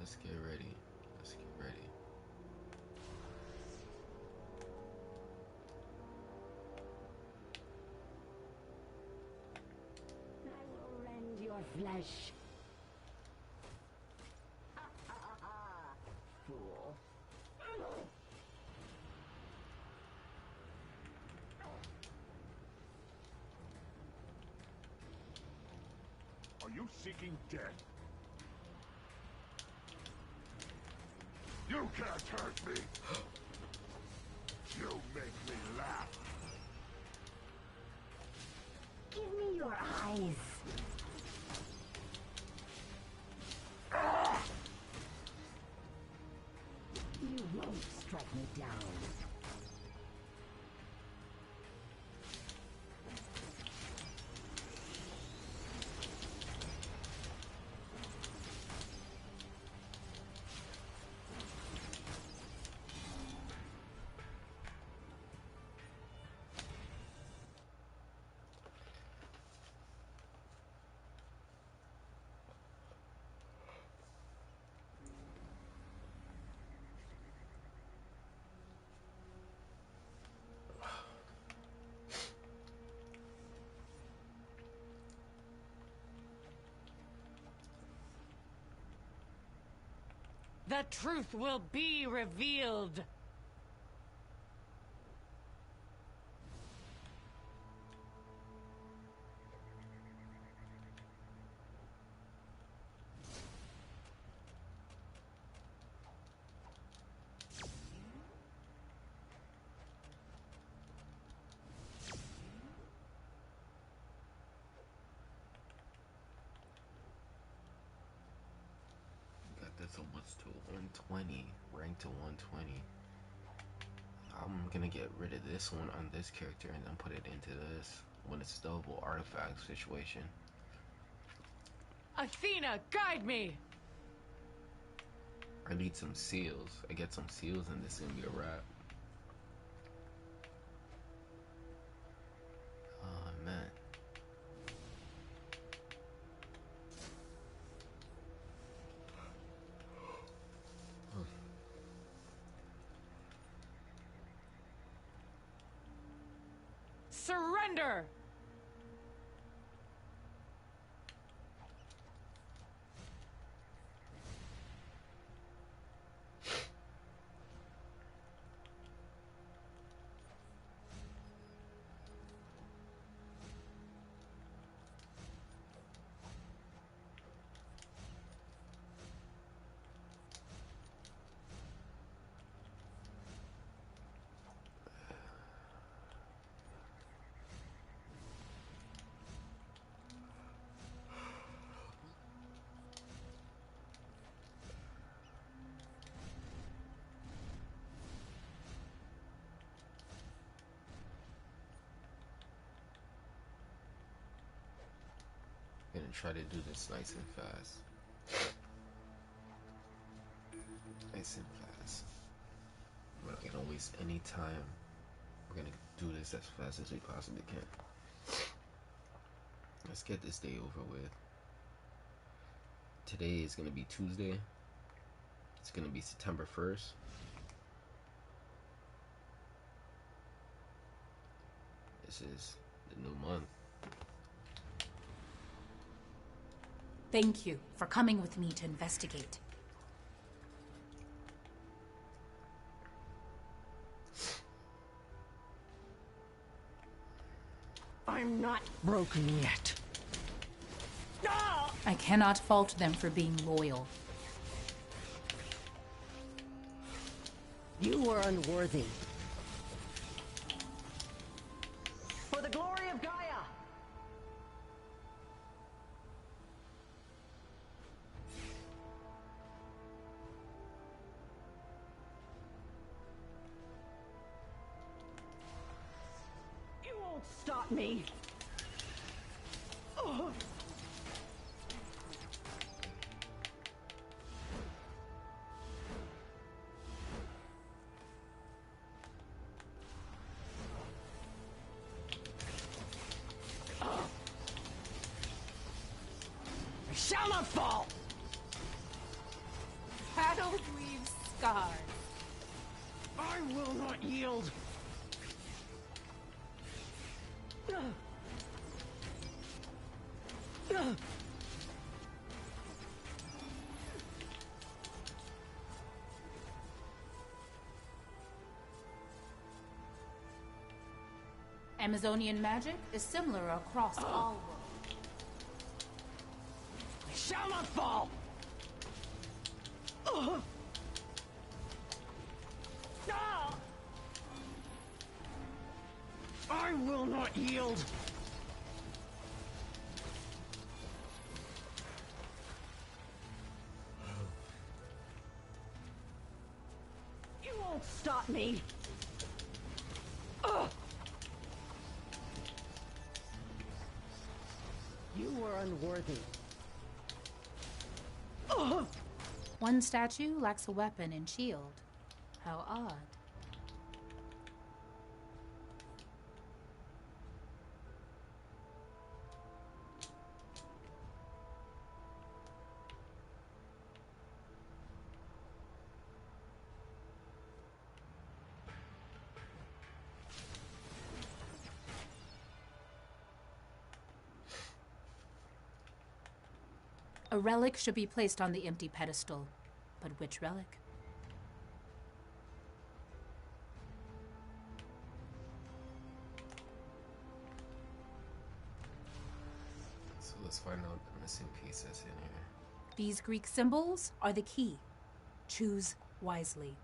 Let's get ready. Let's get ready. I will rend your flesh. Fool. Are you seeking death? You can't hurt me! You make me laugh! Give me your eyes. You won't strike me down. The truth will be revealed. Got this almost to 120, ranked to 120. I'm gonna get rid of this one on this character and then put it into this when it's double artifact situation. Athena, guide me! I need some seals. I get some seals and this is gonna be a wrap. Oh man. Surrender! Gonna try to do this nice and fast. Nice and fast. We're not gonna waste any time. We're gonna do this as fast as we possibly can. Let's get this day over with. Today is gonna be Tuesday. It's gonna be September 1st. This is the new month. Thank you for coming with me to investigate. I'm not broken yet. I cannot fault them for being loyal. You were unworthy. For the glory of Gaia! You won't stop me! Ugh. I shall not fall! shadows leave scars. I will not yield. Amazonian magic is similar across all worlds. I shall not fall. I will not yield. You won't stop me. You were unworthy. One statue lacks a weapon and shield. How odd. A relic should be placed on the empty pedestal. But which relic? So let's find out the missing pieces in here. These Greek symbols are the key. Choose wisely.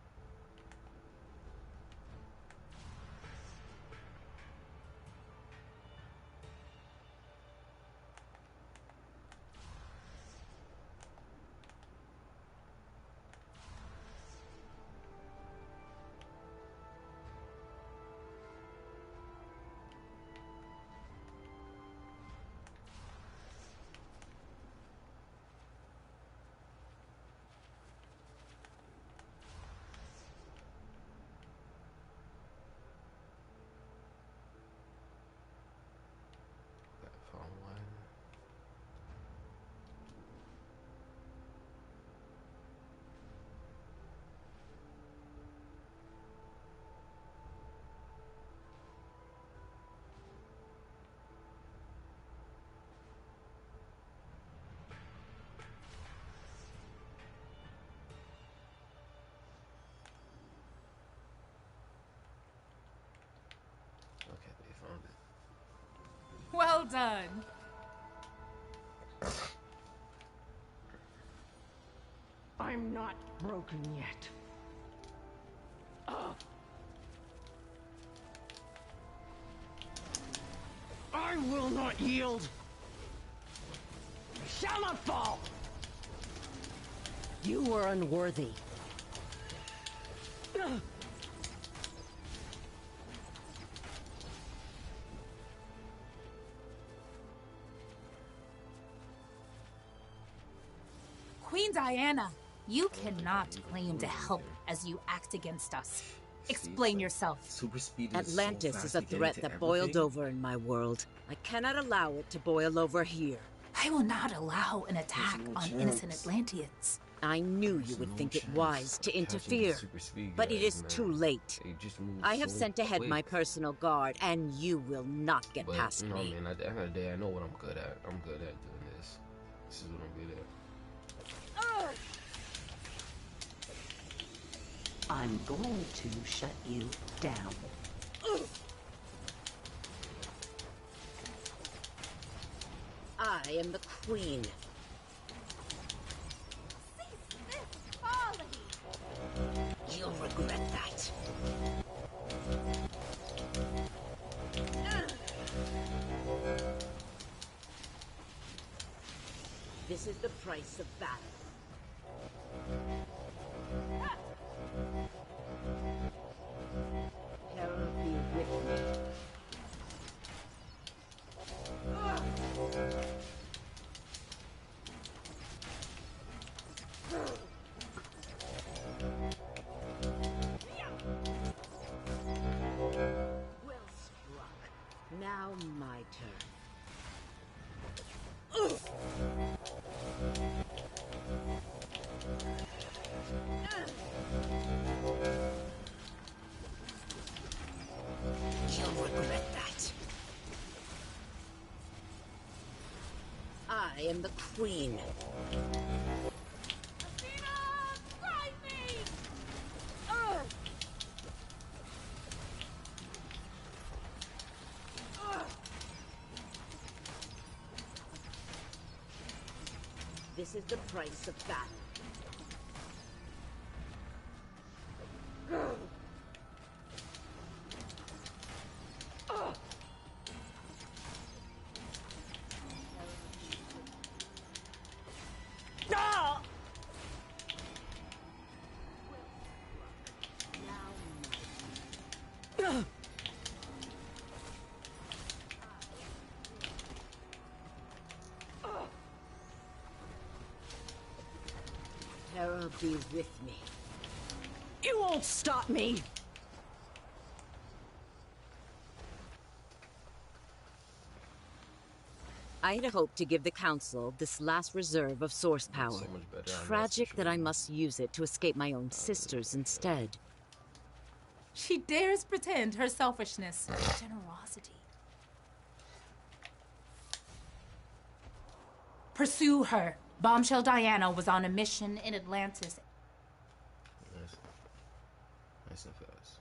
Found one. Okay, they found it. Well done. I'm not broken yet. I will not yield. I shall not fall. You were unworthy. Queen Diana, you cannot claim to help as you act against us. Explain yourself. Super speed Atlantis is a threat that boiled over in my world. I cannot allow it to boil over here. I will not allow an attack on innocent Atlanteans. I knew you would think it wise to interfere, but it is too late. I have sent ahead my personal guard, and you will not get past me. Man, at the end of the day, I know what I'm good at. I'm good at doing this. This is what I'm good at. I'm going to shut you down. I am the queen. You'll regret that. This is the price of battle. Terror be with me. Well struck. Now my turn. You'll regret that. I am the queen. This is the price of battle. Terror be with me. You won't stop me! I had hoped to give the Council this last reserve of source power. So much better on Tragic that I situation. must use it to escape my own sisters instead. She dares pretend her selfishness is generosity. Pursue her. Bombshell Diana was on a mission in Atlantis. Nice and fast.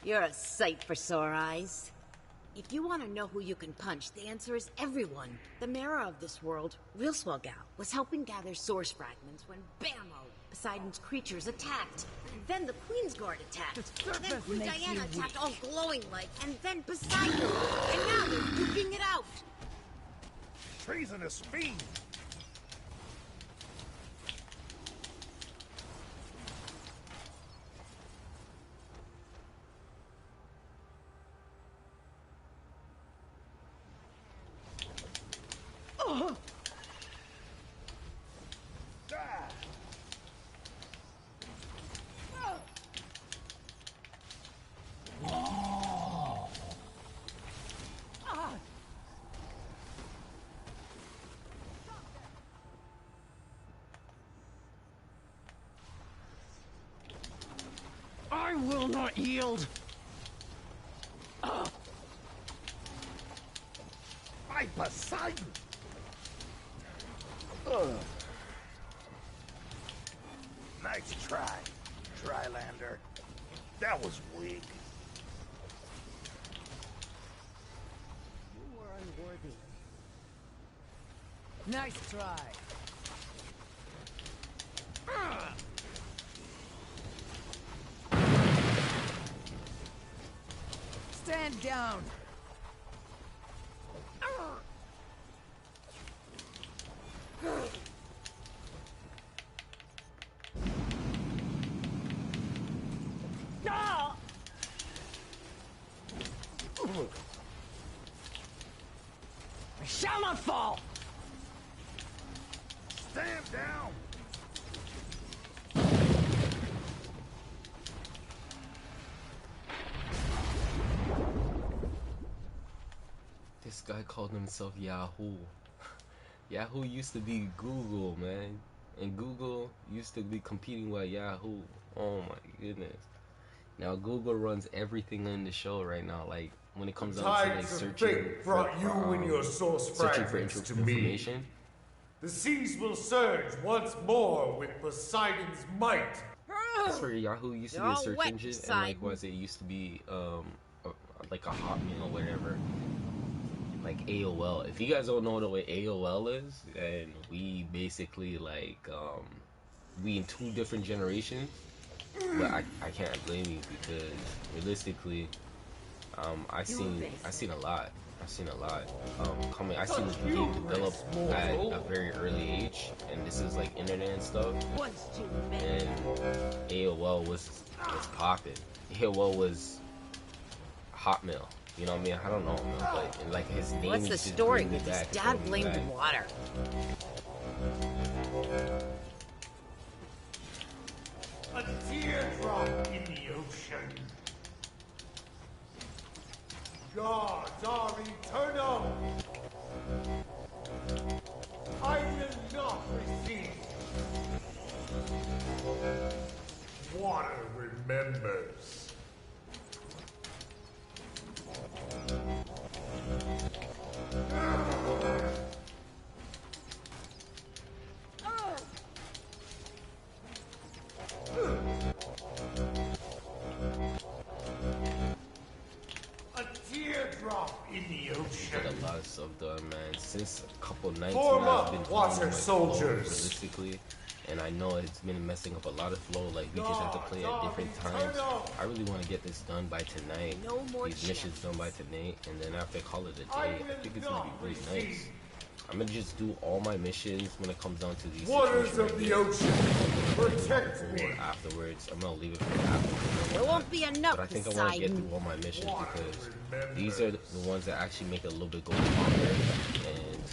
You're a sight for sore eyes. If you want to know who you can punch, the answer is everyone. The mirror of this world, Real Swell Gal, was helping gather source fragments when bammo! Poseidon's creatures attacked. Then the Queen's Guard attacked. And then Queen Diana attacked all glowing like, and then Poseidon. And now they're duking it out. Treasonous fiend! I will not yield! My Poseidon! Nice try, Trylander. That was weak. You were unworthy. Nice try. Stand down. I shall not fall. Stand down! This guy called himself Yahoo. Yahoo used to be Google, man. And Google used to be competing with Yahoo. Oh my goodness. Now Google runs everything in the show right now. Like when it comes down to like Tides of searching fate brought you and your source searching for fragments to me. information. The seas will surge once more with Poseidon's might. That's where Yahoo used to be You're a all search wet, engine, and Poseidon. likewise it used to be like a Hotmail or whatever. Like AOL. If you guys don't know what AOL is, and we basically like we in two different generations. But I can't blame you because realistically, I seen a lot. I've seen a lot. I seen the game develop at a very early age, and this is like internet and stuff. Once too many. And AOL was popping. AOL was Hotmail. You know what I mean? I don't know, man, but like his name. What's the is just story bringing me with this back, it's dad bringing me blamed back. water? A teardrop in the ocean. Gods are eternal. I will not receive. Water remembers. A teardrop in the Did ocean. a lot of stuff done, man. Since a couple nights Form now, up, I've been water feeling my soldiers. flow realistically, and I know it's been messing up a lot of flow. Like we just have to play at different times. I really want to get this done by tonight. No more These missions chances. done by tonight, and then after call it a day, I think it's gonna be really nice. I'm gonna just do all my missions when it comes down to these Waters situations of right the here. ocean, protect me. Or afterwards, I'm gonna leave it for after. There won't be enough, But I think I want to get Poseidon. through all my missions because these are the ones that actually make it a little bit go longer. And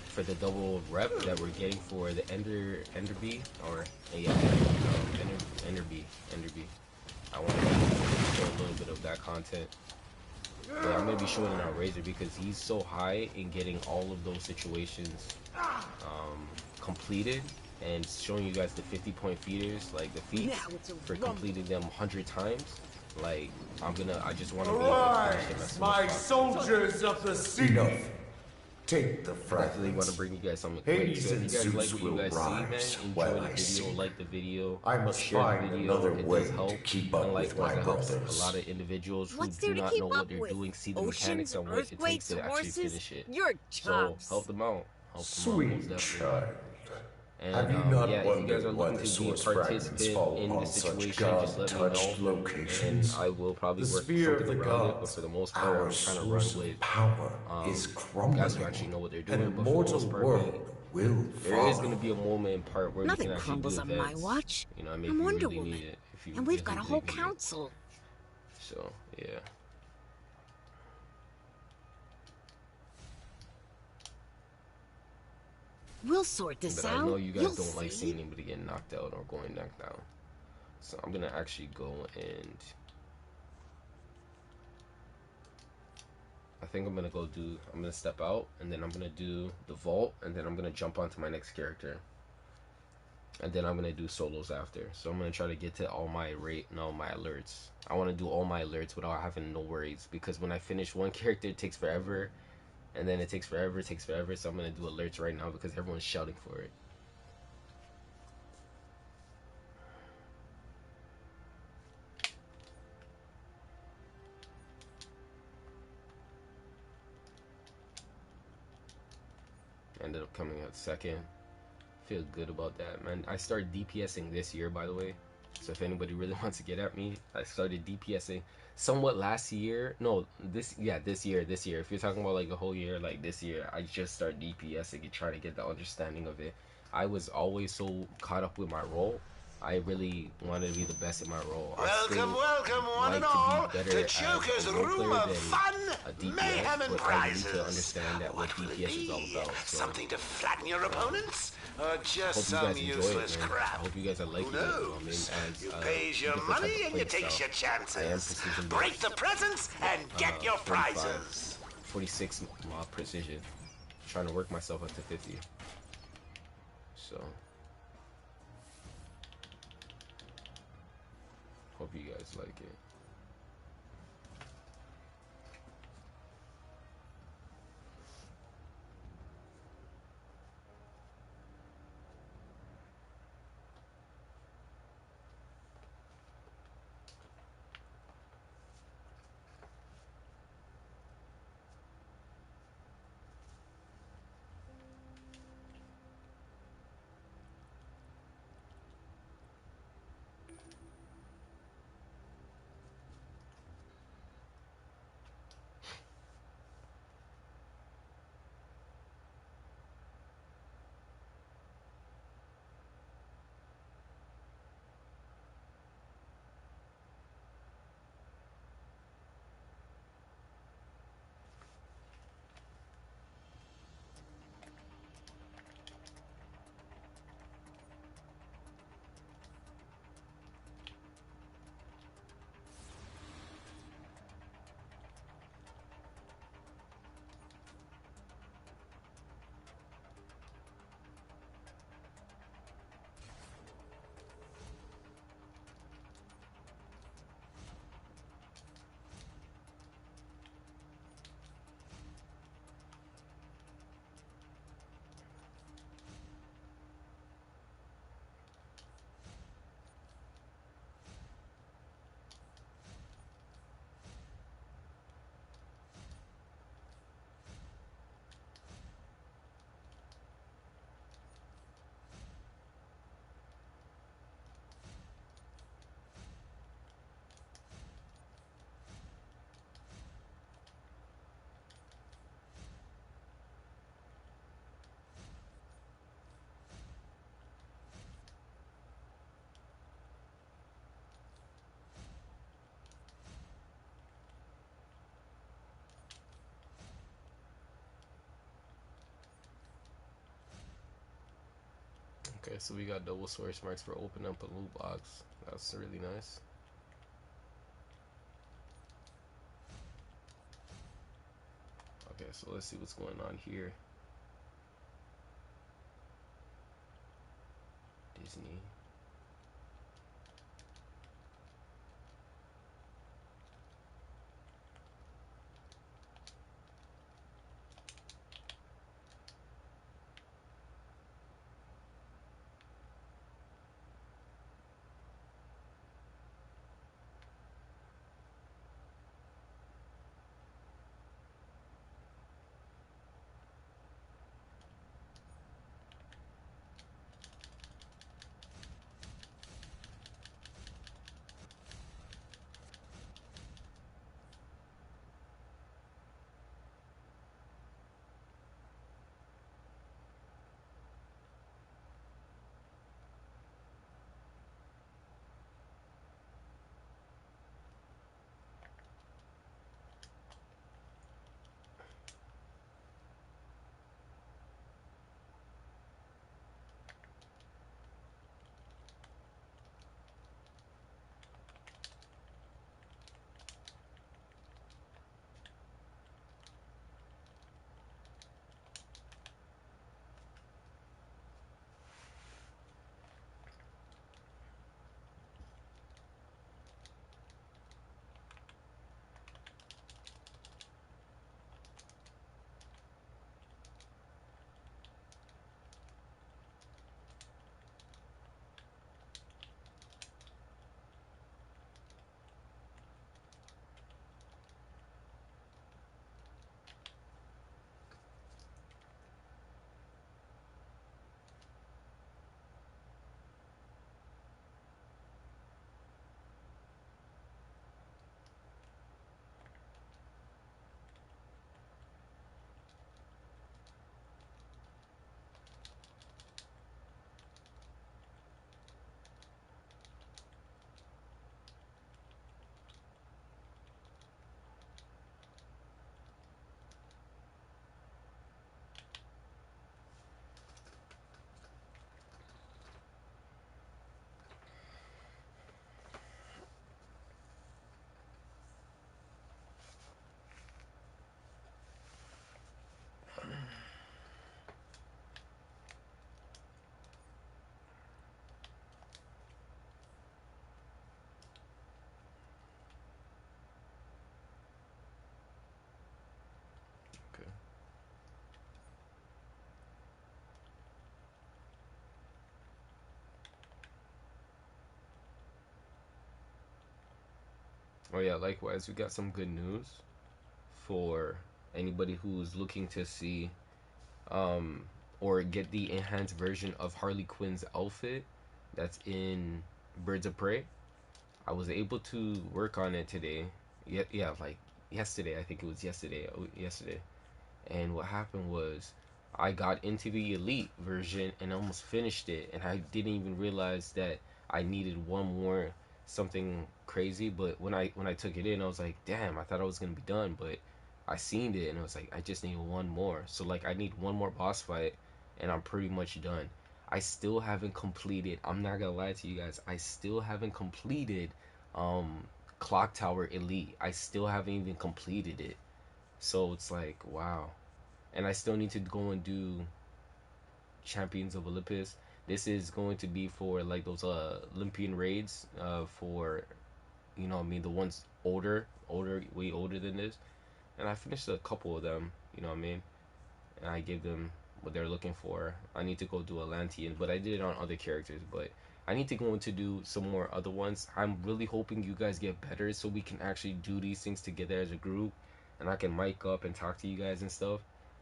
for the double rep that we're getting for the Enderby, or yeah, Enderby. I want to show a little bit of that content. But I'm gonna be showing it on Razor because he's so high in getting all of those situations completed and showing you guys the 50-point feeders, like the feats Now it's a for rumble. completing them 100 times. Like I just want to be able to finish them as Arise, soon my as possible. soldiers of the sea. Take the I definitely want fragments. to bring you guys something quick. Hades So if and you guys like Zeus what you will guys see, man, rise enjoy while the I video, sleep. like the video, I must share the find video. another It way does help. to keep up And with likewise, my it helps a brothers. lot of individuals who What's do there to not keep know what up they're with? doing, see the Oceans, mechanics on what it takes earthquakes, to actually horses? finish it. You're So tops. help them out. Help them out, most Sweet definitely. child. And Have you not yeah, if you guys are wondered why looking the to be a source fragments participant fall in the upon such situation, just let me know. God-touched And locations? I will probably The work sphere of something the around it, but gods, for the most part, our I'm trying to run source with of power, is guys who actually crumbling. know what they're An doing. But for the immortal most part, world will there is going to follow. be a moment in part where we Nothing can actually crumbles do on my events. watch. You know, I mean, I'm if you Wonder really Woman. need it, if you And we've got a really whole need it. council. So yeah. We'll sort this But out. I know you guys You'll don't like see. seeing anybody get knocked out or going knocked down. So I'm gonna actually go and I think I'm gonna step out and then I'm gonna do the vault and then I'm gonna jump onto my next character. And then I'm gonna do solos after. So I'm gonna try to get to all my my alerts. I wanna do all my alerts without having no worries because when I finish one character it takes forever and then it takes forever, so I'm gonna do alerts right now because everyone's shouting for it. Ended up coming out second. Feel good about that, man. I started DPSing this year, by the way. So if anybody really wants to get at me, I started DPSing somewhat last year. No, this year. If you're talking about like the whole year, like this year, I just started DPSing and trying to get the understanding of it. I was always so caught up with my role. I really wanted to be the best in my role. Welcome, one like and to all, be better to as Joker's a role room player of than fun, a DPS, mayhem, and but I need prizes. to understand that what will it DPS is all be? about. So Something to flatten your opponents? Or just hope you some guys enjoy it, useless man. crap? I hope you guys are liking Who it. You know what I mean? knows? As You pays your different type money of and you play takes style. your chances. I am precision Break based. the presents and get your 45, prizes. 46 mob precision. Trying to work myself up to 50. So hope you guys like it. Okay, so we got double source marks for opening up a loot box. That's really nice. Okay, so let's see what's going on here. Disney. Okay. Oh yeah, likewise, we got some good news for anybody who's looking to see or get the enhanced version of Harley Quinn's outfit that's in Birds of Prey. I was able to work on it today. Yeah, like yesterday. I think it was yesterday. Yesterday. And what happened was I got into the elite version and almost finished it, and I didn't even realize that I needed one more something crazy. But when I took it in, I was like, damn, I thought I was gonna be done, but I seen it and I was like, I just need one more. So like I need one more boss fight, and I'm pretty much done. I still haven't completed. I'm not gonna lie to you guys. I still haven't completed Clock Tower Elite. I still haven't even completed it. So it's like, wow. And I still need to go and do Champions of Olympus. This is going to be for like those Olympian raids for, you know what I mean, the ones older, way older than this. And I finished a couple of them, you know what I mean? And I gave them what they're looking for. I need to go do Atlantean, but I did it on other characters. But I need to go in to do some more other ones. I'm really hoping you guys get better so we can actually do these things together as a group, and I can mic up and talk to you guys and stuff.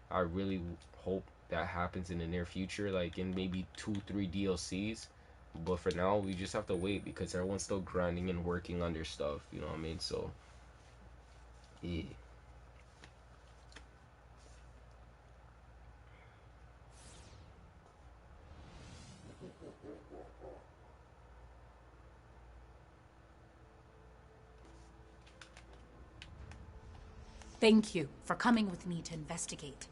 I really hope that happens in the near future, like in maybe 2, 3 DLCs. But for now, we just have to wait because everyone's still grinding and working on their stuff. You know what I mean? So, yeah. Thank you for coming with me to investigate.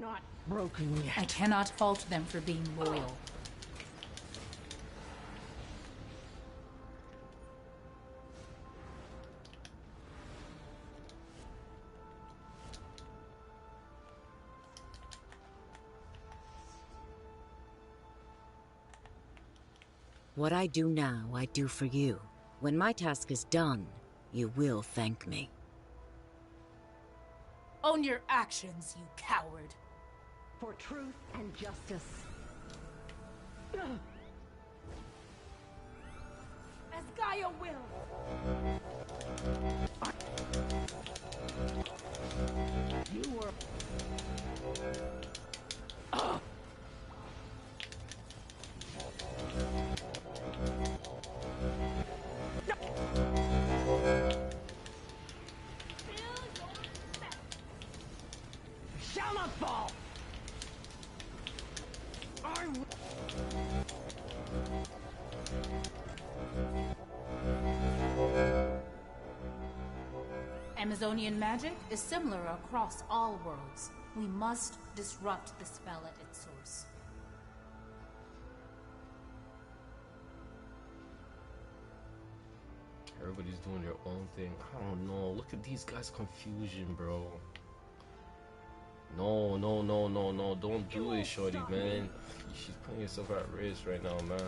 not broken yet. I cannot fault them for being loyal. What I do now, I do for you. When my task is done, you will thank me. Own your actions, you coward. For truth and justice. As Gaia will. You were... shall not fall! I will... Amazonian magic is similar across all worlds. We must disrupt the spell at its source. Everybody's doing their own thing. I don't know. Look at these guys' confusion, bro. No, no, no, no, no. Don't do it, shorty, man. She's putting herself at risk right now, man.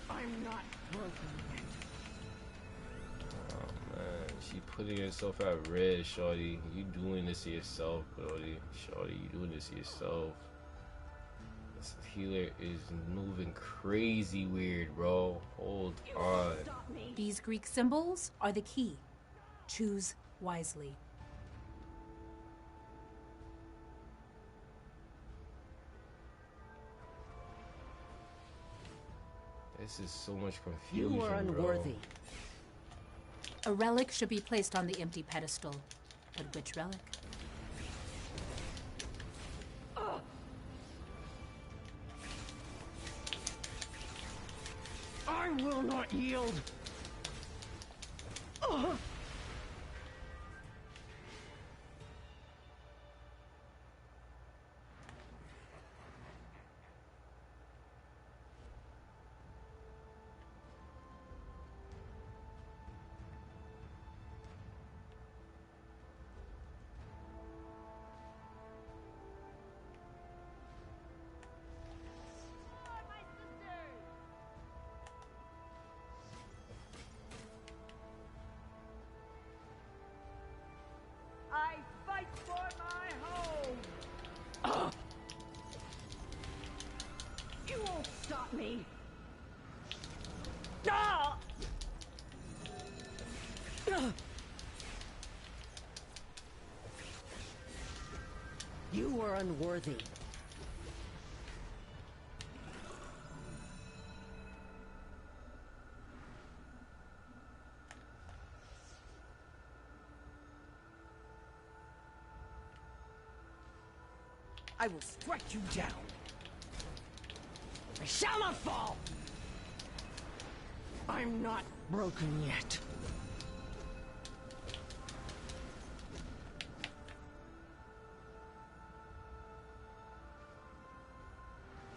I'm not broken yet. Oh, man. She putting herself at risk, shorty. You doing this to yourself, brody. Shorty, you doing this to yourself. This healer is moving crazy weird, bro. Hold on. These Greek symbols are the key. Choose wisely. This is so much confusion, You are unworthy. A relic should be placed on the empty pedestal. But which relic? I will not yield. I fight for my home. You won't stop me. Ah! You are unworthy. I will strike you down. I shall not fall. I'm not broken yet.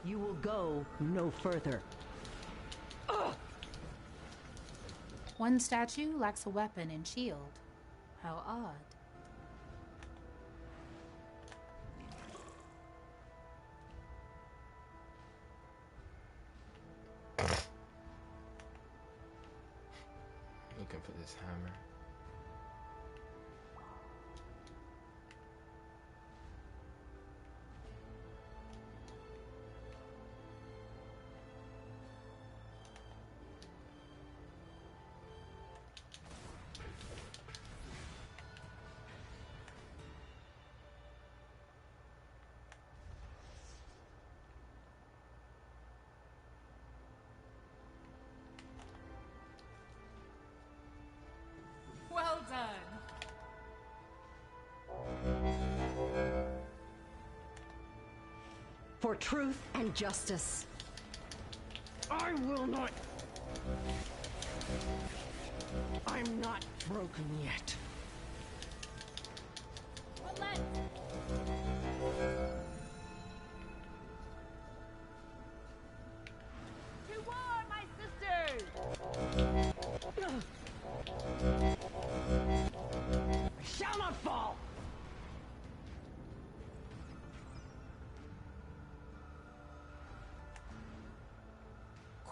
You will go no further. One statue lacks a weapon and shield. How odd. Looking for this hammer. Well done. For truth and justice. I will not. I'm not broken yet.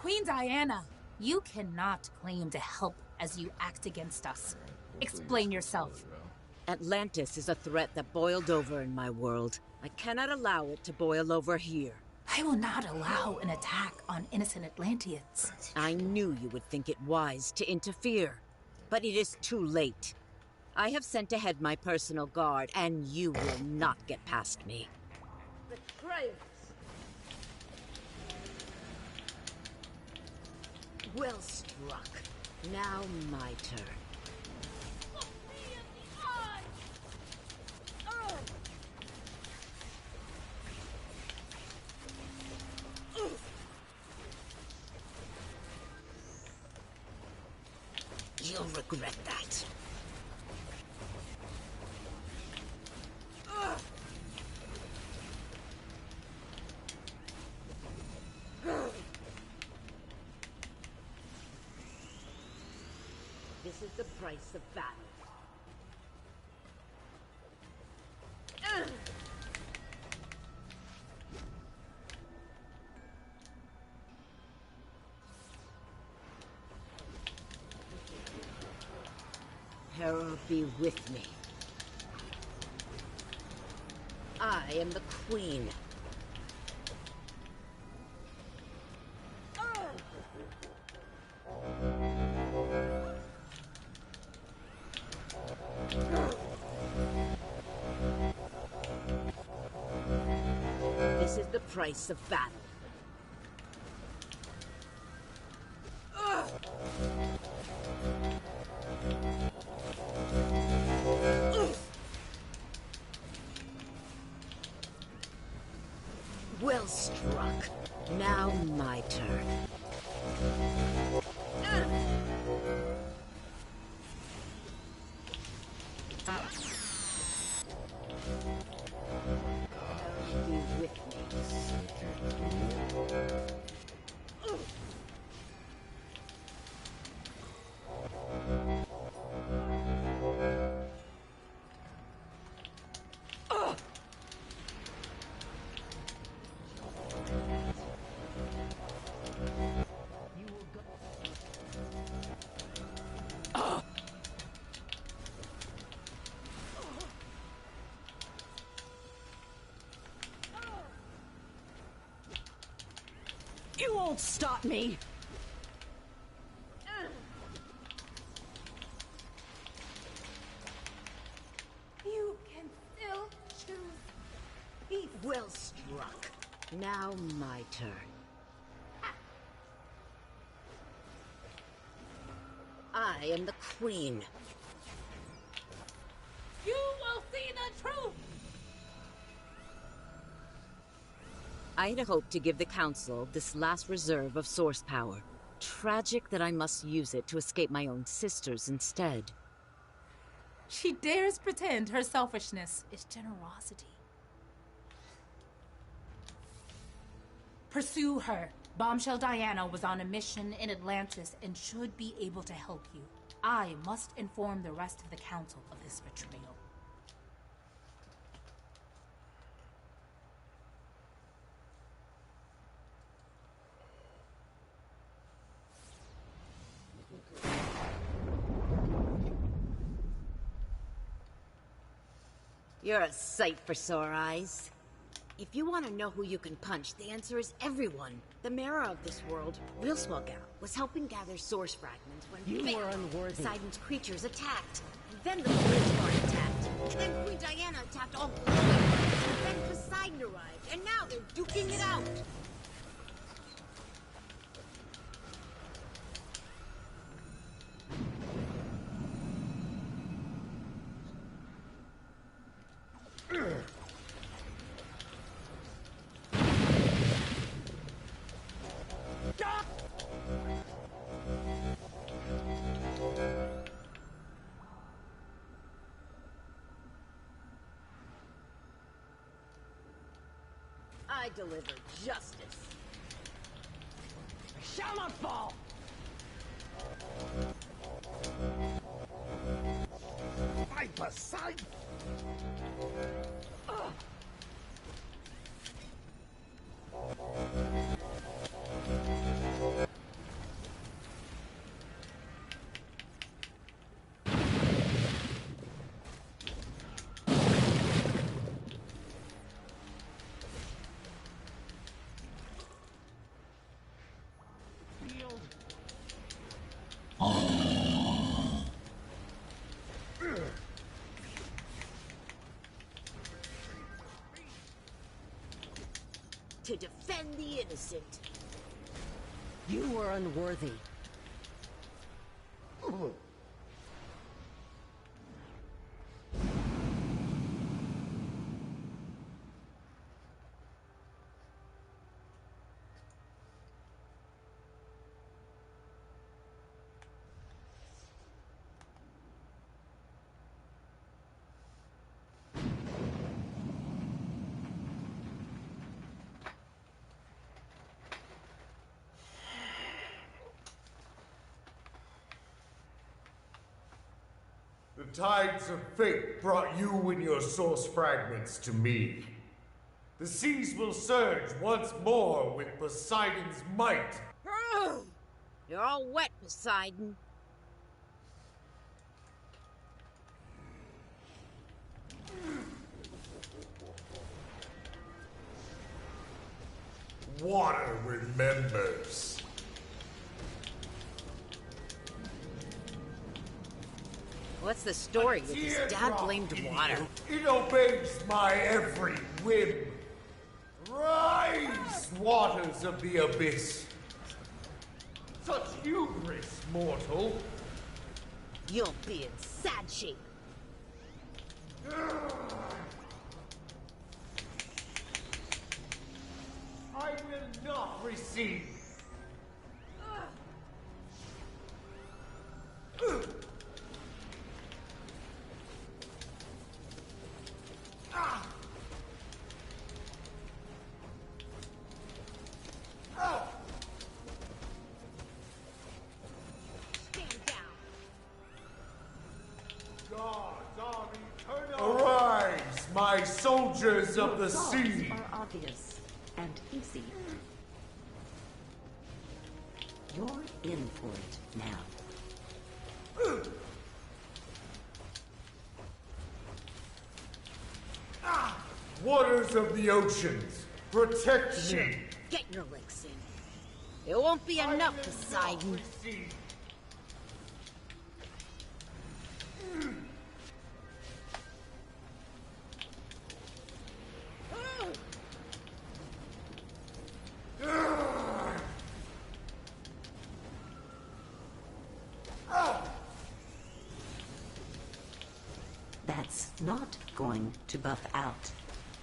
Queen Diana, you cannot claim to help as you act against us. Explain yourself. Atlantis is a threat that boiled over in my world. I cannot allow it to boil over here. I will not allow an attack on innocent Atlanteans. I knew you would think it wise to interfere, but it is too late. I have sent ahead my personal guard, and you will not get past me. Betrayers! Well struck. Now my turn. You'll regret that. This is the price of battle. Hera be with me. I am the queen. This is the price of battle. Well struck. Now my turn. Be with You won't stop me! You can still choose peace. Well struck. Now my turn. I am the queen. You will see the truth! I had hoped to give the Council this last reserve of source power. Tragic that I must use it to escape my own sisters instead. She dares pretend her selfishness is generosity. Pursue her. Bombshell Diana was on a mission in Atlantis and should be able to help you. I must inform the rest of the Council of this betrayal. You're a sight for sore eyes. If you want to know who you can punch, the answer is everyone. The mirror of this world, Real Swell Gal, was helping gather source fragments when You were unworthy. Poseidon's creatures attacked. Then the Bridge attacked. And then Queen Diana attacked all three. And then Poseidon arrived. And now they're duking it out. I deliver justice. I shall not fall! By Poseidon! to defend the innocent. You were unworthy. The tides of fate brought you and your source fragments to me. The seas will surge once more with Poseidon's might. You're all wet, Poseidon. Water remembers. What's the story with this dad-blamed water? It obeys my every whim. Rise, waters of the abyss. Such hubris, mortal. You'll be in sad shape. I will not recede. Stand down. Gods are eternal. Arise, my soldiers of the sea. Are obvious and easy. You're in for it now. Waters of the oceans, protect Sure, me. get your licks in. It won't be enough, Poseidon. That's not going to buff out.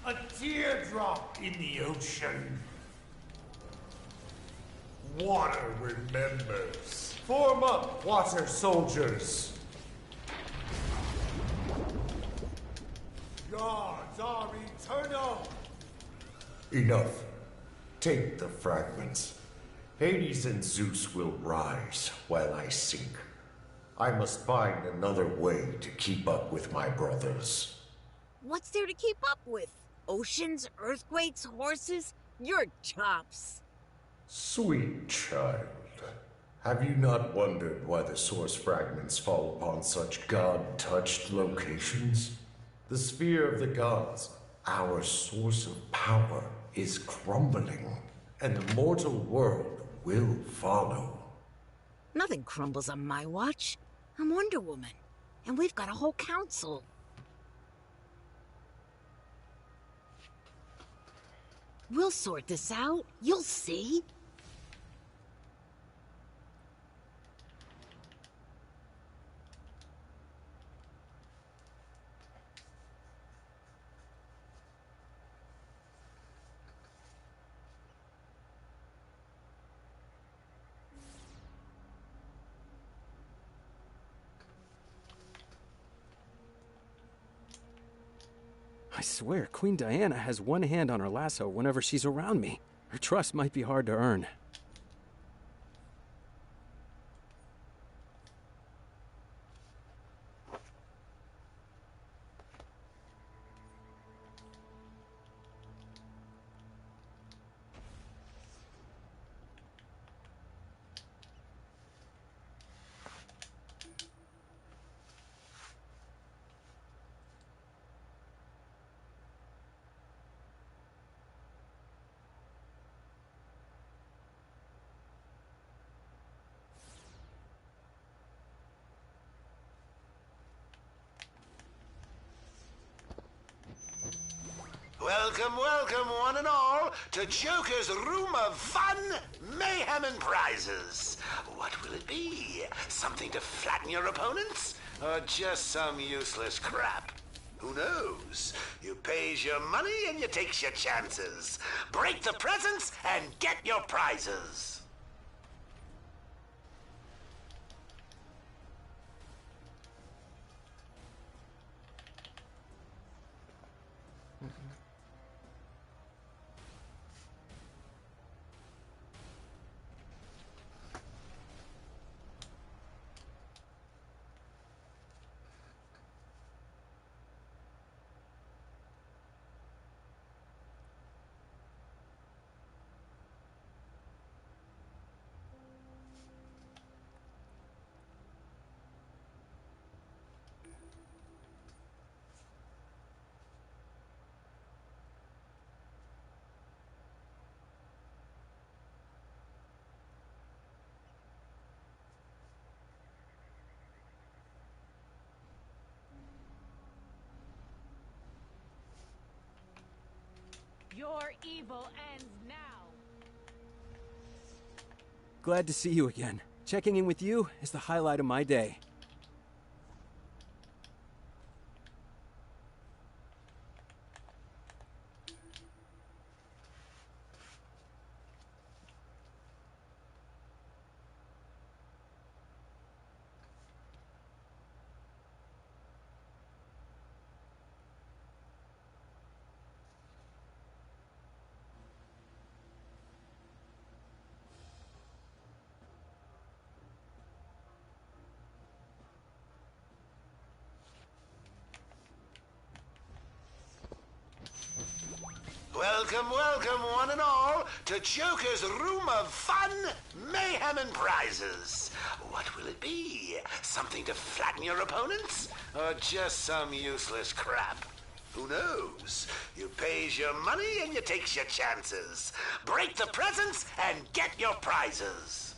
A teardrop in the ocean. Water remembers. Form up, water soldiers. Gods are eternal. Enough. Take the fragments. Hades and Zeus will rise while I sink. I must find another way to keep up with my brothers. What's there to keep up with? Oceans, earthquakes, horses? You're tops. Sweet child, have you not wondered why the source fragments fall upon such god-touched locations? The sphere of the gods, our source of power, is crumbling, and the mortal world will follow. Nothing crumbles on my watch. I'm Wonder Woman, and we've got a whole council. We'll sort this out. You'll see. I swear, Queen Diana has one hand on her lasso whenever she's around me. Her trust might be hard to earn. Welcome, welcome, one and all, to Joker's Room of Fun, Mayhem, and Prizes. What will it be? Something to flatten your opponents? Or just some useless crap? Who knows? You pays your money and you takes your chances. Break the presents and get your prizes. Your evil ends now. Glad to see you again. Checking in with you is the highlight of my day. Welcome, welcome, one and all, to Joker's Room of Fun, Mayhem, and Prizes. What will it be? Something to flatten your opponents? Or just some useless crap? Who knows? You pays your money and you takes your chances. Break the presents and get your prizes.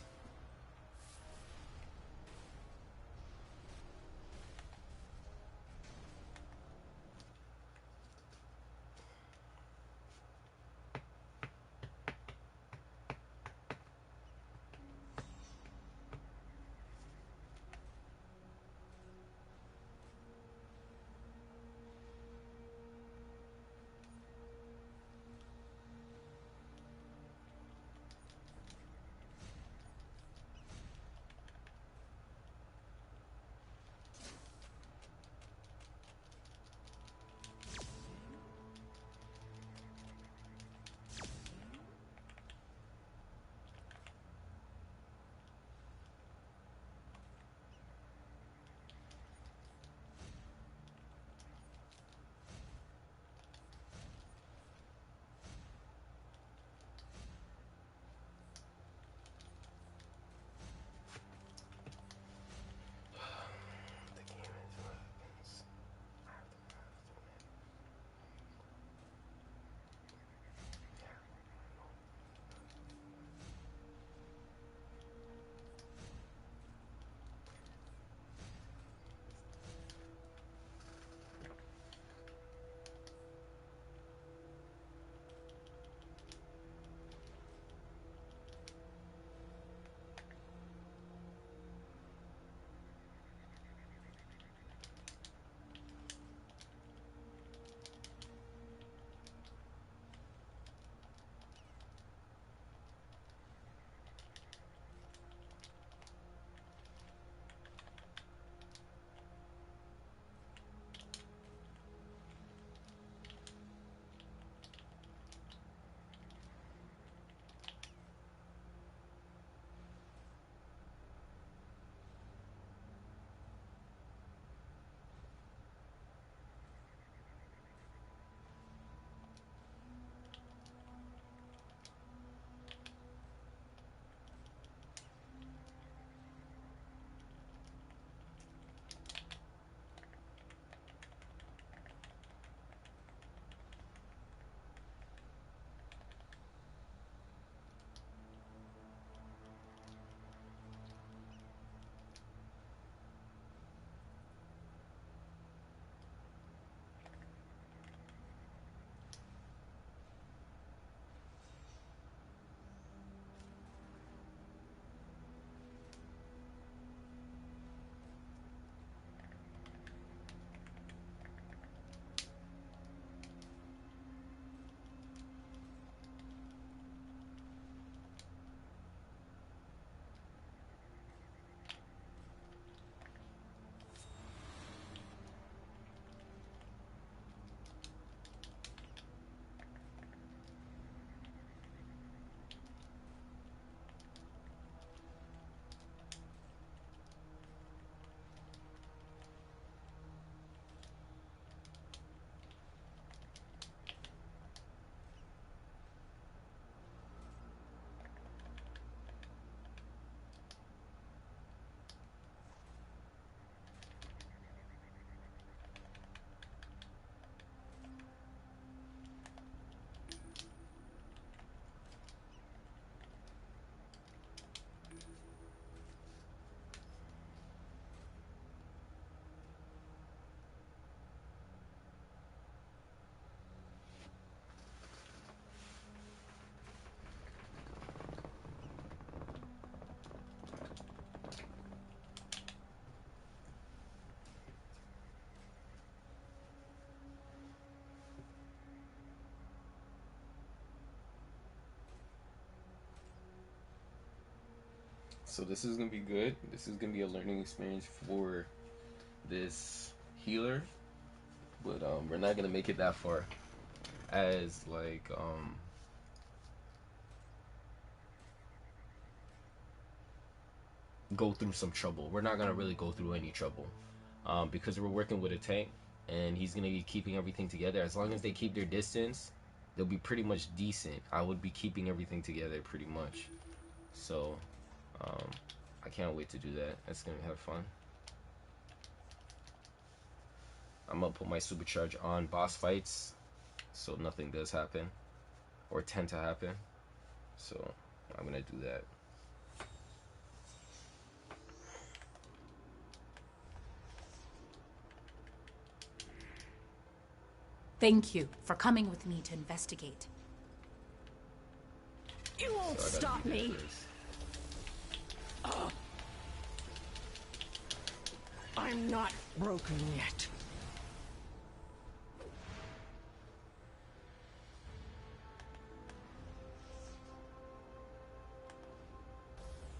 So this is gonna be good. This is gonna be a learning experience for this healer, but we're not gonna make it that far as like go through some trouble. We're not gonna really go through any trouble because we're working with a tank, and he's gonna be keeping everything together. As long as they keep their distance, they'll be pretty much decent. I would be keeping everything together pretty much. So I can't wait to do that. That's gonna have fun. I'm gonna put my supercharge on boss fights so nothing does happen or tend to happen. So I'm gonna do that. Thank you for coming with me to investigate. You won't stop me! I'm not broken yet.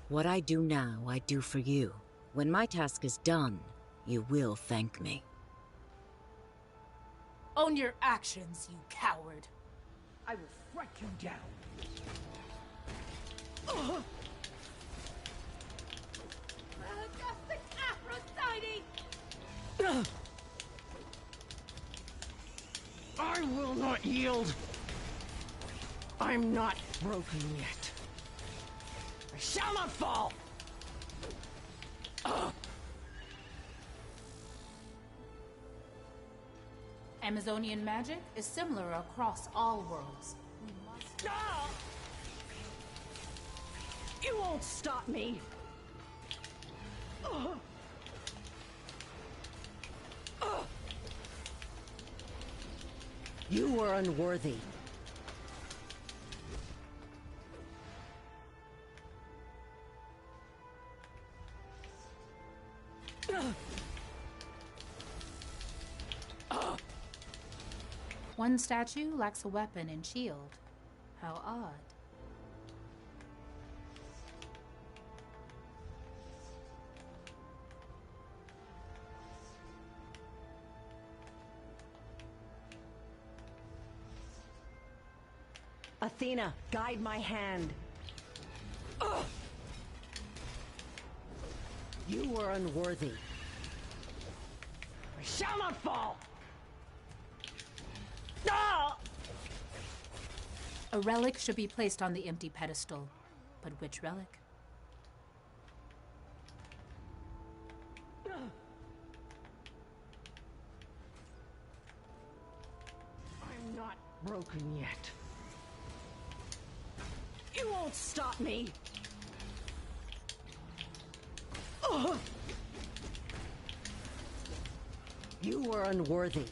What I do now, I do for you. When my task is done, you will thank me. Own your actions, you coward. I will strike you down. Majestic Aphrodite! I will not yield. I'm not broken yet. I shall not fall. Amazonian magic is similar across all worlds. We must... Ah! You won't stop me. You were unworthy. One statue lacks a weapon and shield. How odd. Athena, guide my hand. You were unworthy. I shall not fall. Ah! A relic should be placed on the empty pedestal. But which relic? I'm not broken yet. You won't stop me. You were unworthy.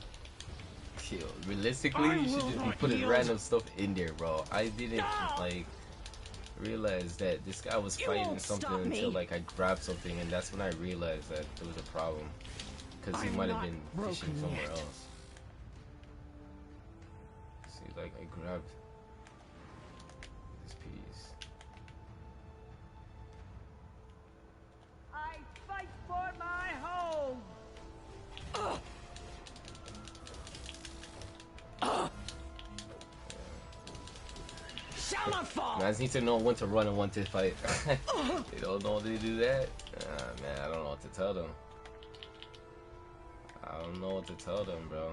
Yo, realistically, you should just be putting random stuff in there, bro. I didn't like realize that this guy was fighting something until like I grabbed something, and that's when I realized that there was a problem because he might have been fishing somewhere else. See, like I grabbed this piece. I fight for my home! Shall not fall. Man, I just need to know when to run and when to fight. They don't know they do that. Man, I don't know what to tell them. I don't know what to tell them, bro.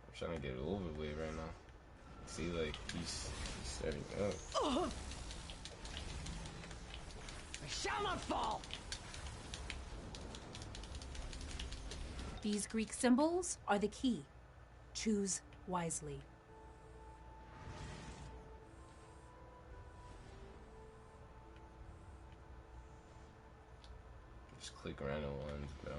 I'm trying to get it over with right now. See, like, he's setting up. I shall not fall. These Greek symbols are the key. Choose wisely. Just click random ones, bro.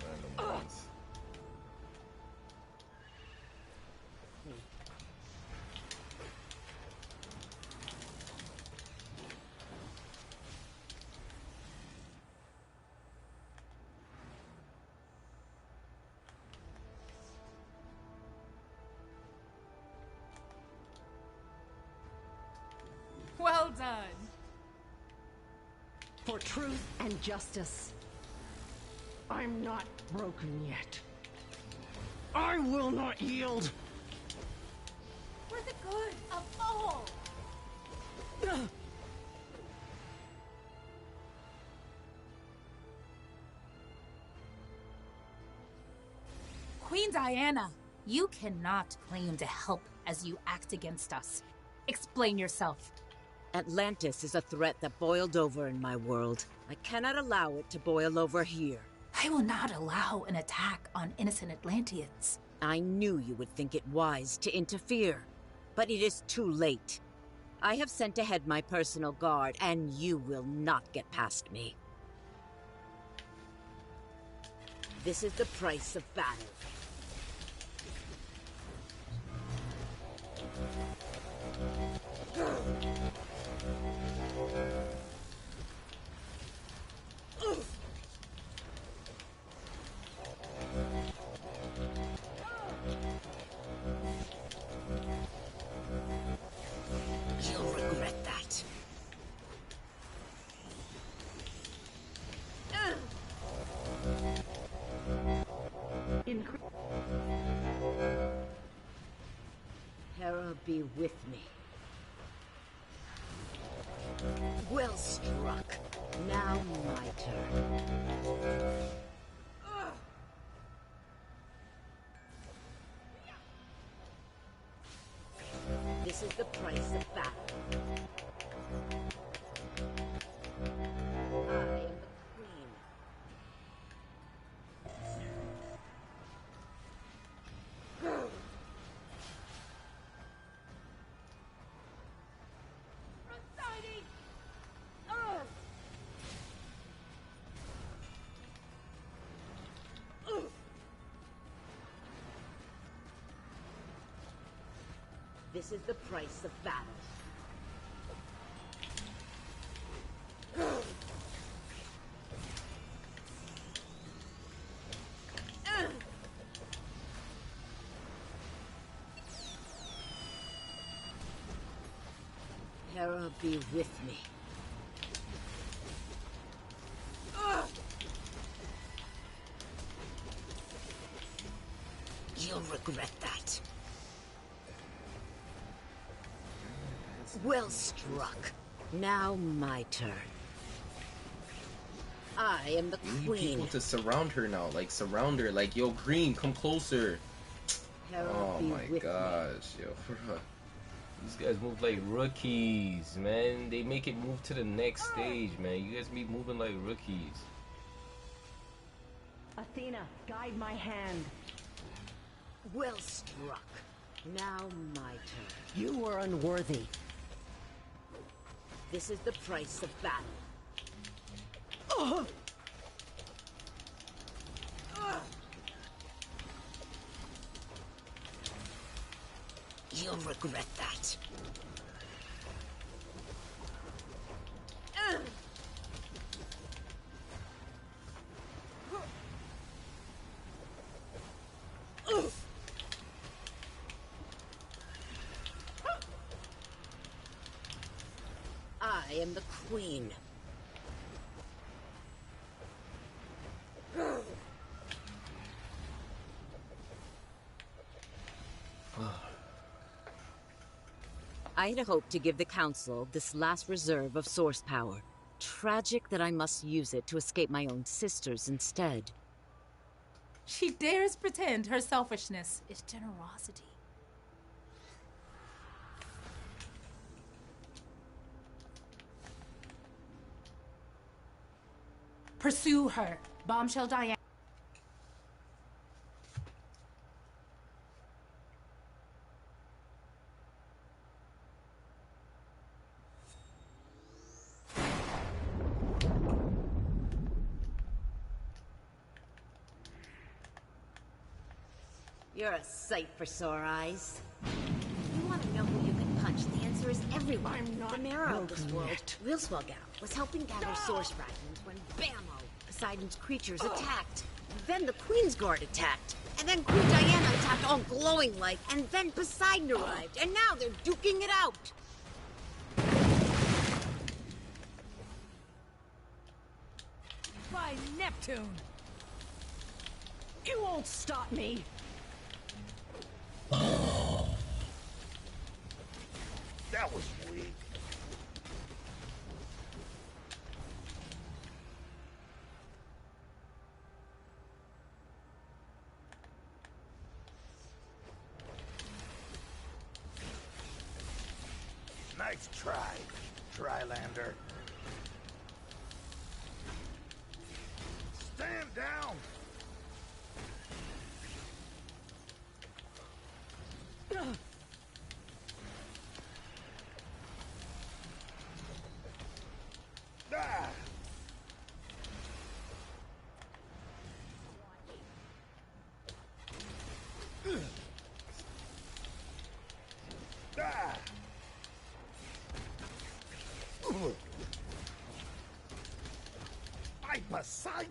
Random ones. done. For truth and justice. I'm not broken yet. I will not yield. For the good of all. Queen Diana, you cannot claim to help as you act against us. Explain yourself. Atlantis is a threat that boiled over in my world. I cannot allow it to boil over here. I will not allow an attack on innocent Atlanteans. I knew you would think it wise to interfere, but it is too late. I have sent ahead my personal guard, and you will not get past me. This is the price of battle. You'll regret that. Hera be with me. Well struck. Now my turn. This is the price of battle. I am the queen. Poseidon! This is the price of battle. Hera be with me. You'll regret that. Well struck. Now my turn. I am the We need queen. people to surround her now. Like, surround her. Like, yo, Green, come closer. Hera Oh be my with gosh, yo. These guys move like rookies, man. They make it move to the next stage, man. You guys be moving like rookies. Athena, guide my hand. me. Well struck. Now my turn. You were unworthy. This is the price of battle. You'll regret that. I am the queen. I had hoped to give the Council this last reserve of source power. Tragic that I must use it to escape my own sisters instead. She dares pretend her selfishness is generosity. Pursue her, Bombshell Diana. You're a sight for sore eyes. You want to know who you can punch? The answer is everyone. I'm not the Mara of this broken world, yet. Real Swell was helping gather source fragments when bammo! Poseidon's creatures attacked. Then the Queen's Guard attacked. And then Queen Diana attacked all glowing like. And then Poseidon arrived. And now they're duking it out. by Neptune! You won't stop me! That was weak. Nice try, Trylander. Stand down! Ah! Ah! By Poseidon!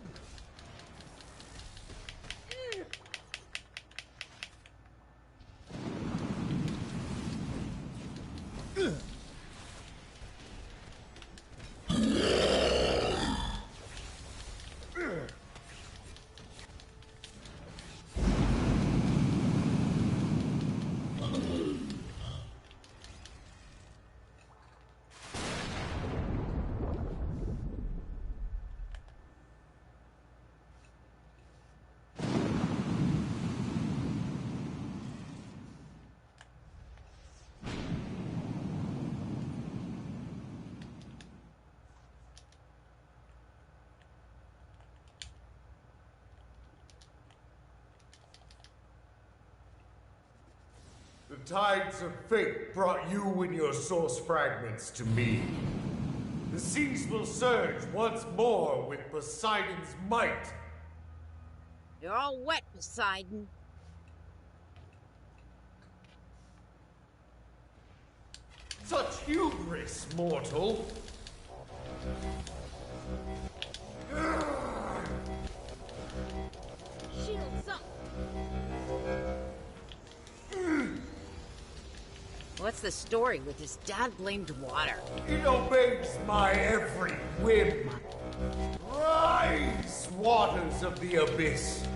The tides of fate brought you and your source fragments to me. The seas will surge once more with Poseidon's might. You're all wet, Poseidon. Such hubris, mortal! Shields up! What's the story with this dad-blamed water? It obeys my every whim. Rise, waters of the abyss.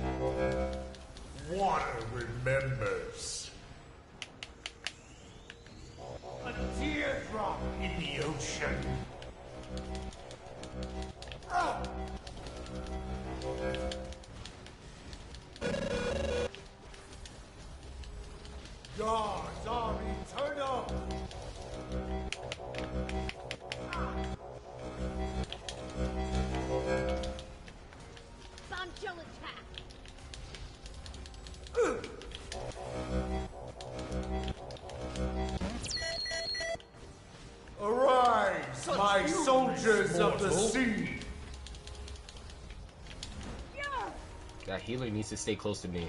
Water remembers. A teardrop in the ocean. Ah! God's army, turn up! Bombshell attack! Arise, my soldiers of the sea! That healer needs to stay close to me.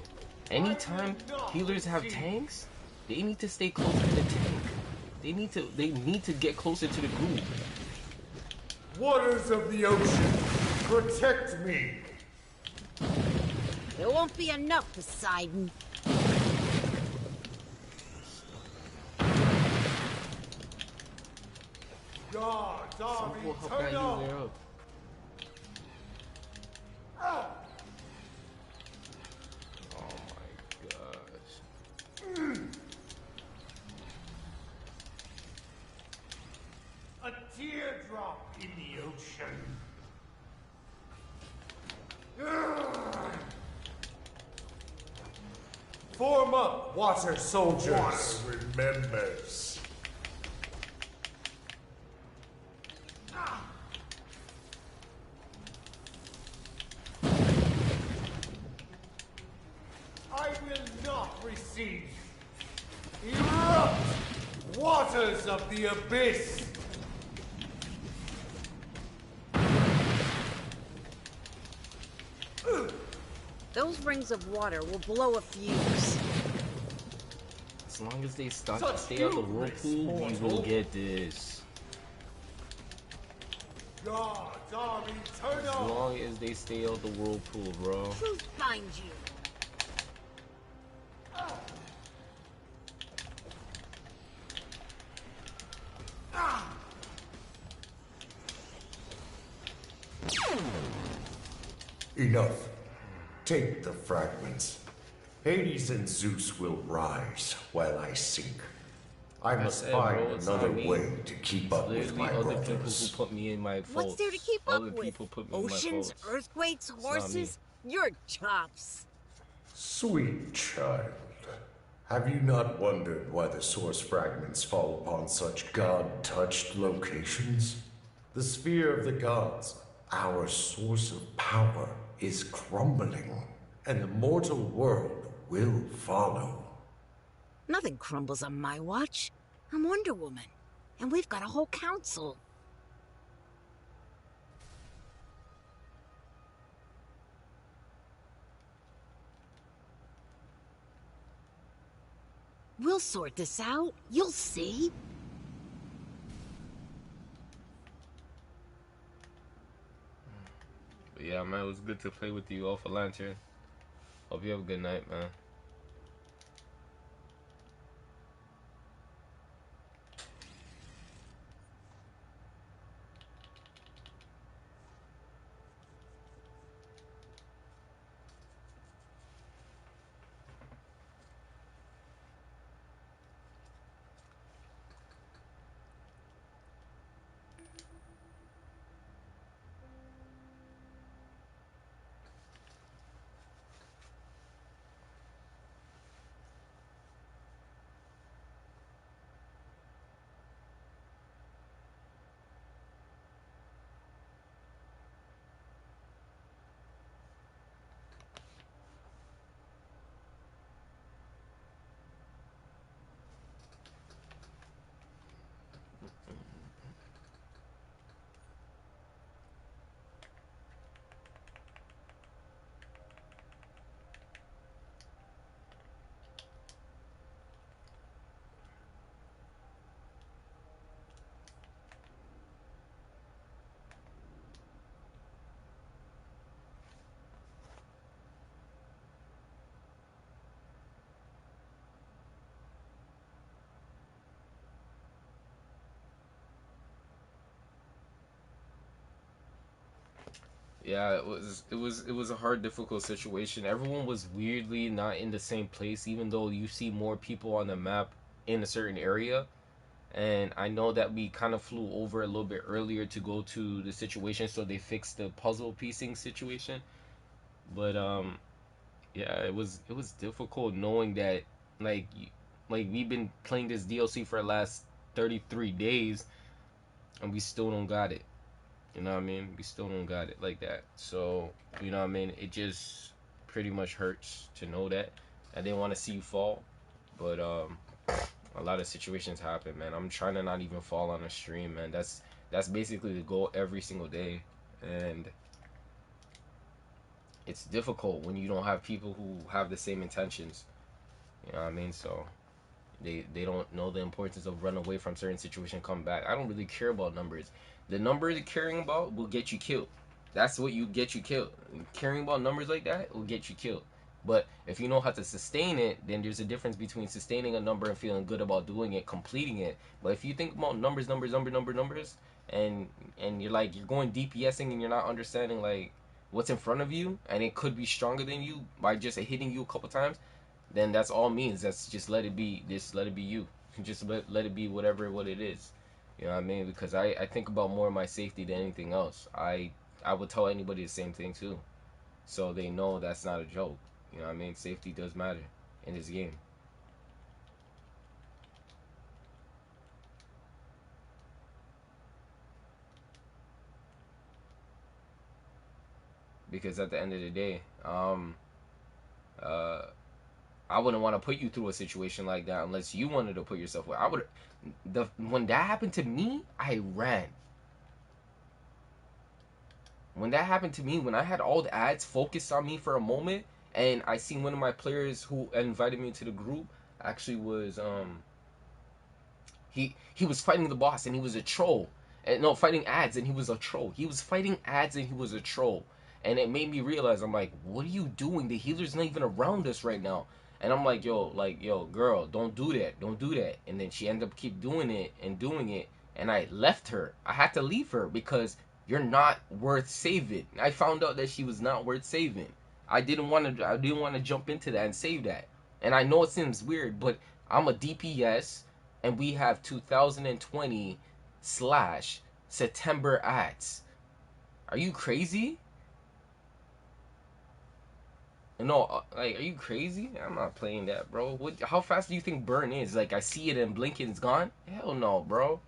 Anytime healers have tanks, they need to stay closer to the tank. They need to get closer to the group. Waters of the ocean, protect me! There won't be enough, Poseidon. God's army, Someone help turn that up! healer up. Ah! Oh my gosh. A teardrop in the ocean. Form up, water soldiers. Water remembers. I will not recede. Erupt, waters of the abyss. Those rings of water will blow a fuse. As long as they stay Such out the hubris, whirlpool, we will mortal. get this. God's army, turn As up. long as they stay out the whirlpool, bro. Who's behind you? Enough. Take the fragments. Hades and Zeus will rise while I sink. I must said, find bro, it's another not me. way to keep up with Literally my other people who brothers. put me in my faults. What's there to keep up Other with? people put me in my Oceans, faults. earthquakes, It's not me. horses? You're chops. Sweet child, have you not wondered why the source fragments fall upon such god-touched locations? The sphere of the gods, our source of power, is crumbling, and the mortal world will follow. Nothing crumbles on my watch. I'm Wonder Woman, and we've got a whole council. We'll sort this out. You'll see. But yeah, man, it was good to play with you, Alpha Lantern. Hope you have a good night, man. Yeah, it was a hard, difficult situation. Everyone was weirdly not in the same place, even though you see more people on the map in a certain area. And I know that we kind of flew over a little bit earlier to go to the situation, so they fixed the puzzle piecing situation. But yeah, it was difficult knowing that like like we've been playing this DLC for the last 33 days and we still don't got it. You know what I mean? We still don't got it like that. So, you know what I mean? It just pretty much hurts to know that. I didn't want to see you fall, but a lot of situations happen, man. I'm trying to not even fall on a stream, man. That's basically the goal every single day. And it's difficult when you don't have people who have the same intentions. You know what I mean? So they don't know the importance of run away from certain situation, come back. I don't really care about numbers. The number you're caring about will get you killed. That's what you get you killed. Caring about numbers like that will get you killed. But if you know how to sustain it, then there's a difference between sustaining a number and feeling good about doing it, completing it. But if you think about numbers, and you're like you're going DPSing and you're not understanding like what's in front of you, and it could be stronger than you by just hitting you a couple times, then that's all means. That's just let it be. Just let it be you. Just let it be what it is. You know what I mean? Because I think about more of my safety than anything else. I would tell anybody the same thing too, so they know that's not a joke. You know what I mean? Safety does matter in this game. Because at the end of the day, uh, I wouldn't want to put you through a situation like that unless you wanted to put yourself where I would. When that happened to me, I ran. When that happened to me, when I had all the ads focused on me for a moment, and I seen one of my players who invited me to the group actually was he was fighting the boss and he was a troll. And no, fighting ads and he was a troll. He was fighting ads and he was a troll. And it made me realize, I'm like, what are you doing? The healer's not even around us right now. And I'm like, yo, girl, don't do that. Don't do that. And then she ended up keep doing it. And I left her. I had to leave her because You're not worth saving. I found out that she was not worth saving. I didn't want to jump into that and save that. And I know it seems weird, but I'm a DPS and we have 2020 slash September ads. Are you crazy? No, like, are you crazy? I'm not playing that, bro. How fast do you think burn is? Like, I see it and blink and it's gone? Hell no, bro.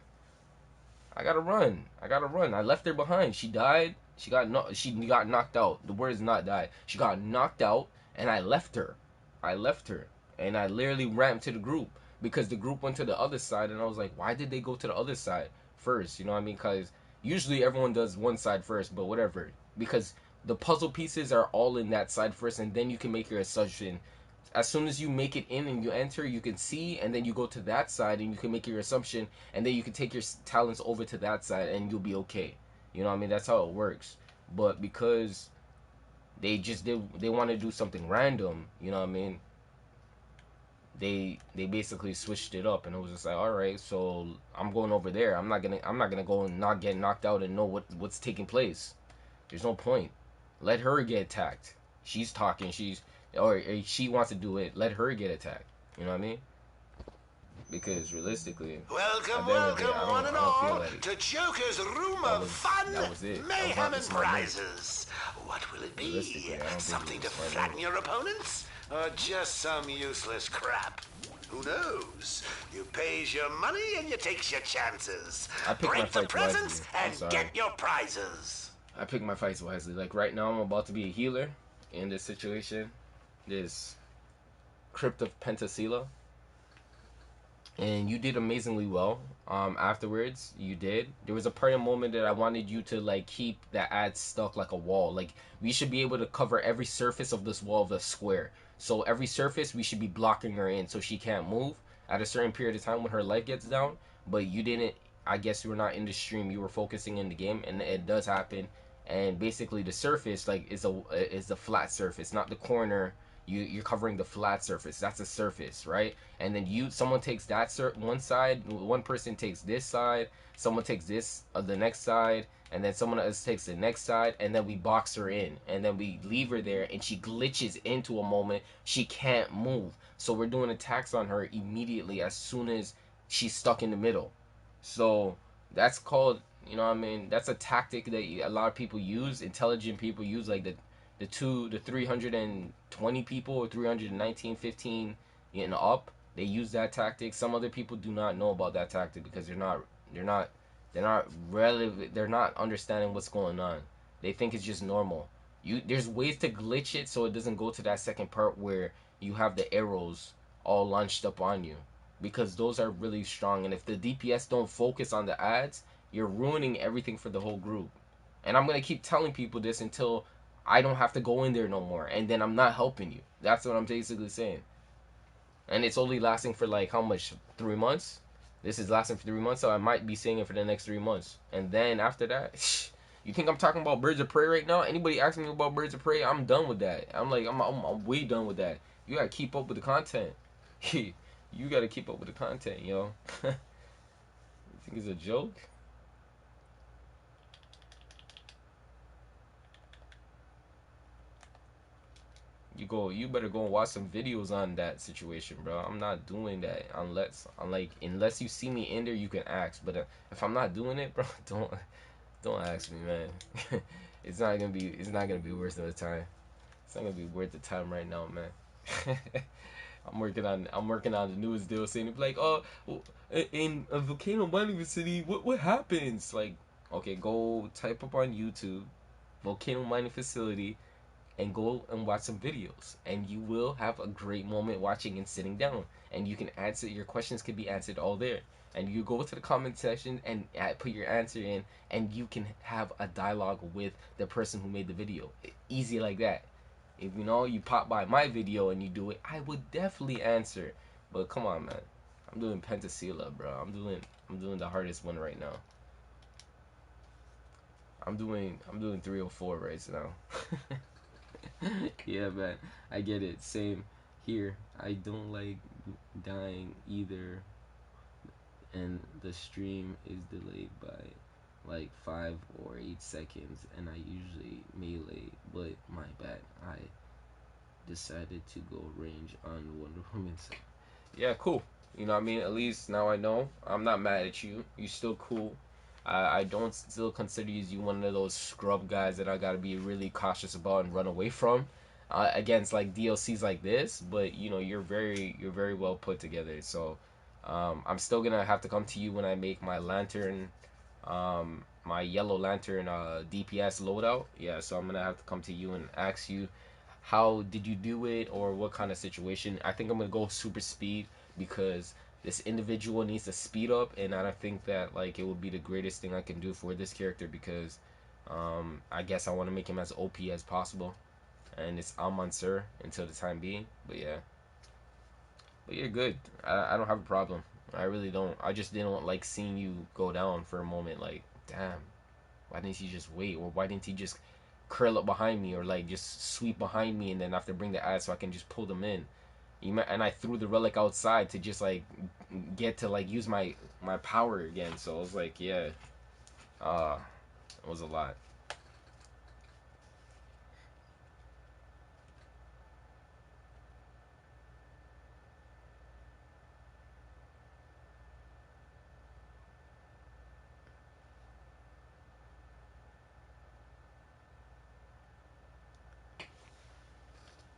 I gotta run. I left her behind. She died. She got knocked out. The word is not died. She got knocked out, and I left her. And I literally ran to the group because the group went to the other side, and I was like, why did they go to the other side first? You know what I mean? Because usually everyone does one side first, but whatever. Because the puzzle pieces are all in that side first, and then you can make your assumption. As soon as you make it in and you enter, you can see, and then you go to that side and you can make your assumption, and then you can take your talents over to that side and you'll be okay. You know what I mean? That's how it works. But because they want to do something random, you know what I mean? They basically switched it up, and it was just like, all right, so I'm going over there. I'm not gonna go and not get knocked out and know what's taking place. There's no point. Let her get attacked. She's talking. Or she wants to do it. Let her get attacked. You know what I mean? Because realistically, Welcome, one and I don't feel all like to Joker's Room of Fun, Mayhem, and Prizes. What will it be? Something to flatten your opponents? Or just some useless crap? Who knows? You pays your money and you takes your chances. Break the presents and get your prizes. I pick my fights wisely. Like right now, I'm about to be a healer in this situation. This Crypt of Pentasila. And you did amazingly well. Afterwards, you did. There was a part of moment that I wanted you to like keep that ad stuck like a wall. Like we should be able to cover every surface of this wall of the square. So every surface we should be blocking her in so she can't move at a certain period of time when her life gets down. But you didn't. I guess you were not in the stream. You were focusing in the game, and it does happen. And basically, the surface like is a flat surface, not the corner. You're covering the flat surface. That's a surface, right? And then someone takes that one side, one person takes this side, someone takes this the next side, and then someone else takes the next side, and then we box her in, and then we leave her there, and she glitches into a moment she can't move. So we're doing attacks on her immediately as soon as she's stuck in the middle. So that's called, you know what I mean? That's a tactic that a lot of people use, intelligent people use, like the 320 people or 319, 15 and up, they use that tactic. Some other people do not know about that tactic because they're not understanding what's going on. They think it's just normal. There's ways to glitch it so it doesn't go to that second part where you have the arrows all launched up on you, because those are really strong, and if the DPS don't focus on the ads, you're ruining everything for the whole group. And I'm gonna keep telling people this until I don't have to go in there no more, and then I'm not helping you. That's what I'm basically saying. And it's only lasting for like how much? 3 months? This is lasting for 3 months, so I might be saying it for the next 3 months. And then after that, you think I'm talking about Birds of Prey right now? Anybody asking me about Birds of Prey, I'm done with that. I'm way done with that. You gotta keep up with the content. You gotta keep up with the content, yo. You think it's a joke? You better go and watch some videos on that situation, bro. I'm not doing that unless you see me in there, you can ask. But if I'm not doing it, bro, don't ask me, man. It's not gonna be worth the time. It's not gonna be worth the time right now, man. I'm working on the newest deal, saying like, oh, in a volcano mining facility, what happens? Like, okay, go type up on YouTube, volcano mining facility, and go and watch some videos, and you will have a great moment watching and sitting down, and you can answer your questions can be answered all there, and you go to the comment section and put your answer in, and you can have a dialogue with the person who made the video. Easy like that. If you pop by my video and you do it, I would definitely answer. But come on, man, I'm doing Pentasila, bro. I'm doing the hardest one right now. I'm doing 304 right now. Yeah, man, I get it. Same here. I don't like dying either, and the stream is delayed by like 5 or 8 seconds, and I usually melee, but my bad. I decided to go range on Wonder Woman. So, yeah, cool. You know what I mean? At least now I know. I'm not mad at you. You still cool. I don't still consider you one of those scrub guys that I gotta be really cautious about and run away from against like DLCs like this. But you know you're very well put together. So I'm still gonna have to come to you when I make my lantern, my yellow lantern DPS loadout. Yeah, so I'm gonna have to come to you and ask you how did you do it or what kind of situation. I think I'm gonna go super speed because this individual needs to speed up, and I don't think that like it would be the greatest thing I can do for this character because I guess I want to make him as OP as possible, and it's Almansur until the time being. But yeah, you're good. I don't have a problem. I really don't. I just didn't like seeing you go down for a moment. Like, damn, why didn't he just wait, or why didn't he just curl up behind me, or like just sweep behind me, and then after bring the ad so I can just pull them in. And I threw the relic outside to just like get to like use my power again. So I was like, yeah, it was a lot.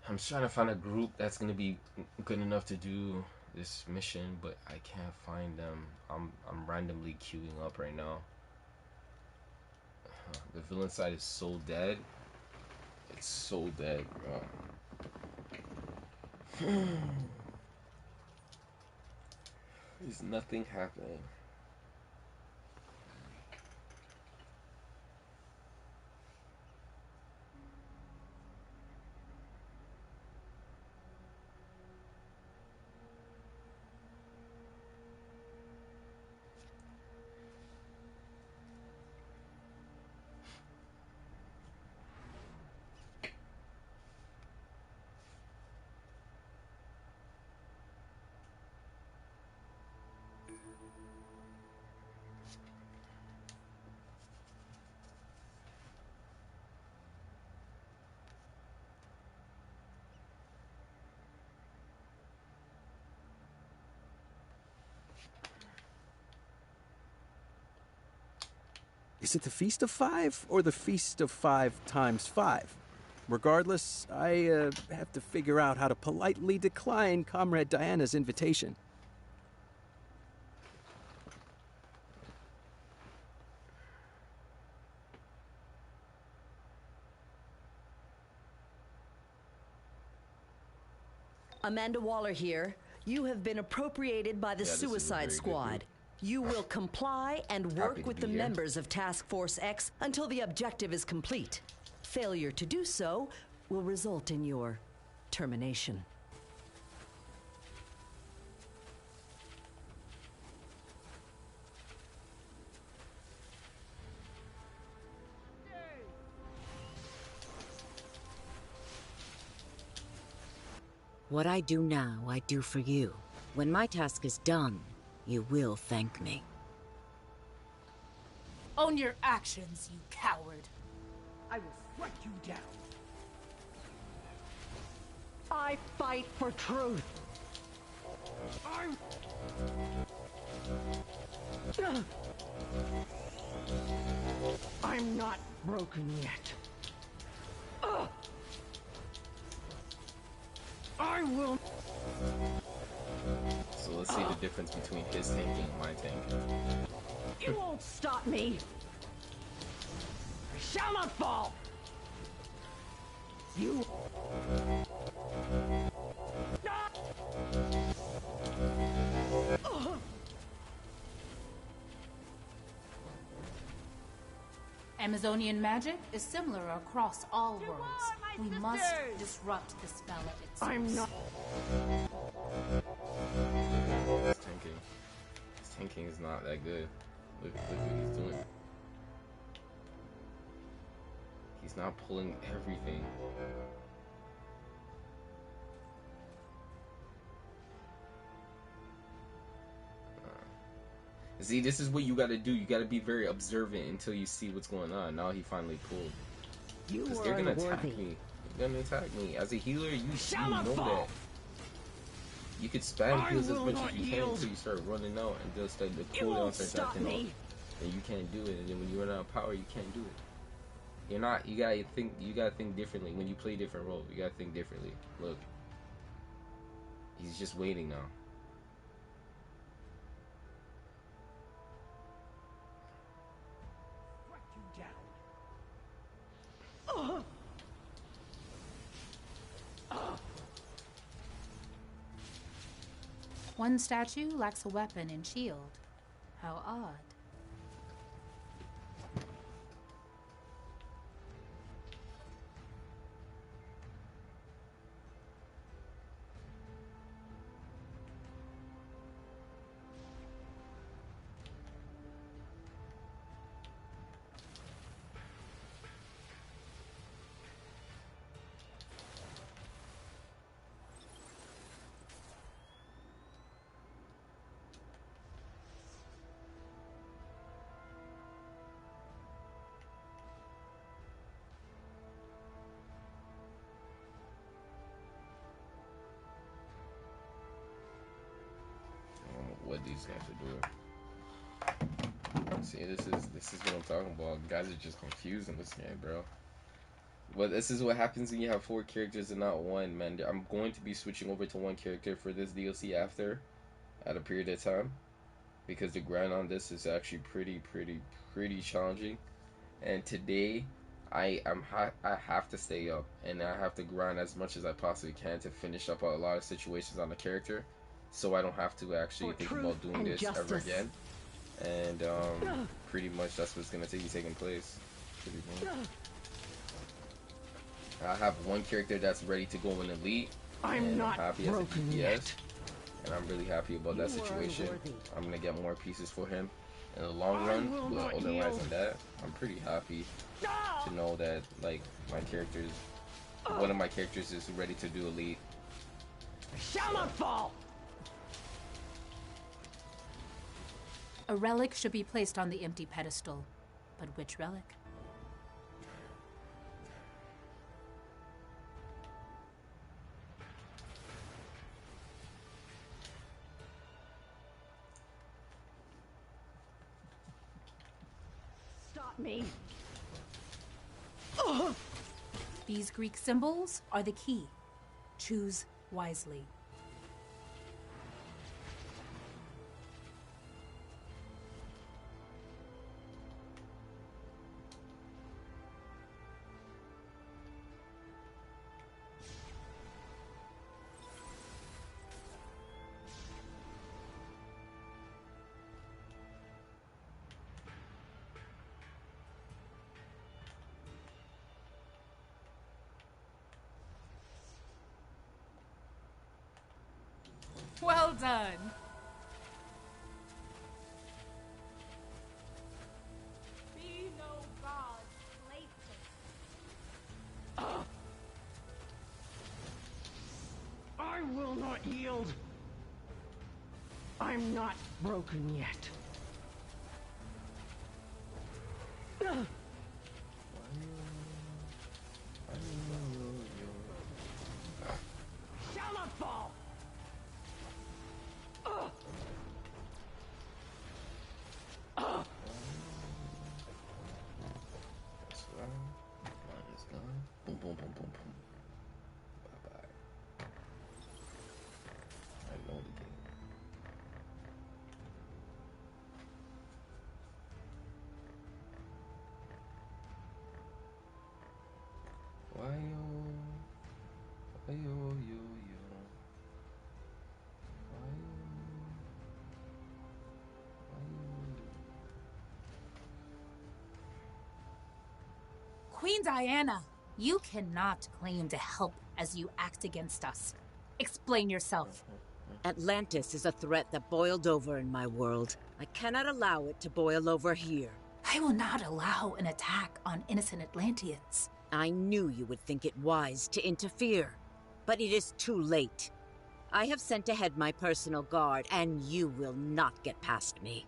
I'm trying to find a group that's gonna be good enough to do this mission, but I can't find them. I'm randomly queuing up right now. The villain side is so dead. It's so dead, bro. There's nothing happening. Is it the Feast of Five or the Feast of 5 × 5? Regardless, I have to figure out how to politely decline Comrade Diana's invitation. Amanda Waller here. You have been appropriated by the Suicide Squad. You will comply and work with the members of Task Force X until the objective is complete. Failure to do so will result in your termination. What I do now, I do for you. When my task is done, you will thank me. Own your actions, you coward. I will strike you down. I fight for truth. I'm not broken yet. I will. So let's see the difference between his tanking and my tanking. You won't stop me. I shall not fall. You. Amazonian magic is similar across all worlds. We must sisters! disrupt the spell at its I'm source. not. His tanking. His tanking is not that good. Look what he's doing. He's not pulling everything. See, this is what you gotta do. You gotta be very observant until you see what's going on. Now he finally pulled. Because they're gonna attack me. They're gonna attack me. As a healer, you know that. You could spam heals as much as you can until you start running out and just like the cooldown starts acting off. And you can't do it. And then when you run out of power, you can't do it. You're not. You gotta think differently. When you play different roles, you gotta think differently. Look, he's just waiting now. One statue lacks a weapon and shield. How odd. What these guys are doing. See, this is what I'm talking about. Guys are just confused in this game, bro. But this is what happens when you have 4 characters and not one, man. I'm going to be switching over to one character for this DLC after, at a period of time, because the grind on this is actually pretty challenging. And today, I have to stay up and I have to grind as much as I possibly can to finish up a lot of situations on the character, so I don't have to actually think about doing this ever again. And pretty much that's what's gonna be taking place. I have one character that's ready to go in elite. I'm not happy as a broken DPS, yet. and I'm really happy about that situation. I'm gonna get more pieces for him in the long run, but otherwise than that, I'm pretty happy to know that like my characters, one of my characters is ready to do elite. Shall not fall. A relic should be placed on the empty pedestal. But which relic? Stop me. These Greek symbols are the key. Choose wisely. Well done. Be no god, latent. I will not yield. I'm not broken yet. Shall not fall. That's right. Mine is done. Boom, boom, boom, boom, boom. Bye bye. I know the game. Why yo? Why yo yo yo? Why yo? Why yo? Queen Diana, you cannot claim to help as you act against us. Explain yourself. Atlantis is a threat that boiled over in my world. I cannot allow it to boil over here. I will not allow an attack on innocent Atlanteans. I knew you would think it wise to interfere, but it is too late. I have sent ahead my personal guard, and you will not get past me.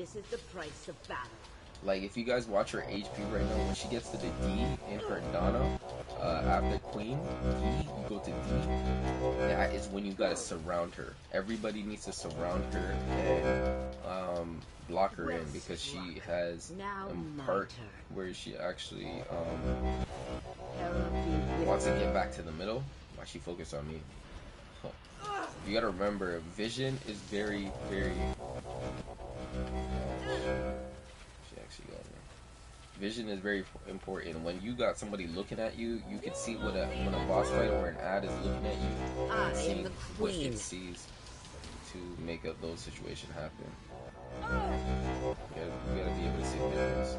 This is the price of battle. Like, if you guys watch her HP right now, when she gets to the D in her Dana, after Queen, D, you go to D, that is when you gotta surround her. Everybody needs to surround her and block her in, because she has a part where she actually wants to get back to the middle. Why she focus on me? You gotta remember, vision is very, very... She actually got me. Vision is very important. When you got somebody looking at you, you can see when a boss fight or an ad is looking at you, and see what it sees to make up those situations happen. You gotta be able to see the difference.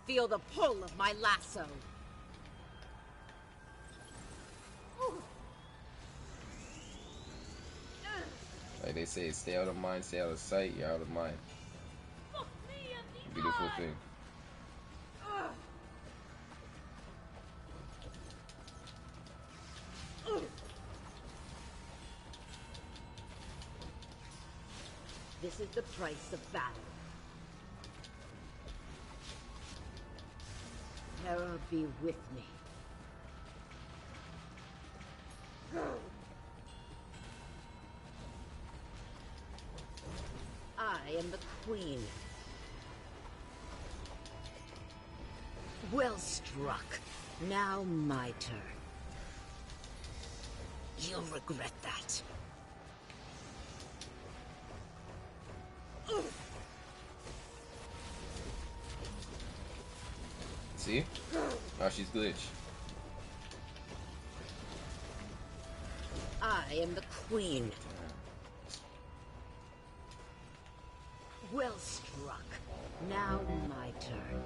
Feel the pull of my lasso. Like they say, stay out of mind, stay out of sight, you're out of mind. Beautiful thing. This is the price of battle. Terror be with me. I am the queen. Well struck. Now my turn. You'll regret that. See? Now she's glitch. I am the queen. Well struck. Now my turn.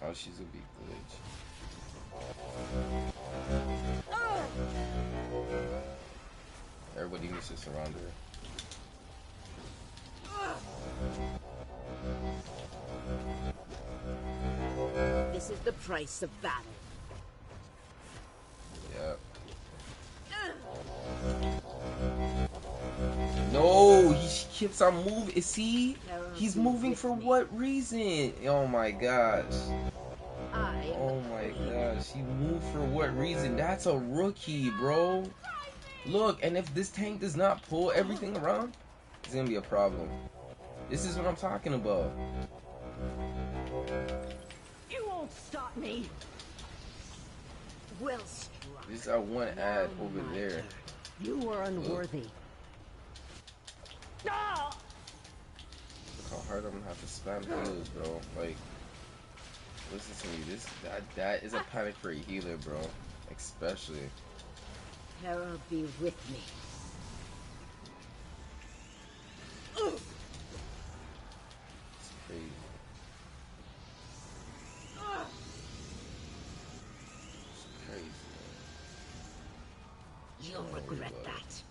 Oh, she's gonna be glitch. Everybody needs to surround her. This is the price of battle. Yep. No, he keeps on moving. See? He's moving for what reason? Oh my gosh. Oh my gosh. He moved for what reason? That's a rookie, bro. Look, and if this tank does not pull everything around, it's gonna be a problem. This is what I'm talking about. You won't stop me. Well struck. This is our one ad over there. You were unworthy. Look how hard I'm gonna have to spam heals, bro. Like, listen to me. That is a panic for a healer, bro. Especially. Terror be with me. It's crazy. It's crazy. You'll regret that.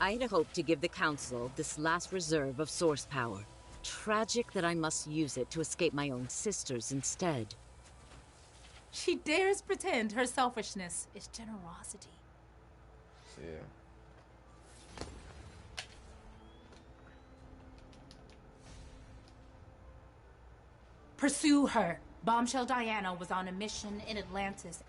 I had hoped to give the Council this last reserve of source power. Tragic that I must use it to escape my own sisters instead. She dares pretend her selfishness is generosity. So, yeah. Pursue her. Bombshell Diana was on a mission in Atlantis.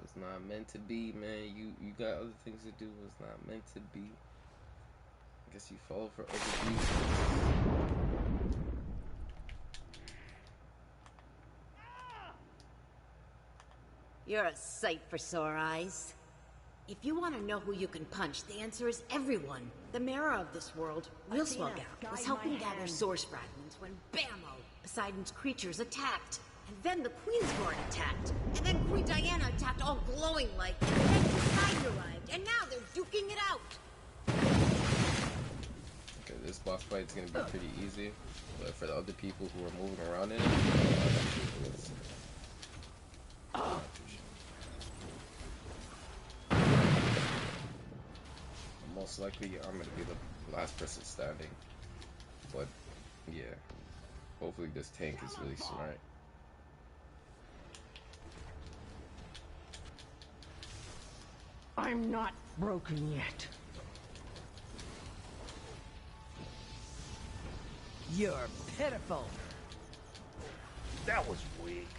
It's not meant to be, man. You got other things to do. It's not meant to be. I guess you fall for other people. You're a sight for sore eyes. If you want to know who you can punch, the answer is everyone. The mirror of this world, Real Swell Gal, was helping gather source fragments when bammo! Poseidon's creatures attacked. And then the Queen's Guard attacked. And then Queen Diana attacked all glowing like. And then Poseidon arrived. And now they're duking it out. Okay, this boss fight is gonna be pretty easy. But for the other people who are moving around in it, I'm most likely I'm gonna be the last person standing. But yeah, hopefully this tank is really smart. I'm not broken yet. You're pitiful. That was weak.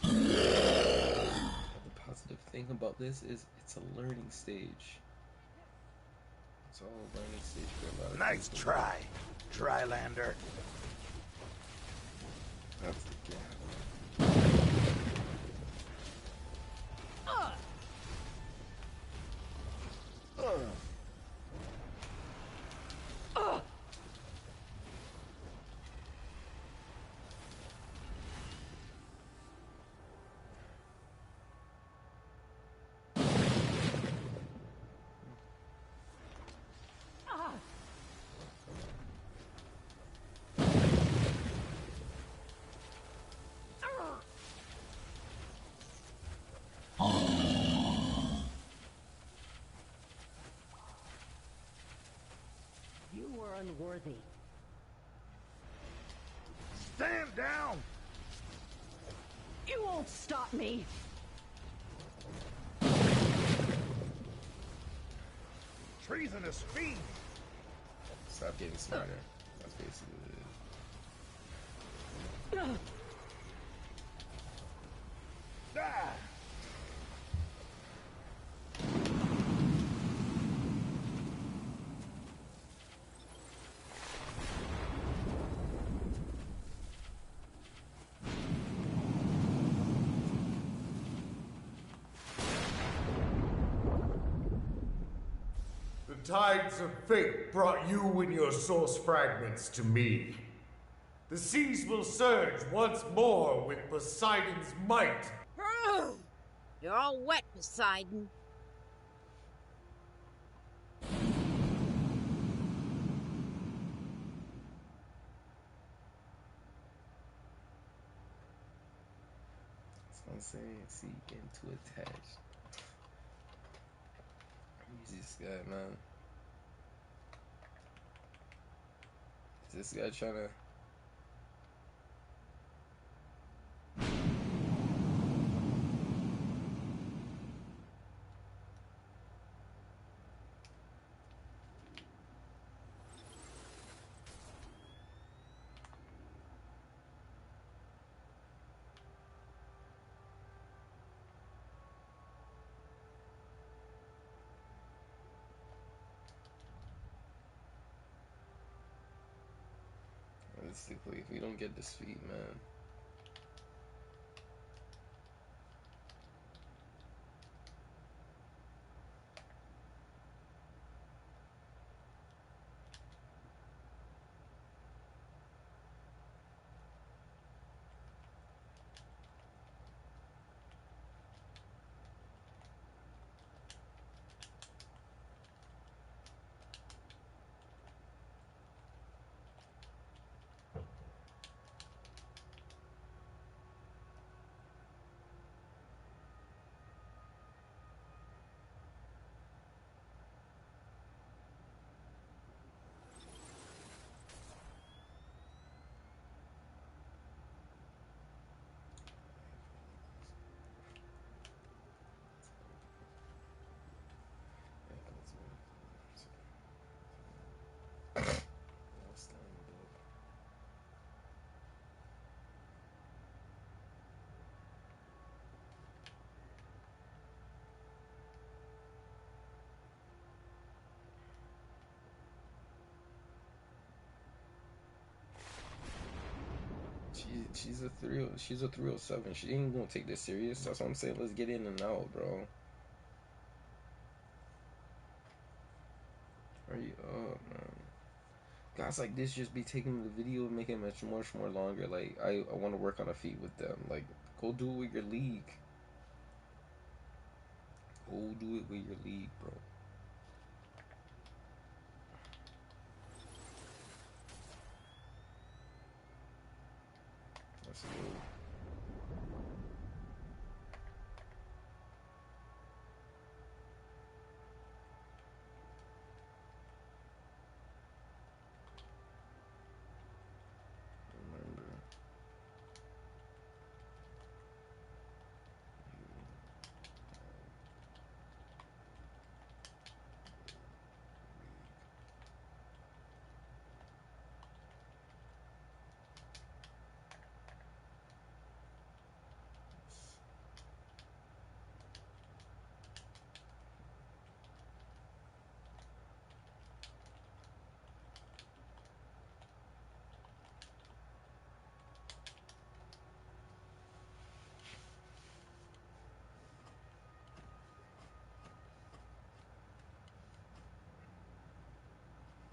The positive thing about this is it's a learning stage. It's all a learning stage for a lot of Nice people. try, Drylander. That's the gap. You were unworthy. Stand down! You won't stop me. Treasonous fiend! Stop getting smarter. That's basically what it is. Ah! The tides of fate brought you and your source fragments to me. The seas will surge once more with Poseidon's might. You're all wet, Poseidon. That's what I'm saying. See, getting too attached. Who's this guy, man? Is this guy trying to... Realistically, if we don't get this feat, man. She's a 307. She ain't gonna take this serious. That's what I'm saying. Let's get in and out, bro. Hurry up, man. Guys like this just be taking the video and making it much more longer. Like, I want to work on a feat with them. Like, go do it with your league. Go do it with your league, bro. Salute. Remember.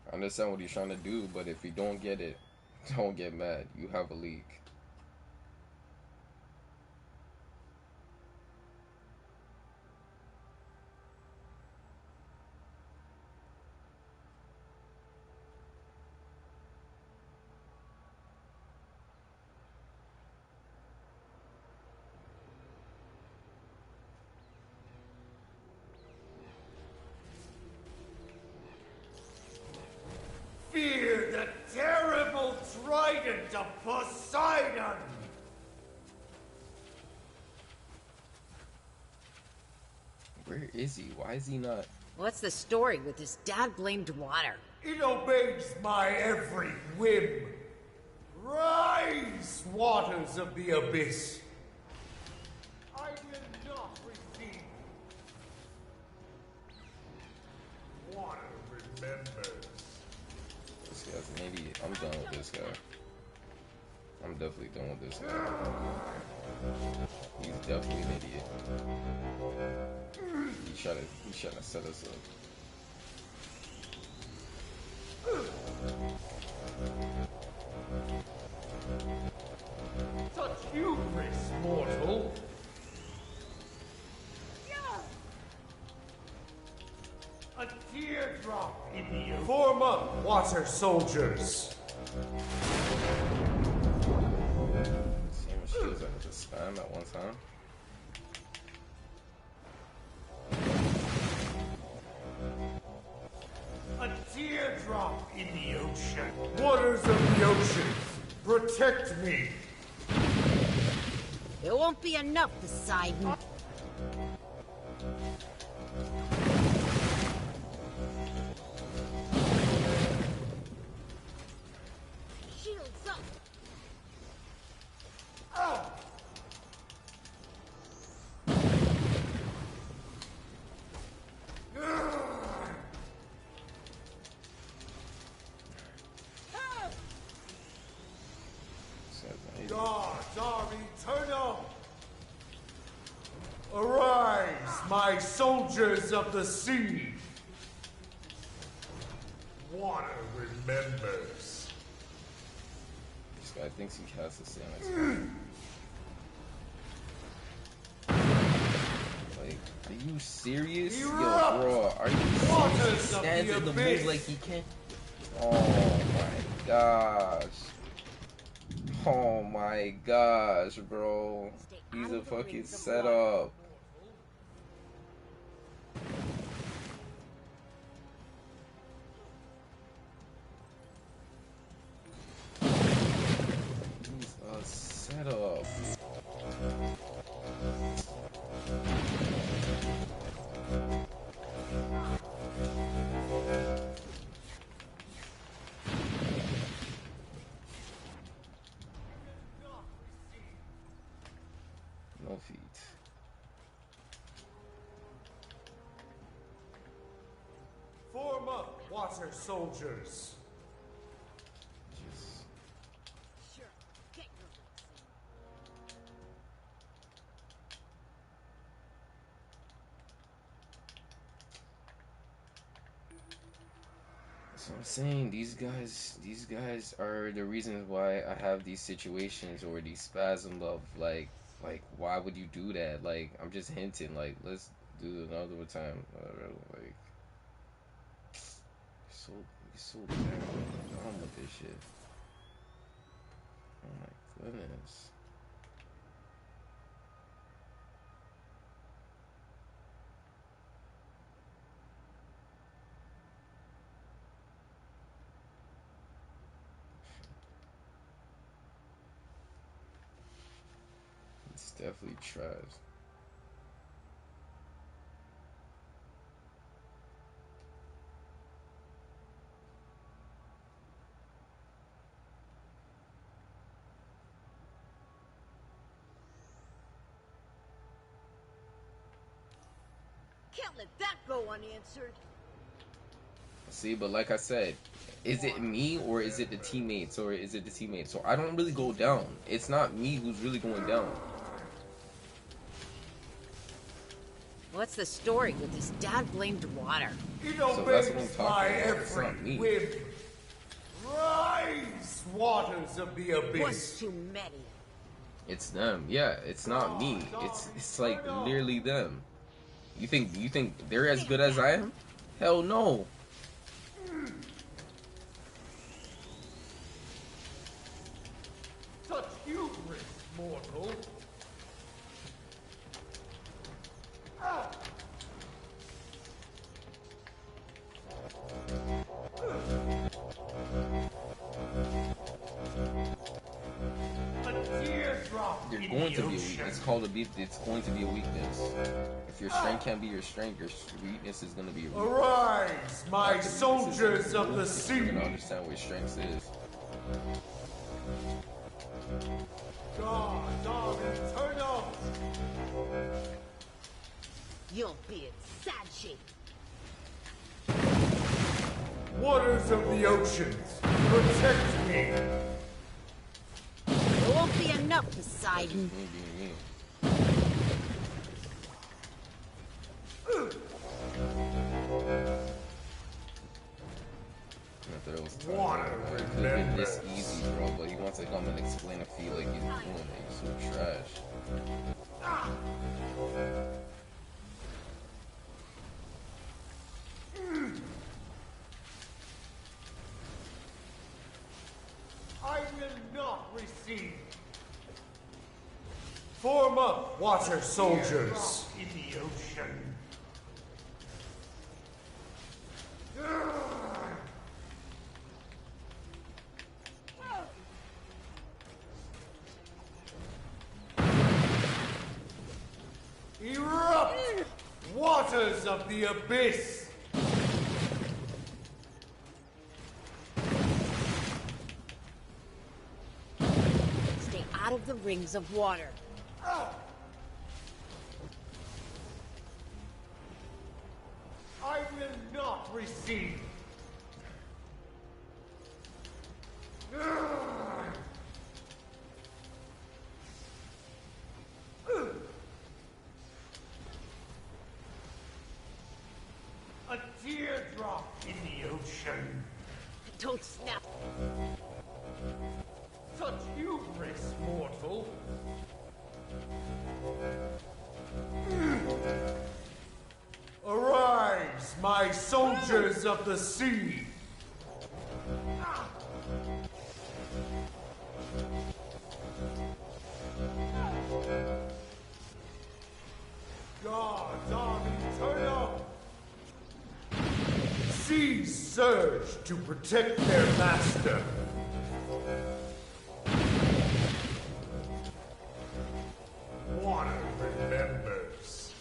I understand what he's trying to do, but if you don't get it, don't get mad. You have a leak. Fear the terrible trident of Poseidon! Where is he? Why is he not? What's the story with this dad-blamed water? It obeys my every whim. Rise, waters of the abyss. I will not receive. Water remembers. This guy's an idiot. I'm done with this guy. I'm definitely done with this guy. He's definitely an idiot. He's trying to set us up. Such hubris, mortal. A teardrop in the ocean. Form up, water soldiers. See how much shields I have to spam at one time. A teardrop in the ocean. Waters of the ocean, protect me. There won't be enough, Poseidon. Shields up. Oh. Gods are eternal. Arise, my soldiers of the sea. Water remembers. This guy thinks he has to stay on his Like, are you serious? Yo, bro, are you serious? He stands in the moves like he can. Oh my gosh. Oh my gosh, bro. He's a fucking setup. He's a setup. No feet. Form up, water soldiers. Just Sure, get your that's what I'm saying. These guys are the reasons why I have these situations or these spasms of like, why would you do that? Like, I'm just hinting, like, let's do another time. Like, you're so damn dumb with this shit. Oh my goodness. definitely trash. Can't let that go unanswered. See, but like I said, is it me or is it the teammates or is it the teammates? So I don't really go down. It's not me who's really going down. What's the story with this dad-blamed water? So that's what I'm talking about. It's not me. Rise, waters of the abyss. Was too many. It's them. Yeah, it's not me. It's like literally them. You think they're as good as I am? Hell no. Such hubris, mortal. You're going to be a weakness. It's going to be a weakness. If your strength can't be your strength, your weakness is going to be a weakness. Arise, my soldiers of the sea. You're going to understand what your strength is. God, eternal. You'll be in sad shape. Waters of the oceans, protect me. There won't be enough, Poseidon. Water, it could have been this easy, bro, but he wants to come and explain a feat like he's doing it. He's so trash. I will not receive. Form up, water soldiers. In the ocean. Erupt, waters of the abyss. Stay out of the rings of water. I will not receive. A teardrop in the ocean. Don't snap. Such hubris, mortal. Arise, my soldiers of the sea. Gods are eternal. Seas surge to protect their master. Water remembers.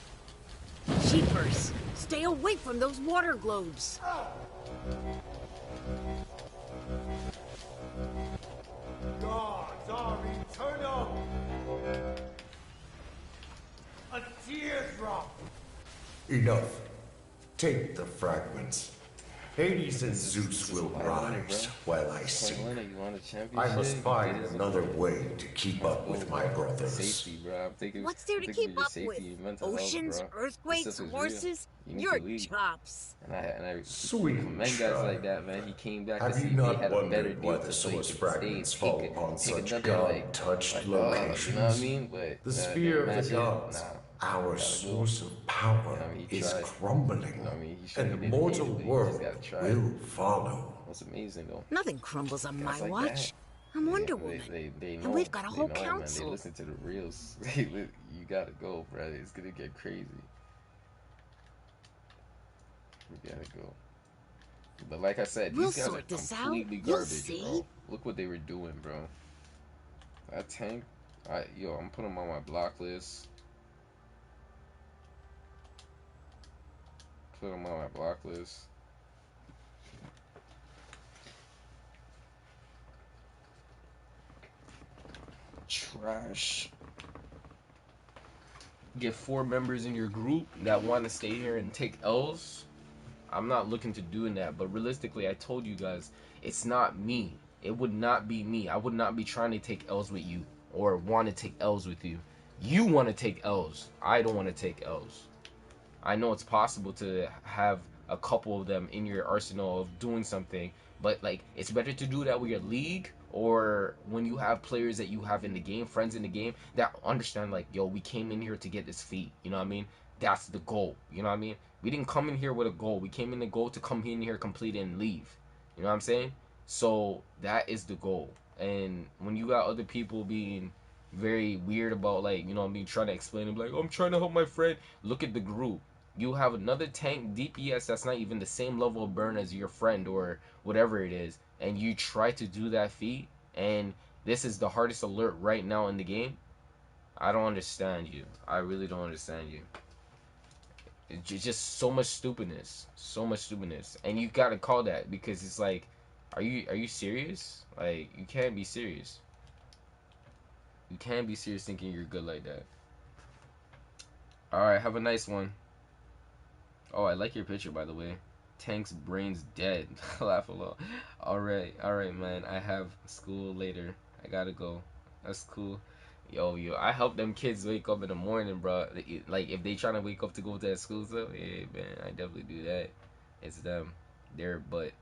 Jeepers! Stay away from those water globes. Gods are eternal. A teardrop. Enough. Take the fragments. Hades and Zeus will rise while I sleep. You want a championship? I must find another way to keep up with my brothers. Safety, bro. What's there to keep up with? Oceans, earthquakes, horses? You're tops. And I Sweet commend guys like that, man. He came back to Have see you if he not had a better wondered deal why to the so he source could fragments stay, fall take upon such another, God-touched locations? You know what I mean? But The sphere of the imagine- gods, our source of power, he is tried. crumbling, he shouldn't and have the did mortal it, but he just world gotta try. will follow. That's amazing, though. Nothing crumbles on my Guys like watch. that. I'm Wonder They Woman. know. And we've got a They whole know it, man. council. They listen to the reels. You gotta go, bro. It's gonna get crazy. You gotta go. But like I said, We'll these guys sort are this out. completely You'll garbage, see. bro. Look what they were doing, bro. That tank, Yo, I'm putting them on my block list. Put them on my block list. Trash. Get 4 members in your group that want to stay here and take L's. I'm not looking to doing that, but realistically, I told you guys, it's not me. It would not be me. I would not be trying to take L's with you or want to take L's with you. You want to take L's. I don't want to take L's. I know it's possible to have a couple of them in your arsenal of doing something, but like it's better to do that with your league or when you have players that you have in the game, friends in the game that understand like, yo, we came in here to get this feat. You know what I mean? That's the goal. You know what I mean? We didn't come in here with a goal. We came in the goal to come in here, complete, and leave. You know what I'm saying? So that is the goal. And when you got other people being very weird about like, you know what I mean, trying to explain it, like, oh, I'm trying to help my friend. Look at the group. You have another tank DPS that's not even the same level of burn as your friend or whatever it is, and you try to do that feat, and this is the hardest alert right now in the game. I don't understand you. I really don't understand you. It's just so much stupidness, and you gotta call that because it's like, are you serious? Like, you can't be serious. You can't be serious thinking you're good like that. All right, have a nice one. Oh, I like your picture, by the way. Tank's brain's dead. Laugh a lot. Alright, man. I have school later. I gotta go. That's cool. Yo, I help them kids wake up in the morning, bro. Like, if they trying to wake up to go to that school stuff, yeah, man, I definitely do that. It's them. They're but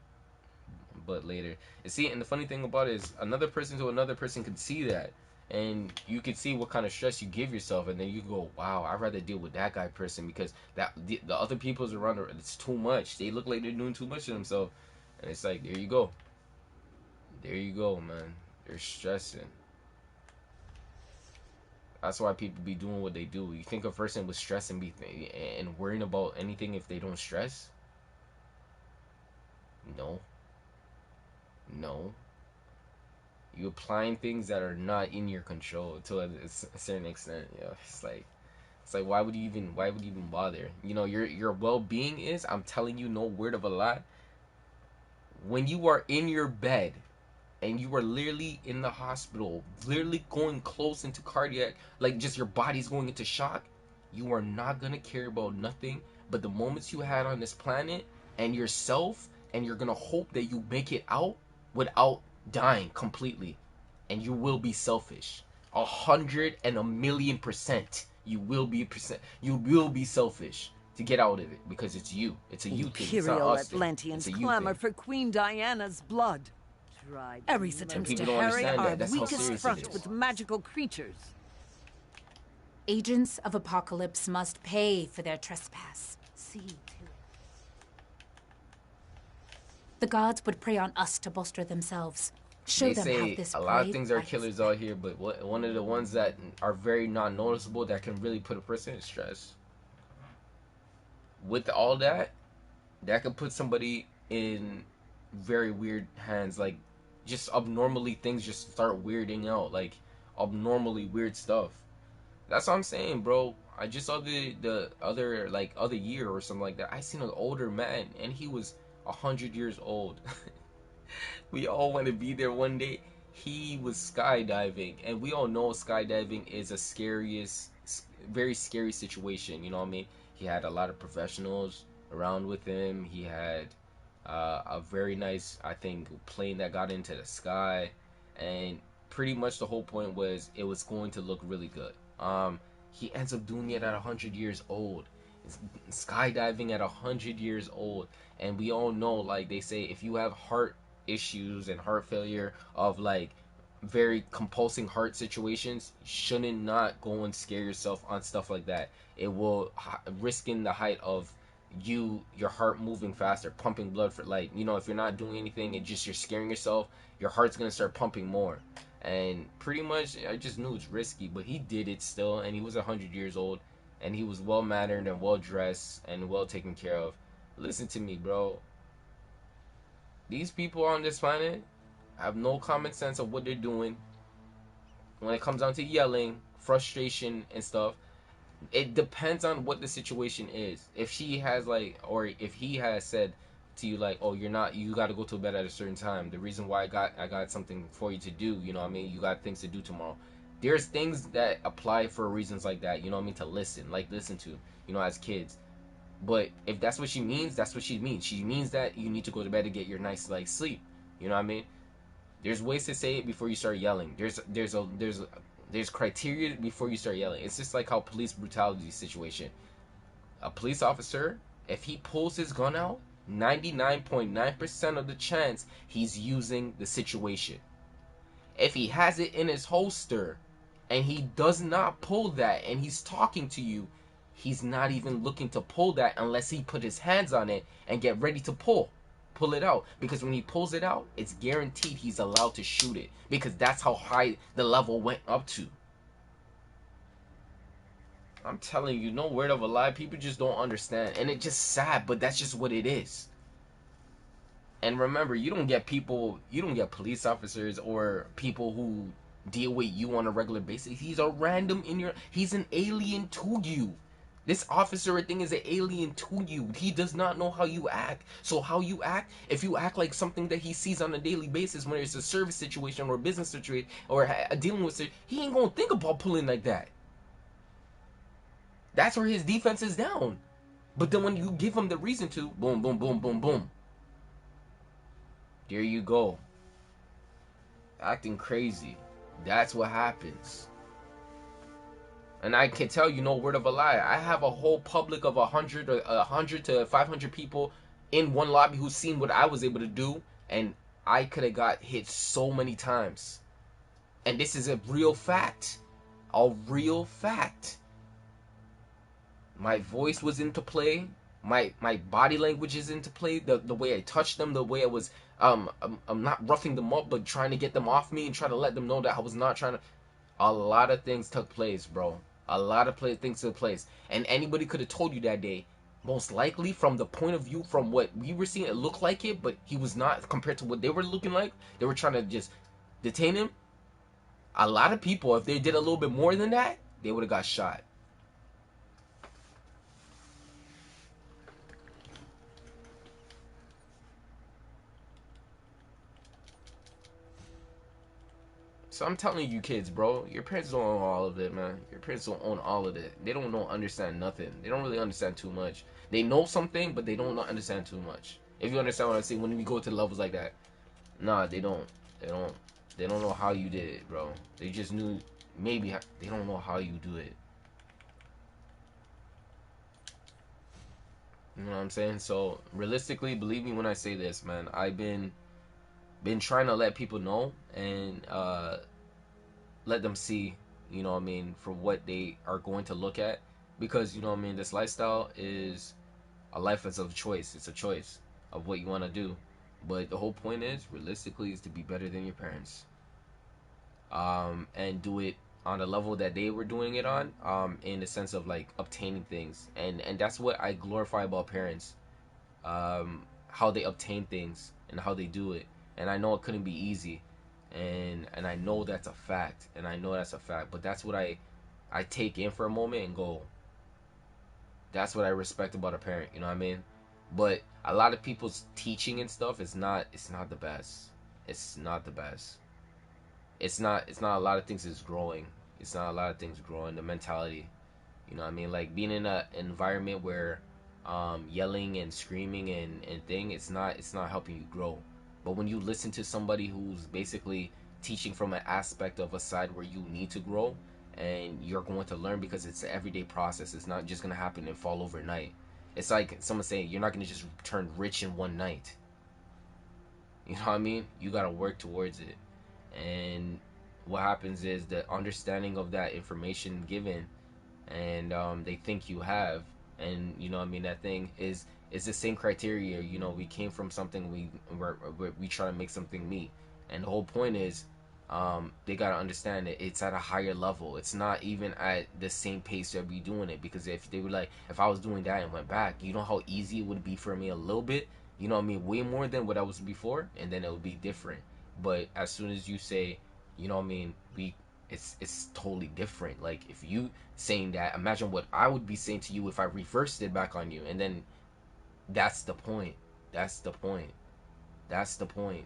later. And see, and the funny thing about it is another person to another person can see that. And you can see what kind of stress you give yourself, and then you go, "Wow, I'd rather deal with that guy person because the other people's around her, it's too much. They look like they're doing too much to themselves." And it's like, there you go, man. They're stressing. That's why people be doing what they do. You think a person would stress and worrying about anything if they don't stress? No, no. You applying things that are not in your control to a certain extent. It's like why would you even bother? You know, your well being is, I'm telling you, no word of a lie. When you are in your bed and you are literally in the hospital, literally going close into cardiac, like just your body's going into shock, you are not gonna care about nothing but the moments you had on this planet and yourself, and you're gonna hope that you make it out without dying completely. And you will be selfish. 100 and 1,000,000%. You will be selfish to get out of it because it's you. It's a you thing. It's not Imperial us thing. Atlanteans It's a you clamor thing. for Queen Diana's blood. Ares attempts to people don't harry understand our that. That's how weakest serious it front is. with magical creatures. Agents of Apocalypse must pay for their trespass. See to it. The gods would prey on us to bolster themselves. Show They them say how this a lot of brave things are fight is killers done. out here, but one of the ones that are very non-noticeable that can really put a person in stress. With all that could put somebody in very weird hands. Like, just abnormally things just start weirding out. Like, abnormally weird stuff. That's what I'm saying, bro. I just saw the other year or something like that. I seen an older man, and he was 100 years old. We all want to be there one day. He was skydiving, and we all know skydiving is a very scary situation. You know what I mean? He had a lot of professionals around with him. He had a very nice, I think, plane that got into the sky, and pretty much the whole point was it was going to look really good. He ends up doing it at 100 years old. Skydiving at 100 years old, and we all know, like they say, if you have heart issues and heart failure of like very compulsing heart situations, you shouldn't not go and scare yourself on stuff like that. It will risking the height of your heart moving faster, pumping blood for, like, you know, if you're not doing anything and just you're scaring yourself, your heart's gonna start pumping more. And pretty much I just knew it's risky, but he did it still, and he was 100 years old, and he was well mannered and well dressed and well taken care of. Listen to me, bro. These people on this planet have no common sense of what they're doing. when it comes down to yelling, frustration and stuff, it depends on what the situation is. If she has like, or if he has said to you like, oh, you got to go to bed at a certain time. The reason why I got something for you to do, you know what I mean? You got things to do tomorrow. There's things that apply for reasons like that, you know what I mean? To listen to, you know, as kids. But if that's what she means, that's what she means. She means that you need to go to bed to get your nice like sleep. You know what I mean? There's ways to say it before you start yelling. There's criteria before you start yelling. It's just like how police brutality situation. A police officer, if he pulls his gun out, 99.9% of the chance he's using the situation. If he has it in his holster and he does not pull that and he's talking to you, he's not even looking to pull that unless he put his hands on it and get ready to pull it out. Because when he pulls it out, it's guaranteed he's allowed to shoot it, because that's how high the level went up to. I'm telling you, no word of a lie. People just don't understand, and it's just sad, but that's just what it is. And remember, you don't get police officers or people who deal with you on a regular basis. He's an alien to you. This officer thing is an alien to you. He does not know how you act. So how you act, if you act like something that he sees on a daily basis, when it's a service situation or a business situation or dealing with it, he ain't gonna think about pulling like that. That's where his defense is down. But then when you give him the reason to, boom, boom, boom, boom, boom. There you go. Acting crazy. That's what happens. And I can tell you, no word of a lie, I have a whole public of 100 to 500 people in one lobby who's seen what I was able to do, and I could have got hit so many times. And this is a real fact. A real fact. My voice was into play. My body language is into play. The way I touched them, the way I was I'm not roughing them up, but trying to get them off me and trying to let them know that I was not trying to. A lot of things took place, bro. A lot of things took place. And anybody could have told you that day, most likely from the point of view from what we were seeing, it looked like it, but he was not compared to what they were looking like. They were trying to just detain him. A lot of people, if they did a little bit more than that, they would have got shot. So I'm telling you kids, bro, your parents don't own all of it, man. Your parents don't own all of it. They don't understand nothing. They don't really understand too much. They know something, but they don't understand too much. If you understand what I'm saying, when we go to levels like that, nah, they don't. They don't know how you did it, bro. They just knew maybe they don't know how you do it. You know what I'm saying? So realistically, believe me when I say this, man. I've been trying to let people know and let them see, you know what I mean, for what they are going to look at. Because, you know what I mean, this lifestyle is a life that's of choice. It's a choice of what you want to do. But the whole point is, realistically, is to be better than your parents. And do it on the level that they were doing it on, in the sense of like obtaining things. And that's what I glorify about parents. How they obtain things and how they do it. And I know it couldn't be easy, and I know that's a fact, but that's what I take in for a moment and go, that's what I respect about a parent, you know what I mean? But a lot of people's teaching and stuff it's not the best. It's not the best. It's not a lot of things is growing. It's not a lot of things growing, the mentality, you know what I mean? Like being in an environment where yelling and screaming and it's not helping you grow. But when you listen to somebody who's basically teaching from an aspect of a side where you need to grow, and you're going to learn, because it's an everyday process. It's not just going to happen and fall overnight. It's like someone saying you're not going to just turn rich in one night. You know what I mean? You got to work towards it. And what happens is the understanding of that information given, and they think you have, and you know what I mean, that thing is the same criteria. You know, we came from something, we try to make something meet, and the whole point is they gotta understand that it's at a higher level. It's not even at the same pace that we doing it, because if they were like, if I was doing that and went back, you know how easy it would be for me a little bit, you know what I mean, way more than what I was before, and then it would be different. But as soon as you say, you know what I mean, it's totally different. Like if you saying that, imagine what I would be saying to you if I reversed it back on you. And then that's the point. That's the point. That's the point.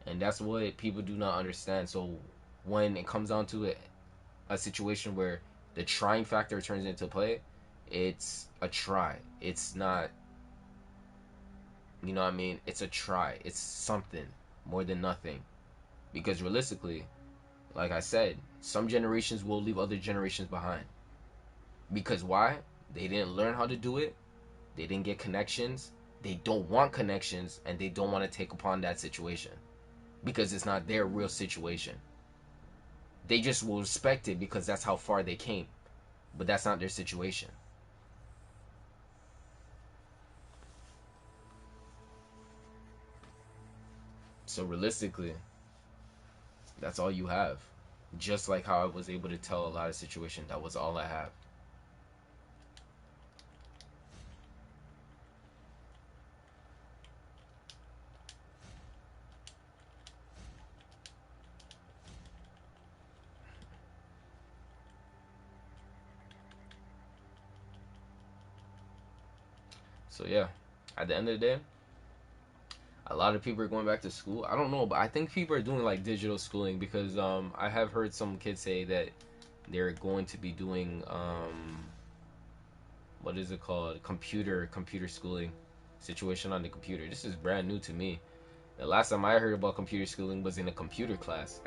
And that's what people do not understand. So when it comes down to it, a situation where the trying factor turns into play, it's a try. It's not, you know what I mean? It's a try. It's something more than nothing. Because realistically, like I said, some generations will leave other generations behind. Because why? They didn't learn how to do it. They didn't get connections. They don't want connections, and they don't want to take upon that situation because it's not their real situation. They just will respect it because that's how far they came, but that's not their situation. So realistically, that's all you have. Just like how I was able to tell a lot of situations, that was all I have. So yeah, at the end of the day, a lot of people are going back to school. I don't know, but I think people are doing like digital schooling because I have heard some kids say that they're going to be doing what is it called, computer schooling situation on the computer. This is brand new to me. The last time I heard about computer schooling was in a computer class,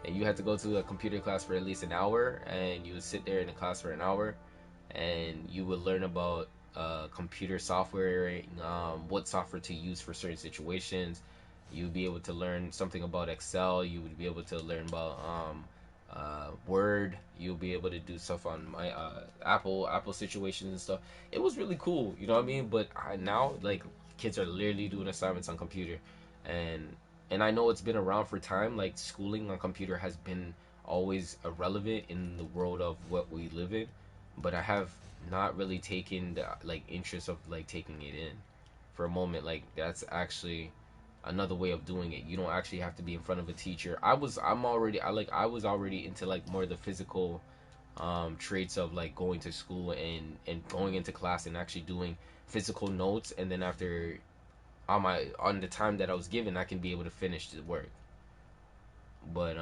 and you had to go to a computer class for at least an hour, and you would sit there in the class for an hour, and you would learn about computer software, what software to use for certain situations. You would be able to learn something about Excel. You would be able to learn about Word. You'll be able to do stuff on my Apple situations and stuff. It was really cool, you know what I mean? But now, like, kids are literally doing assignments on computer, and I know it's been around for time. Like schooling on computer has been always irrelevant in the world of what we live in, but I have not really taken the like interest of like taking it in for a moment. Like that's actually another way of doing it. You don't actually have to be in front of a teacher. I was already into like more of the physical traits of like going to school and going into class and actually doing physical notes, and then after on the time that I was given, I can be able to finish the work. But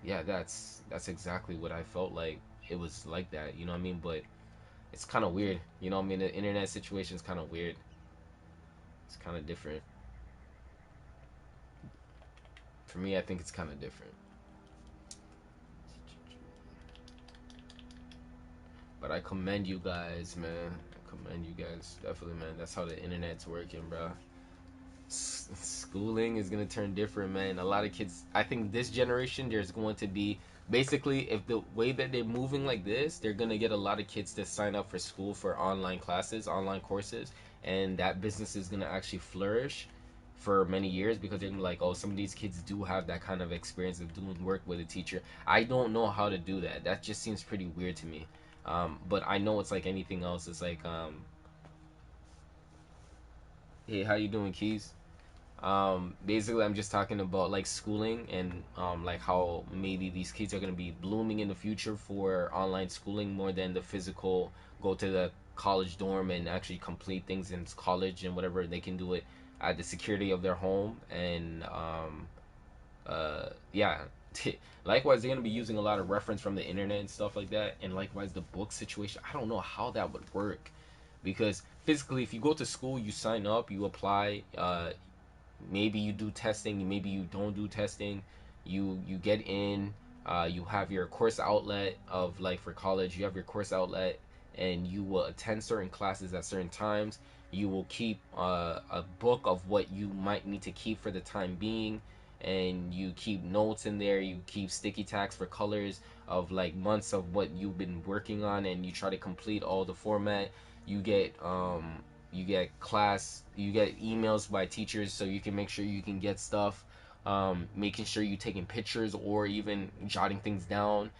yeah, that's exactly what I felt like. It was like that, you know what I mean? But it's kind of weird, you know what I mean? The internet situation is kind of weird. It's kind of different. For me, I think it's kind of different. But I commend you guys, man. I commend you guys. Definitely, man. That's how the internet's working, bro. Schooling is gonna turn different, man. A lot of kids, I think this generation, there's going to be basically, if the way that they're moving like this, they're gonna get a lot of kids to sign up for school for online classes, online courses, and that business is gonna actually flourish for many years because they're like, oh, some of these kids do have that kind of experience of doing work with a teacher. I don't know how to do that. That just seems pretty weird to me. But I know it's like anything else. It's like, hey, how you doing, Keys? Basically, I'm just talking about like schooling and like how maybe these kids are gonna be blooming in the future for online schooling more than the physical go to the college dorm and actually complete things in college and whatever. They can do it at the security of their home, and yeah. Likewise, they're gonna be using a lot of reference from the internet and stuff like that, and likewise the book situation. I don't know how that would work because physically, if you go to school, you sign up, you apply, maybe you do testing, maybe you don't do testing, you get in, you have your course outlet of like for college, you have your course outlet, and you will attend certain classes at certain times. You will keep a book of what you might need to keep for the time being, and you keep notes in there, you keep sticky tacks for colors of like months of what you've been working on, and you try to complete all the format. You get emails by teachers so you can make sure you can get stuff, making sure you're taking pictures or even jotting things down,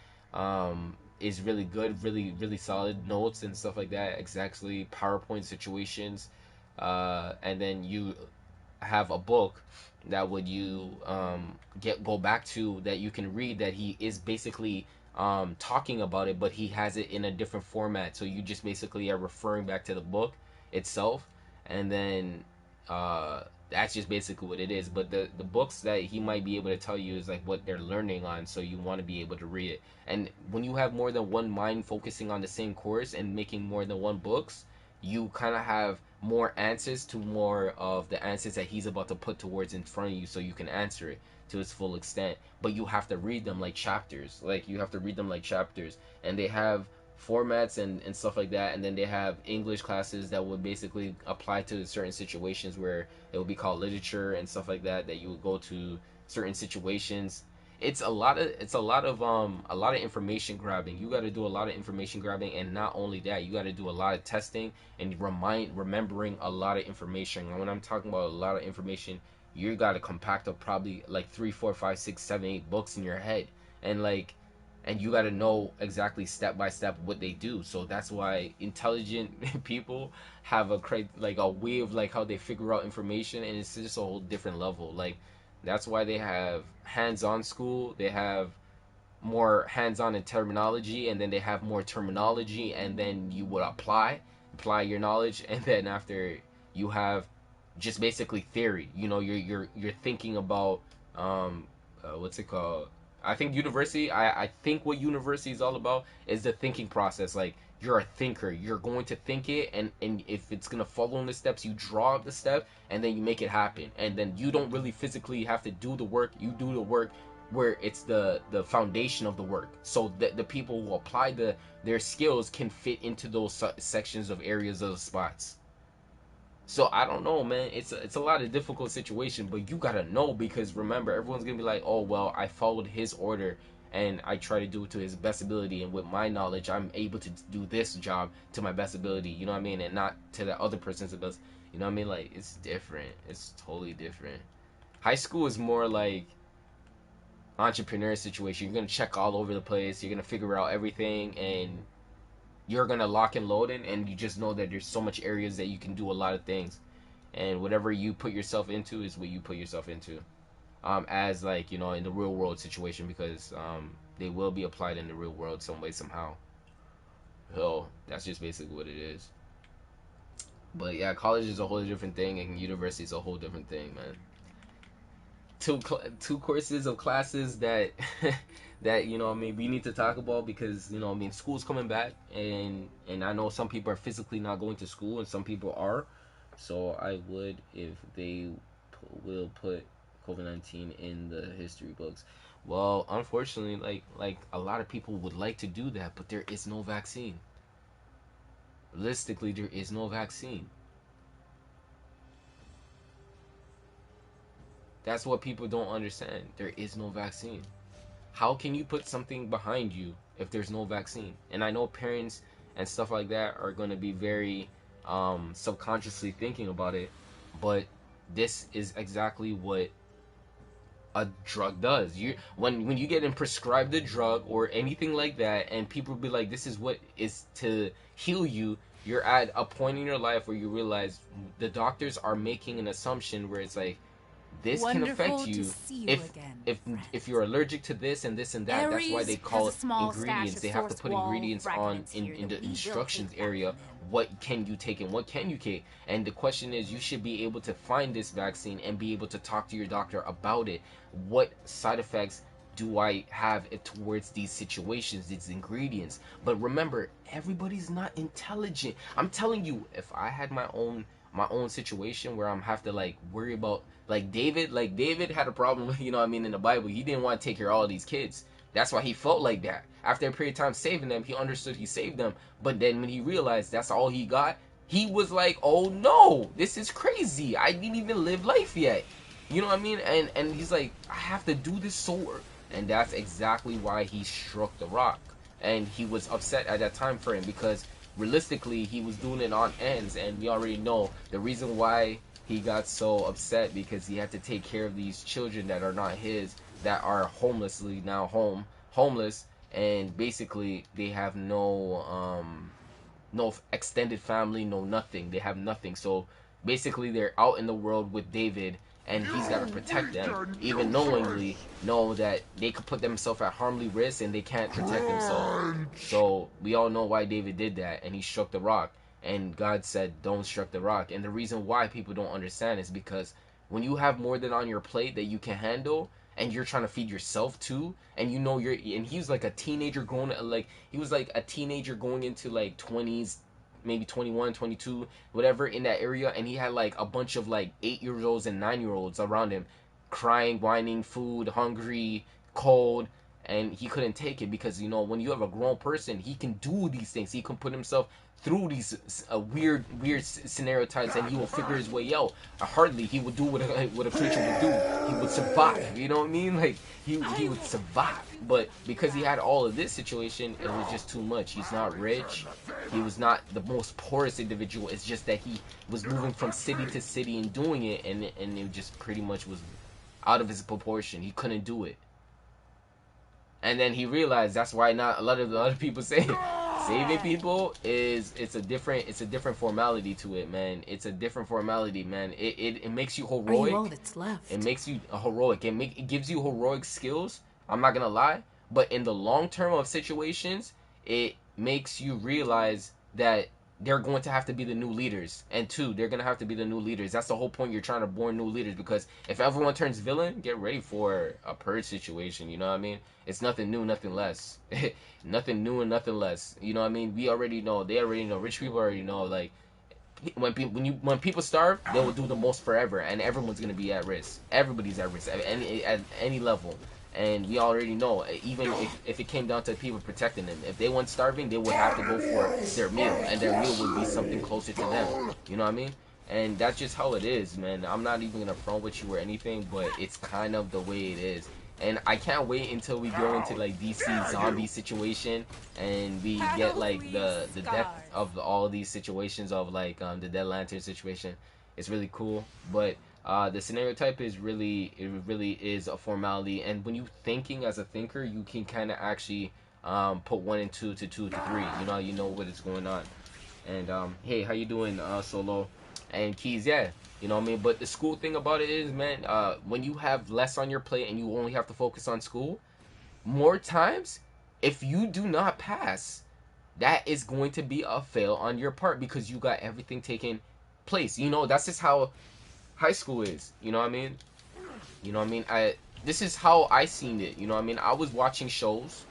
is really good, really solid notes and stuff like that, exactly PowerPoint situations, and then you have a book that would you go back to, that you can read, that he is basically talking about it, but he has it in a different format. So you just basically are referring back to the book itself, and then that's just basically what it is. But the books that he might be able to tell you is like what they're learning on, so you want to be able to read it. And when you have more than one mind focusing on the same course and making more than one books, you kind of have more answers to more of the answers that he's about to put towards in front of you, so you can answer it to its full extent. But you have to read them like chapters. Like, you have to read them like chapters. And they have formats and stuff like that. And then they have English classes that would basically apply to certain situations, where it would be called literature and stuff like that, that you would go to certain situations. It's a lot of information grabbing. You got to do a lot of information grabbing, and not only that, you got to do a lot of testing and remembering a lot of information. And when I'm talking about a lot of information, you got to compact up probably like 3, 4, 5, 6, 7, 8 books in your head, and like, and you got to know exactly step by step what they do. So that's why intelligent people have a way of like how they figure out information, and it's just a whole different level. Like, that's why they have hands-on school. They have more hands-on in terminology, and then they have more terminology, and then you would apply your knowledge, and then after, you have just basically theory. You're thinking about what's it called? I think university. I think what university is all about is the thinking process. Like, you're a thinker. You're going to think it, and if it's gonna follow in the steps, you draw up the step, and then you make it happen. And then you don't really physically have to do the work. You do the work where it's the foundation of the work. So that the people who apply their skills can fit into those sections of areas of spots. So I don't know, man. It's a lot of difficult situation, but you gotta know, because remember, everyone's gonna be like, oh well, I followed his order and I try to do it to his best ability, and with my knowledge, I'm able to do this job to my best ability. You know what I mean? And not to the other person's best. You know what I mean? Like, it's different. It's totally different. High school is more like entrepreneur situation. You're gonna check all over the place. You're gonna figure out everything, and you're gonna lock and load in, and you just know that there's so much areas that you can do a lot of things, and whatever you put yourself into is what you put yourself into, as like, in the real world situation, because they will be applied in the real world some way, somehow. So that's just basically what it is. But yeah, college is a whole different thing, and university is a whole different thing, man. Two courses of classes that that I mean, we need to talk about, because I mean, school's coming back, and I know some people are physically not going to school, and some people are. So I would, if they will put COVID-19 in the history books. Well, unfortunately, like a lot of people would like to do that, but there is no vaccine. Realistically, there is no vaccine. That's what people don't understand. There is no vaccine. How can you put something behind you if there's no vaccine? And I know parents and stuff like that are going to be very subconsciously thinking about it, but this is exactly what a drug does. When you get prescribed a drug or anything like that, and people be like, this is what is to heal you, you're at a point in your life where you realize the doctors are making an assumption where it's like, this can affect you if you're allergic to this and this and that. That's why they call it ingredients. They have to put ingredients on in the instructions area. What can you take and what can you take? And the question is, you should be able to find this vaccine and be able to talk to your doctor about it. What side effects do I have it towards these situations, these ingredients? But remember, everybody's not intelligent. I'm telling you, if I had my own situation where I'm have to like worry about, like David had a problem, what I mean, in the Bible. He didn't want to take care of all these kids. That's why he felt like that. After a period of time saving them, he understood he saved them. But then when he realized that's all he got, he was like, oh no, this is crazy. I didn't even live life yet. You know what I mean? And he's like, I have to do this sword. And that's exactly why he struck the rock. And he was upset at that time frame, because realistically he was doing it on ends, and we already know the reason why he got so upset, because he had to take care of these children that are not his, that are homeless, and basically they have no extended family, no nothing. They have nothing. So basically they're out in the world with David, and he's got to protect them, even knowingly know that they could put themselves at harmly risk and they can't protect themselves. So we all know why David did that, and he struck the rock, and God said don't strike the rock. And the reason why people don't understand is because when you have more than on your plate that you can handle, and you're trying to feed yourself too, and you know and he was like a teenager going, like he was like a teenager going into like 20s, maybe 21, 22, whatever, in that area, and he had like a bunch of like 8-year-olds and 9-year-olds around him, crying, whining, food, hungry, cold, and he couldn't take it because, you know, when you have a grown person, he can do these things. He can put himself through these weird scenario types, and he will figure his way out. Hardly he would do what a creature would do. He would survive. You know what I mean? Like he would survive. But because he had all of this situation, it was just too much. He's not rich. He was not the most poorest individual. It's just that he was moving from city to city and doing it, and it just pretty much was out of his proportion. He couldn't do it. And then he realized that's why not a lot of the other people say saving people it's a different formality to it, man. It's a different formality, man. It makes you heroic. Are you all that's left? It makes you heroic. It gives you heroic skills. I'm not gonna lie, but in the long term of situations, it makes you realize that they're going to have to be the new leaders, and two, they're gonna have to be the new leaders. That's the whole point. You're trying to born new leaders, because if everyone turns villain, get ready for a purge situation. You know what I mean? It's nothing new, nothing less. Nothing new and nothing less. You know what I mean? We already know. They already know. Rich people already know. Like when people starve, they will do the most forever, and everyone's gonna be at risk. Everybody's at risk at any level. And we already know, even if it came down to people protecting them, if they went starving, they would have to go for their meal, and their meal would be something closer to them. You know what I mean? And that's just how it is, man. I'm not even gonna front with you or anything, but it's kind of the way it is. And I can't wait until we go into like DC zombie situation, and we get like the depth of all of these situations of like the Dead Lantern situation. It's really cool, but the scenario type is really is a formality, and when you thinking as a thinker, you can kind of actually put 1 and 2 to 2 to 3. You know what is going on. And hey, how you doing, Solo and Keys? Yeah, you know what I mean. But the school thing about it is, man, when you have less on your plate and you only have to focus on school, more times, if you do not pass, that is going to be a fail on your part because you got everything taken place. You know, that's just how high school is. You know what I mean? You know what I mean? This is how I seen it. You know what I mean? I was watching shows,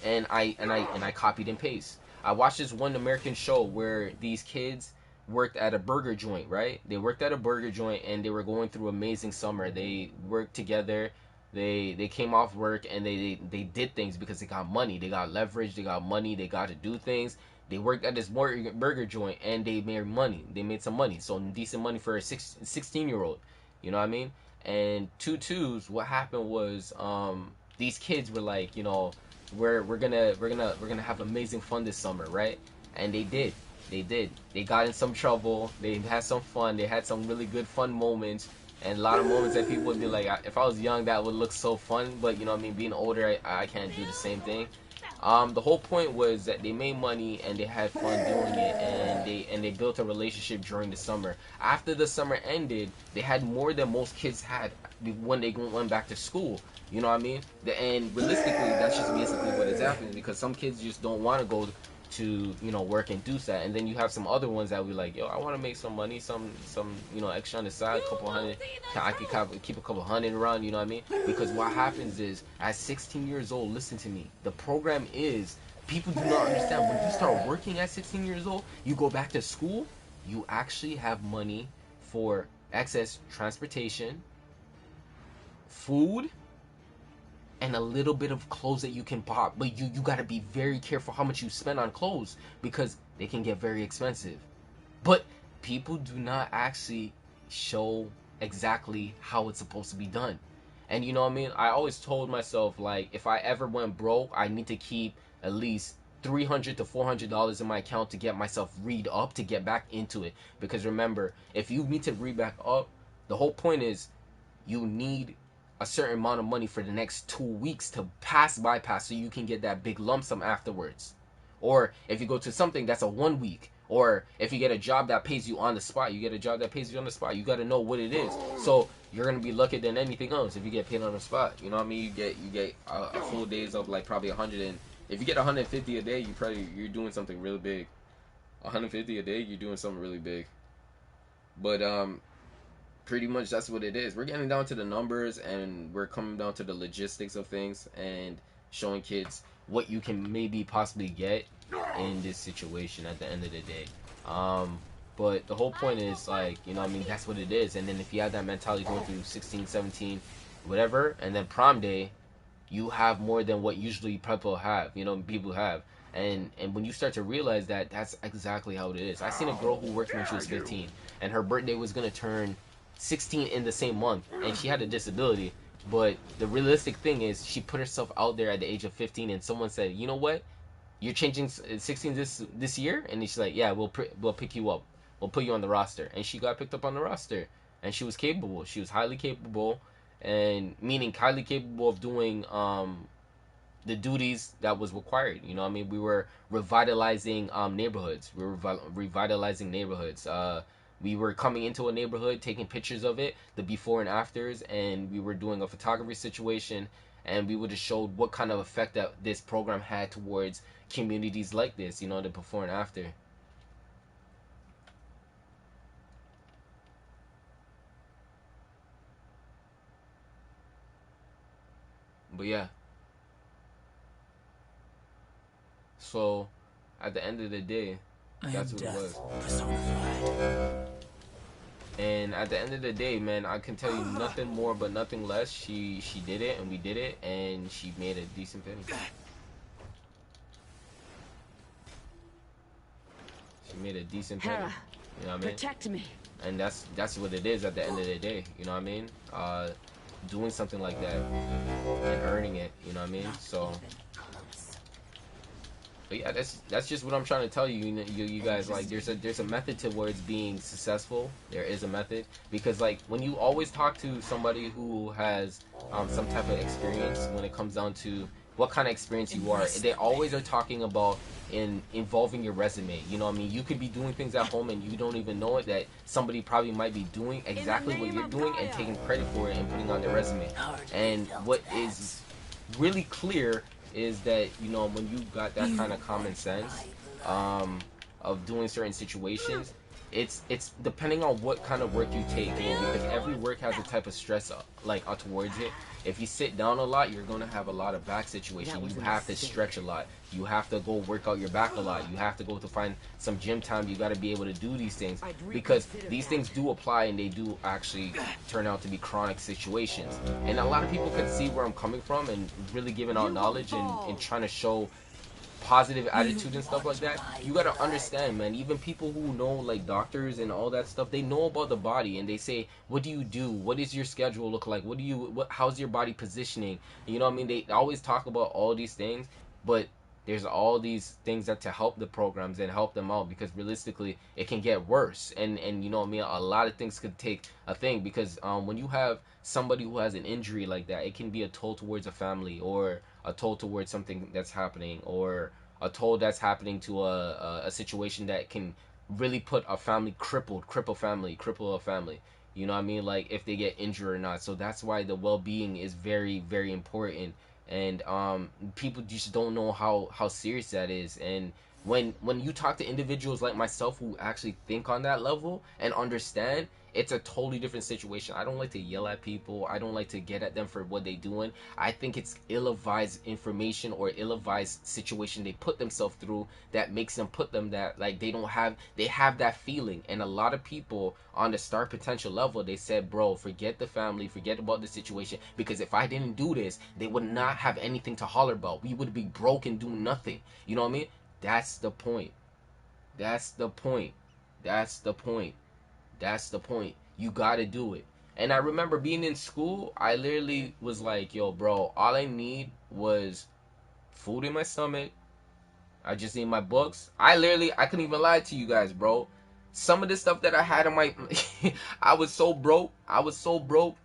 and I copied and paste. I watched this one American show where these kids worked at a burger joint, right? They worked at a burger joint, and they were going through amazing summer. They worked together. They came off work, and they did things because they got money. They got leverage. They got money. They got to do things. They worked at this burger joint, and they made money. They made some money, so decent money for a 16-year-old. You know what I mean? And twos. What happened was, these kids were like, you know, we're gonna have amazing fun this summer, right? And they did. They got in some trouble. They had some fun. They had some really good fun moments, and a lot of moments that people would be like, if I was young, that would look so fun. But you know what I mean? Being older, I can't do the same thing. The whole point was that they made money and they had fun doing it, and they built a relationship during the summer. After the summer ended, they had more than most kids had when they went back to school. You know what I mean? And realistically, that's just basically what is happening, because some kids just don't want to go to, you know, work and do that. And then you have some other ones that be like, yo, I want to make some money, some you know, extra on the side, a couple hundred. I could keep a couple hundred around, you know what I mean? Because what happens is, at 16 years old, listen to me, the program is, people do not understand, when you start working at 16 years old, you go back to school, you actually have money for excess transportation, food, and a little bit of clothes that you can pop. But you got to be very careful how much you spend on clothes, because they can get very expensive. But people do not actually show exactly how it's supposed to be done. And you know what I mean? I always told myself, like, if I ever went broke, I need to keep at least $300 to $400 in my account to get myself read up, to get back into it. Because remember, if you need to read back up, the whole point is you need a certain amount of money for the next 2 weeks to bypass, so you can get that big lump sum afterwards. Or if you go to something that's a 1 week, or if you get a job that pays you on the spot, you got to know what it is. So you're gonna be luckier than anything else if you get paid on the spot. You know what I mean? You get a full days of like probably 100, and if you get 150 a day, you're doing something really big. 150 a day, you're doing something really big. But pretty much that's what it is. We're getting down to the numbers, and we're coming down to the logistics of things, and showing kids what you can maybe possibly get in this situation at the end of the day. But the whole point is, like, you know what I mean, that's what it is. And then if you have that mentality going through 16, 17, whatever, and then prom day, you have more than what usually people have, people have. And when you start to realize that, that's exactly how it is. I seen a girl who worked when she was 15, and her birthday was going to turn 16 in the same month, and she had a disability. But the realistic thing is, she put herself out there at the age of 15, and someone said, you know what, you're changing 16 this year? And she's like, yeah, we'll pick you up. We'll put you on the roster. And she got picked up on the roster. And she was capable. She was highly capable, and meaning highly capable of doing the duties that was required. You know what I mean? We were revitalizing neighborhoods. We were revitalizing neighborhoods. We were coming into a neighborhood, taking pictures of it, the before and afters, and we were doing a photography situation, and we would have showed what kind of effect that this program had towards communities like this, the before and after. But yeah. So, at the end of the day, that's what it was. And at the end of the day, man, I can tell you nothing more but nothing less. She did it, and we did it, and she made a decent penny. She made a decent penny. Hera, you know what I mean? Protect me. And that's what it is at the end of the day. You know what I mean? Doing something like that and earning it. You know what I mean? So. But yeah, that's just what I'm trying to tell you. You guys, like, there's a method towards being successful. There is a method, because like when you always talk to somebody who has some type of experience, when it comes down to what kind of experience you are, they always are talking about involving your resume. You know what I mean? You could be doing things at home and you don't even know it, that somebody probably might be doing exactly what you're doing and taking credit for it and putting on their resume. And what is really clear is that, when you got that kind of common sense of doing certain situations, it's depending on what kind of work you take, because every work has a type of stress towards it. If you sit down a lot, you're going to have a lot of back situation. You have to stretch a lot. You have to go work out your back a lot. You have to go to find some gym time. You got to be able to do these things, because these things do apply, and they do actually turn out to be chronic situations. And a lot of people can see where I'm coming from, and really giving out knowledge and trying to show positive attitude and stuff like that. You gotta understand, man, even people who know, like doctors and all that stuff, they know about the body, and they say, what do you do? What does your schedule look like? How's your body positioning? You know what I mean? They always talk about all these things, but there's all these things that to help the programs and help them out, because realistically it can get worse, and you know what I mean, a lot of things could take a thing, because when you have somebody who has an injury like that, it can be a toll towards a family, or a toll towards something that's happening, or a toll that's happening to a situation that can really put a family cripple a family. You know what I mean? Like if they get injured or not. So that's why the well-being is very, very important. And people just don't know how serious that is. And when you talk to individuals like myself who actually think on that level and understand, it's a totally different situation. I don't like to yell at people. I don't like to get at them for what they doing. I think it's ill-advised information or ill-advised situation they put themselves through that makes them put them that, like, they have that feeling. And a lot of people on the star potential level, they said, bro, forget the family, forget about the situation, because if I didn't do this, they would not have anything to holler about. We would be broke and do nothing. You know what I mean? That's the point. That's the point. That's the point. That's the point. You gotta do it. And I remember being in school, I literally was like, yo, bro, all I need was food in my stomach. I just need my books. I couldn't even lie to you guys, bro. some of the stuff that I had in my I was so broke. I was so broke.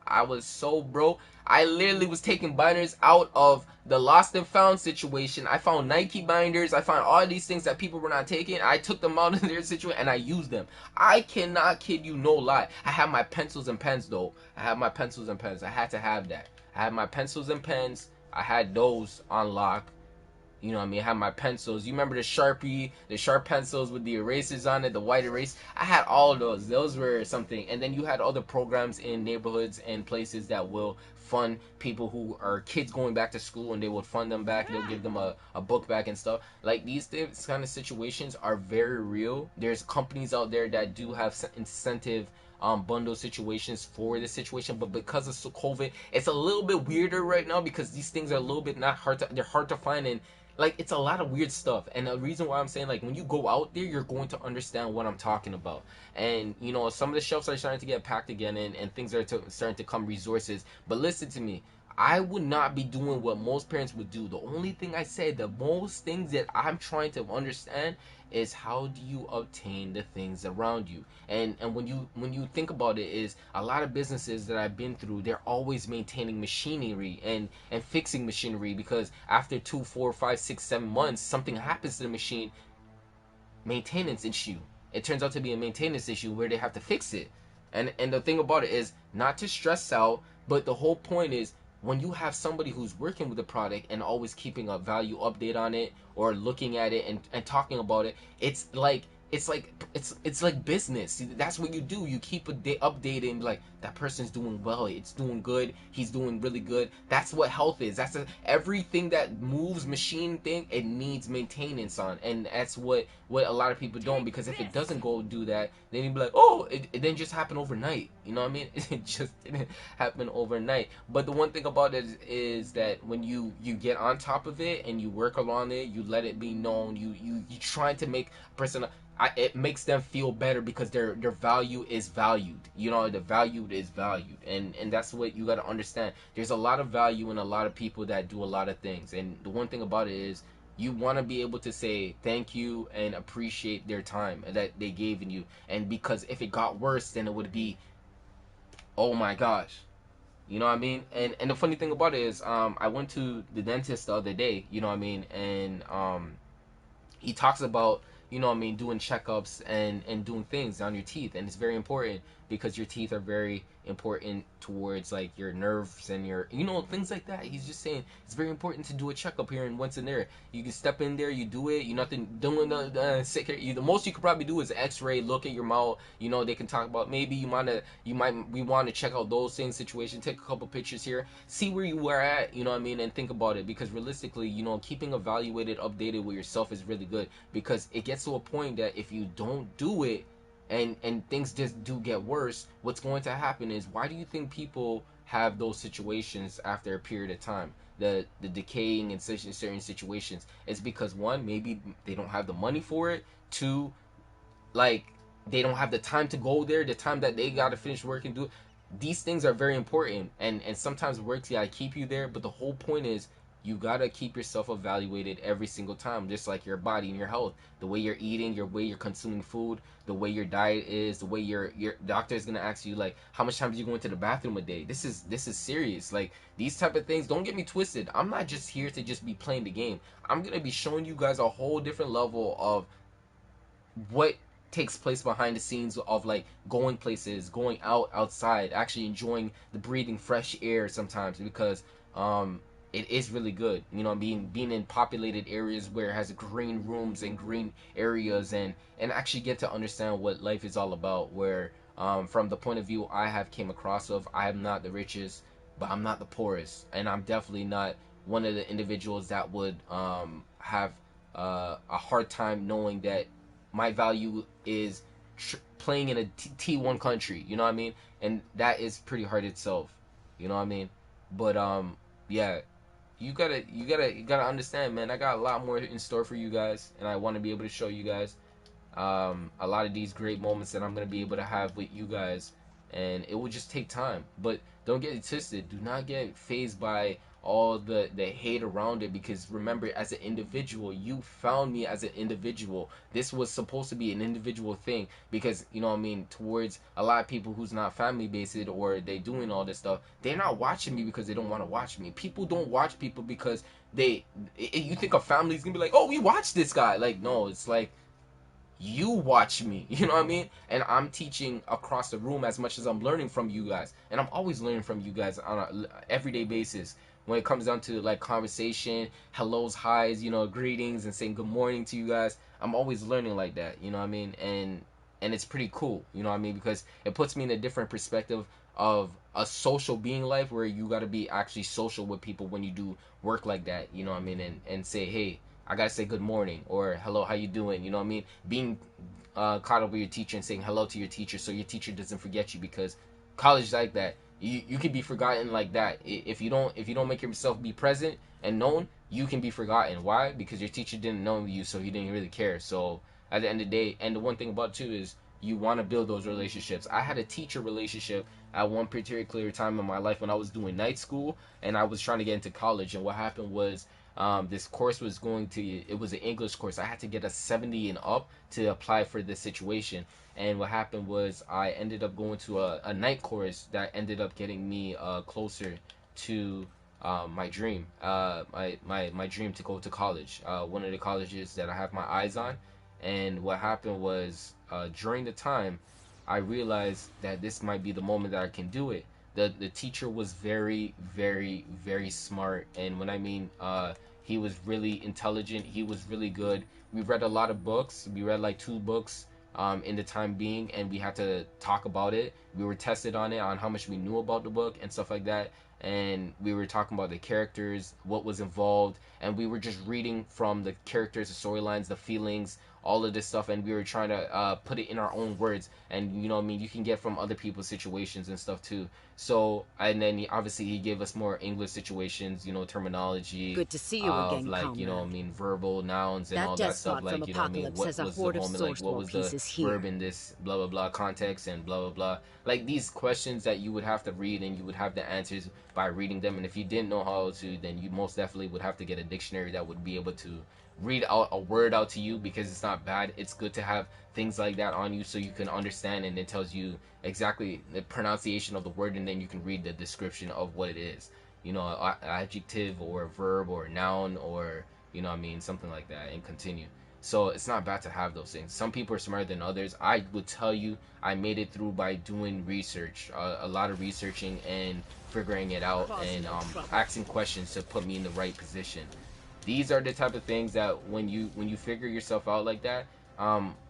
I literally was taking binders out of the lost and found situation. I found Nike binders. I found all these things that people were not taking. I took them out of their situation and I used them. I cannot kid you, no lie. I have my pencils and pens though. I have my pencils and pens. I had to have that. I had my pencils and pens. I had those on lock. You know what I mean? I had my pencils. You remember the Sharpie, the sharp pencils with the erasers on it, the white erase? I had all of those. Those were something. And then you had other programs in neighborhoods and places that will fund people who are kids going back to school, and they would fund them back. They'll give them a book back and stuff. Like, these kind of situations are very real. There's companies out there that do have incentive bundle situations for this situation, but because of COVID, it's a little bit weirder right now because these things are a little bit not hard to, they're hard to find, and like, it's a lot of weird stuff. And the reason why I'm saying, like, when you go out there, you're going to understand what I'm talking about. And, you know, some of the shelves are starting to get packed again, and things are starting to come resources. But listen to me, I would not be doing what most parents would do. The only thing I said, the most things that I'm trying to understand is how do you obtain the things around you. And when you think about it, is a lot of businesses that I've been through, they're always maintaining machinery and fixing machinery, because after 2, 4, 5, 6, 7 months something happens to the machine. Maintenance issue. It turns out to be a maintenance issue where they have to fix it. And the thing about it is not to stress out, but the whole point is, when you have somebody who's working with the product and always keeping a value update on it, or looking at it and talking about it, it's like business. That's what you do. You keep updating, like, that person's doing well, it's doing good, he's doing really good. That's what health is. Everything that moves machine thing, it needs maintenance on, and that's what a lot of people don't, because if it doesn't go do that, then you'd be like, oh, it didn't just happen overnight. You know what I mean? It just didn't happen overnight. But the one thing about it is that when you get on top of it and you work along it, you let it be known, you trying to make a person, it makes them feel better, because their value is valued. You know, the valued is valued, and that's what you got to understand. There's a lot of value in a lot of people that do a lot of things, and the one thing about it is, you want to be able to say thank you and appreciate their time that they gave in you. And because if it got worse, then it would be, oh my gosh. You know what I mean? And the funny thing about it is, I went to the dentist the other day, you know what I mean, and he talks about, you know what I mean, doing checkups and doing things on your teeth, and it's very important, because your teeth are very important towards, like, your nerves and your, you know, things like that. He's just saying it's very important to do a checkup here, and once in there, you can step in there, you do it, you nothing doing the most you could probably do is x-ray, look at your mouth, you know, they can talk about, maybe we want to check out those same situations, take a couple pictures here, see where you were at, you know what I mean, and think about it, because realistically, you know, keeping evaluated, updated with yourself is really good, because it gets to a point that if you don't do it, and things just do get worse, what's going to happen is, why do you think people have those situations after a period of time, the decaying in certain situations? It's because, one, maybe they don't have the money for it. Two, like, they don't have the time to go there, the time that they gotta finish work and do it. These things are very important, and sometimes work's gotta keep you there, but the whole point is, you gotta keep yourself evaluated every single time, just like your body and your health, the way you're eating, the way you're consuming food, the way your diet is, the way your doctor is gonna ask you, like, how much time do you go into the bathroom a day. This is serious. Like, these type of things, don't get me twisted, I'm not just here to just be playing the game. I'm gonna be showing you guys a whole different level of what takes place behind the scenes, of, like, going places, going outside, actually enjoying the breathing fresh air sometimes, because it is really good, you know, being in populated areas where it has green rooms and green areas, and actually get to understand what life is all about, where from the point of view I have came across of, I am not the richest, but I'm not the poorest, and I'm definitely not one of the individuals that would have a hard time knowing that my value is playing in a T1 country, you know what I mean, and that is pretty hard itself, you know what I mean, but yeah, you gotta understand, man, I got a lot more in store for you guys, and I want to be able to show you guys a lot of these great moments that I'm gonna be able to have with you guys, and it will just take time. But don't get it twisted. Do not get phased by, all the hate around it, because remember, as an individual, you found me as an individual. This was supposed to be an individual thing, because you know what I mean, towards a lot of people who's not family based or they doing all this stuff, they're not watching me because they don't want to watch me. People don't watch people because you think a family's gonna be like, oh, we watch this guy. Like, no, it's like, you watch me, you know what I mean? And I'm teaching across the room as much as I'm learning from you guys, and I'm always learning from you guys on a everyday basis. When it comes down to like conversation, hellos, highs, you know, greetings, and saying good morning to you guys, I'm always learning like that, you know what I mean? And it's pretty cool, you know what I mean, because it puts me in a different perspective of a social being life, where you got to be actually social with people when you do work like that, you know what I mean? And say, hey, I gotta say good morning, or hello, how you doing, you know what I mean? Being caught up with your teacher and saying hello to your teacher, so your teacher doesn't forget you, because college is like that. You can be forgotten like that. If you don't make yourself be present and known, you can be forgotten. Why? Because your teacher didn't know you, so he didn't really care. So at the end of the day, and the one thing about it too is, you want to build those relationships. I had a teacher relationship at one particular time in my life when I was doing night school and I was trying to get into college. And what happened was, this course was it was an English course. I had to get a 70 and up to apply for this situation. And what happened was, I ended up going to a night course that ended up getting me closer to my dream, my dream to go to college, one of the colleges that I have my eyes on. And what happened was, during the time, I realized that this might be the moment that I can do it. The teacher was very, very, very smart, and when I mean, he was really intelligent. He was really good. We read a lot of books. We read like 2 books in the time being, and we had to talk about it. We were tested on it, on how much we knew about the book and stuff like that. And we were talking about the characters, what was involved, and we were just reading from the characters, the storylines, the feelings, all of this stuff, and we were trying to put it in our own words. And you know what I mean, you can get from other people's situations and stuff too. So, and then obviously he gave us more English situations, you know, terminology. Good to see you of again, like, comrade. you know what I mean, verbal nouns and That all that despot stuff, from like, you know what I mean, Apocalypse what has a was the horde of moment, like, what was the pieces here. verb in this blah blah blah context, and blah blah blah. Like, these questions that you would have to read, and you would have the answers by reading them. And if you didn't know how to, then you most definitely would have to get a dictionary that would be able to read out a word out to you, because it's not bad. It's good to have things like that on you so you can understand, and it tells you exactly the pronunciation of the word, and then you can read the description of what it is, you know, an adjective or a verb or a noun, or you know what I mean, something like that, and continue. So it's not bad to have those things. Some people are smarter than others. I would tell you, I made it through by doing research, a lot of researching and figuring it out, and asking questions to put me in the right position. These are the type of things that when you figure yourself out like that,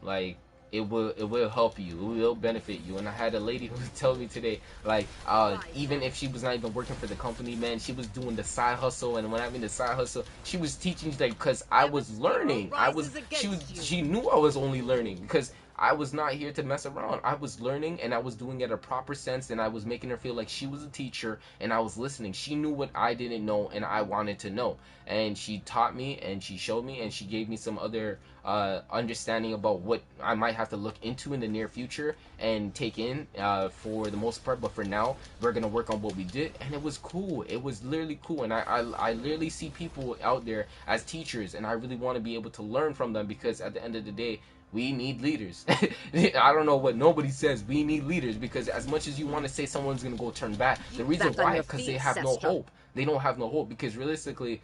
like, it will help you, it will benefit you. And I had a lady who told me today, like, even if she was not even working for the company, man, she was doing the side hustle. And when I mean the side hustle, she was teaching, like, because I was learning. She knew I was only learning, because I was not here to mess around. I was learning, and I was doing it a proper sense, and I was making her feel like she was a teacher, and I was listening. She knew what I didn't know, and I wanted to know. And she taught me, and she showed me, and she gave me some other understanding about what I might have to look into in the near future and take in, for the most part. But for now, we're going to work on what we did, and it was cool. It was literally cool, and I literally see people out there as teachers, and I really want to be able to learn from them, because at the end of the day, we need leaders. I don't know what nobody says. We need leaders, because as much as you want to say someone's going to go turn back, the reason why is because they have no hope. They don't have no hope, because realistically,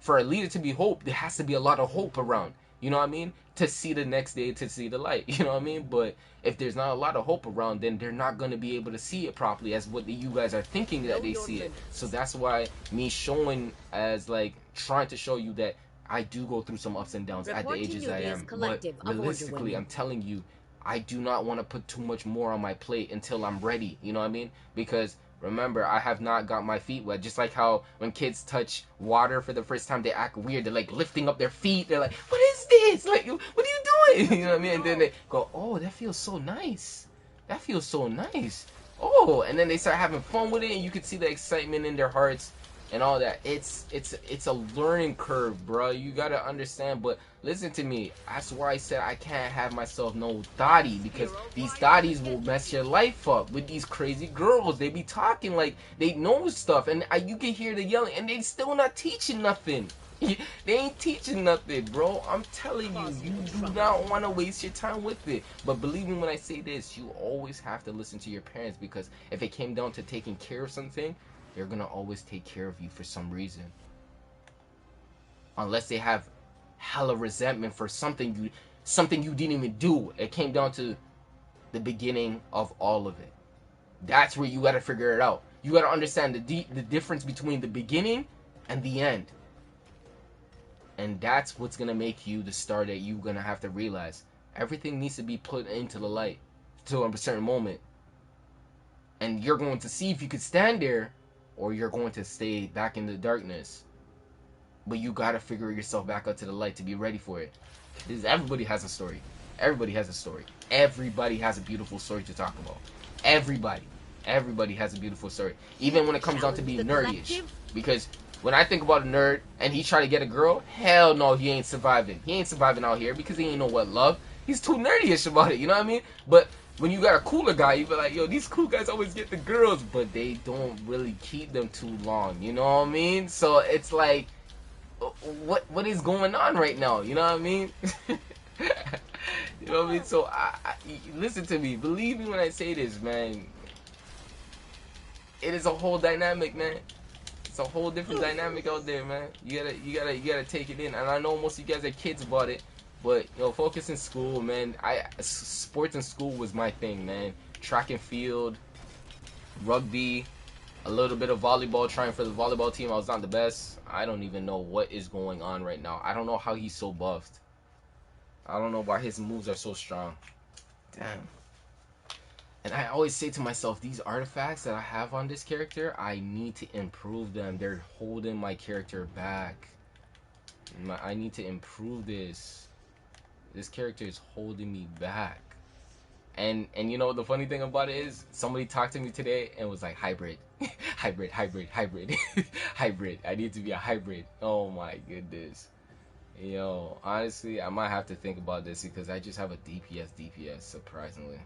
for a leader to be hope, there has to be a lot of hope around. You know what I mean? To see the next day, to see the light. You know what I mean? But if there's not a lot of hope around, then they're not going to be able to see it properly as what you guys are thinking that they see it. So that's why me showing, as like trying to show you that I do go through some ups and downs at the ages I am. But realistically, I'm telling you, I do not want to put too much more on my plate until I'm ready. You know what I mean? Because remember, I have not got my feet wet. Just like how when kids touch water for the first time, they act weird. They're like lifting up their feet. They're like, what is this? Like, what are you doing? You know what I mean? And then they go, oh, that feels so nice. That feels so nice. Oh, and then they start having fun with it, and you can see the excitement in their hearts. and all that. It's a learning curve, bro. You gotta understand. But listen to me. That's why I said I can't have myself no thotty, because these thotties will mess your life up with these crazy girls. They be talking like they know stuff, and you can hear the yelling, and they still not teaching nothing. They ain't teaching nothing, bro. I'm telling you, you do not want to waste your time with it. But believe me when I say this, you always have to listen to your parents, because if it came down to taking care of something, they're gonna always take care of you for some reason. Unless they have hella resentment for something you didn't even do. It came down to the beginning of all of it. That's where you gotta figure it out. You gotta understand the difference between the beginning and the end. And that's what's gonna make you the star that you're gonna have to realize. Everything needs to be put into the light to a certain moment. And you're going to see if you could stand there, or you're going to stay back in the darkness. But you gotta figure yourself back up to the light to be ready for it. Everybody has a story. Everybody has a story. Everybody has a beautiful story to talk about. Everybody has a beautiful story. Even when it comes down to being nerdyish. Because when I think about a nerd and he try to get a girl, hell no, he ain't surviving. He ain't surviving out here because he ain't know what love. He's too nerdyish about it, you know what I mean? But when you got a cooler guy, you be like, yo, these cool guys always get the girls, but they don't really keep them too long, you know what I mean? So it's like, what is going on right now, you know what I mean? You know what I mean? So listen to me, believe me when I say this, man. It is a whole dynamic, man. It's a whole different dynamic out there, man. You gotta take it in. And I know most of you guys are kids about it, but focus in school, man. Sports in school was my thing, man. Track and field, rugby, a little bit of volleyball. Trying for the volleyball team, I was not the best. I don't even know what is going on right now. I don't know how he's so buffed. I don't know why his moves are so strong. Damn. And I always say to myself, these artifacts that I have on this character, I need to improve them. They're holding my character back. I need to improve this. This character is holding me back. And you know, the funny thing about it is, somebody talked to me today and was like, hybrid. hybrid. Hybrid. I need to be a hybrid. Oh my goodness. Yo, honestly, I might have to think about this, because I just have a DPS, surprisingly.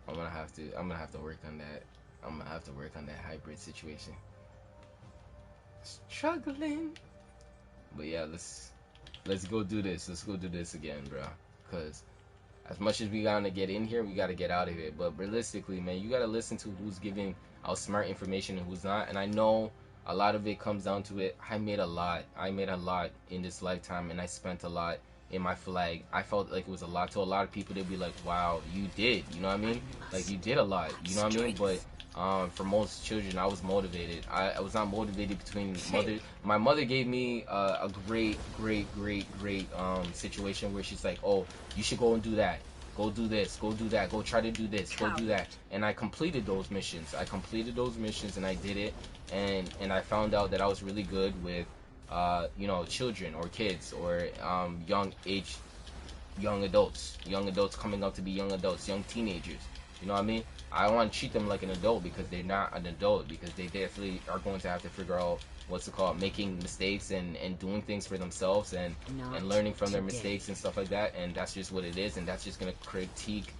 I'm gonna have to work on that. I'm gonna have to work on that hybrid situation. Struggling. But yeah, let's go do this. Let's go do this again, bro. Cause as much as we gotta get in here, we gotta get out of here. But realistically, man, you gotta listen to who's giving out smart information and who's not. And I know a lot of it comes down to it. I made a lot in this lifetime, and I spent a lot in my flag. I felt like it was a lot to a lot of people. They'd be like, wow, you did, you know what I mean? Like, you did a lot, you know what I mean? But for most children, I was motivated. I was not motivated between mother. My mother gave me a great situation where she's like, oh, you should go and do that. Go do this, go do that, go try to do this, go do that. And I completed those missions. And I did it. And I found out that I was really good with children or kids or young adults coming up to be young adults, young teenagers. You know what I mean? I want to treat them like an adult, because they're not an adult, because they definitely are going to have to figure out making mistakes and doing things for themselves and learning from their mistakes and stuff like that. And that's just what it is, and that's just gonna critique.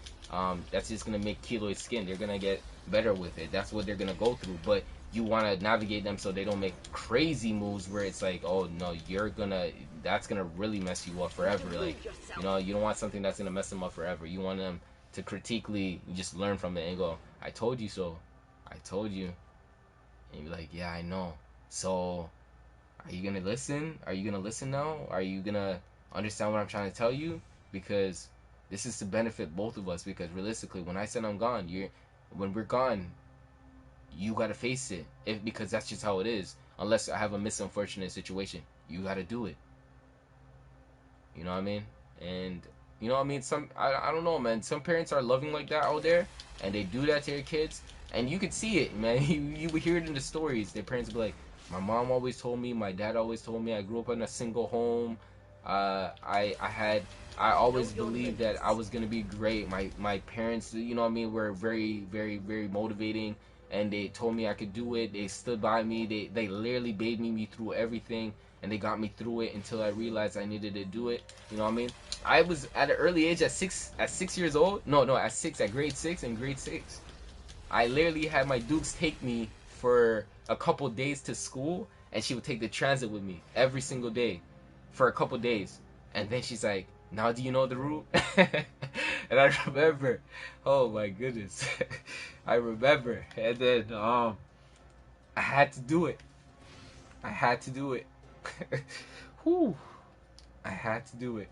That's just gonna make keloid skin. They're gonna get better with it. That's what they're gonna go through. But you want to navigate them so they don't make crazy moves where it's like, oh no, that's gonna really mess you up forever. Like, you don't want something that's gonna mess them up forever. You want them to critically just learn from it and go, I told you so. I told you. And you're like, yeah, I know. So are you gonna listen? Are you gonna listen now? Are you gonna understand what I'm trying to tell you? Because this is to benefit both of us. Because realistically, when I said I'm gone, when we're gone, you gotta face it. Because that's just how it is. Unless I have a misunfortunate situation, you gotta do it. You know what I mean? And you know what I mean? I don't know, man. Some parents are loving like that out there, and they do that to their kids, and you could see it, man. You would hear it in the stories. Their parents would be like, my mom always told me, my dad always told me, I grew up in a single home. I always believed that I was gonna be great. My parents, you know what I mean, were very, very, very motivating. and they told me I could do it. They stood by me. They literally bathed me through everything, and they got me through it until I realized I needed to do it. You know what I mean? I was at an early age at 6 years old. No, at grade 6 and grade 6. I literally had my Dukes take me for a couple days to school, and she would take the transit with me every single day for a couple days. And then she's like, now do you know the route? And I remember, oh my goodness. I remember. And then I had to do it. I had to do it. Whew. I had to do it.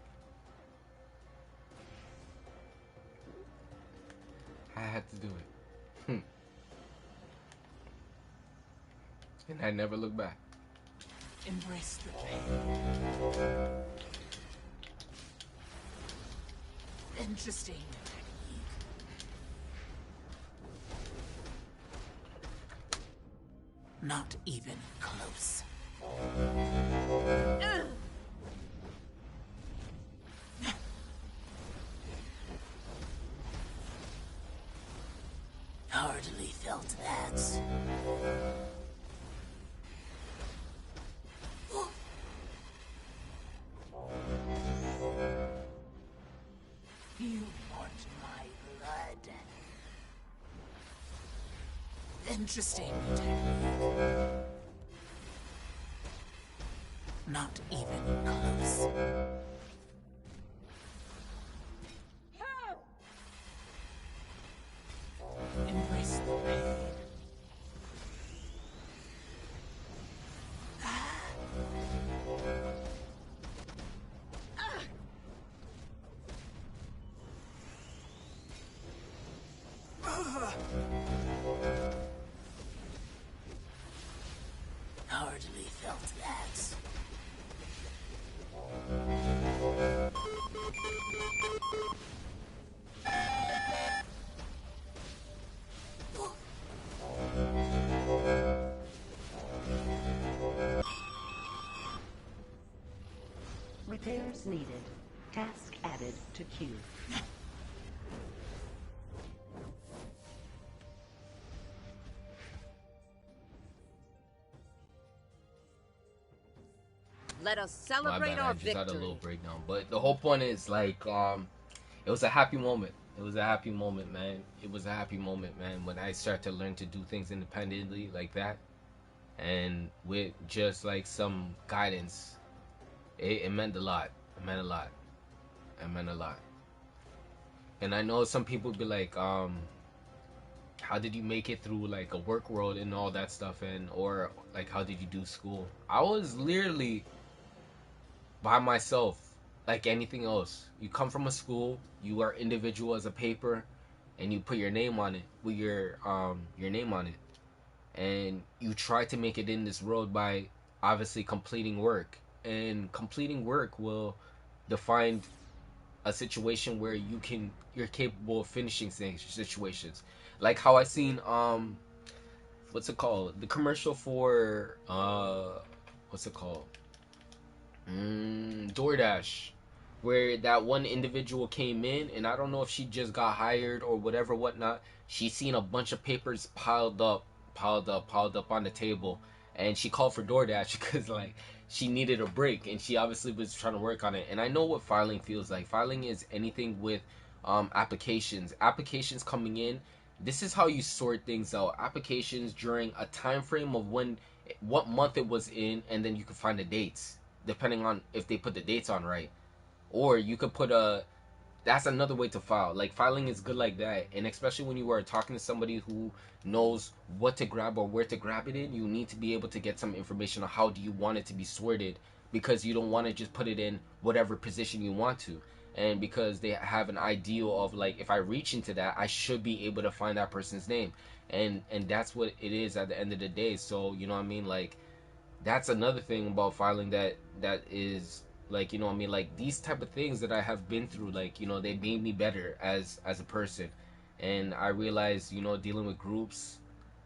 I had to do it. And I never looked back. Embrace the pain. Interesting technique. Not even close. Hardly felt that. You want my blood. Interesting technique. Not even close. Embrace the pain. Hardly felt that. Repairs needed. Task added to queue. Let us My celebrate bad, our I just had a victory. little breakdown. But the whole point is like it was a happy moment. It was a happy moment, man. It was a happy moment, man, when I started to learn to do things independently like that. And with just like some guidance, it meant a lot. It meant a lot. It meant a lot. And I know some people be like, how did you make it through like a work world and all that stuff, and or like how did you do school? I was literally by myself, like anything else. You come from a school, you are individual as a paper, and you put your name on it with your name on it, and you try to make it in this world by obviously completing work, and completing work will define a situation where you're capable of finishing things, situations, like how I seen what's it called, the commercial for what's it called, DoorDash, where that one individual came in, and I don't know if she just got hired or whatever, whatnot. She seen a bunch of papers piled up on the table, and she called for DoorDash because like she needed a break, and she obviously was trying to work on it. And I know what filing feels like. Filing is anything with applications coming in. This is how you sort things out. Applications during a time frame of what month it was in, and then you can find the dates depending on if they put the dates on right. Or you could put that's another way to file. Like filing is good like that, and especially when you are talking to somebody who knows what to grab or where to grab it in, you need to be able to get some information on how do you want it to be sorted, because you don't want to just put it in whatever position you want to. And because they have an ideal of like, if I reach into that, I should be able to find that person's name, and that's what it is at the end of the day. So you know what I mean, like that's another thing about filing that is like, you know what I mean, like these type of things that I have been through, like, you know, they made me better as a person. And I realized, you know, dealing with groups,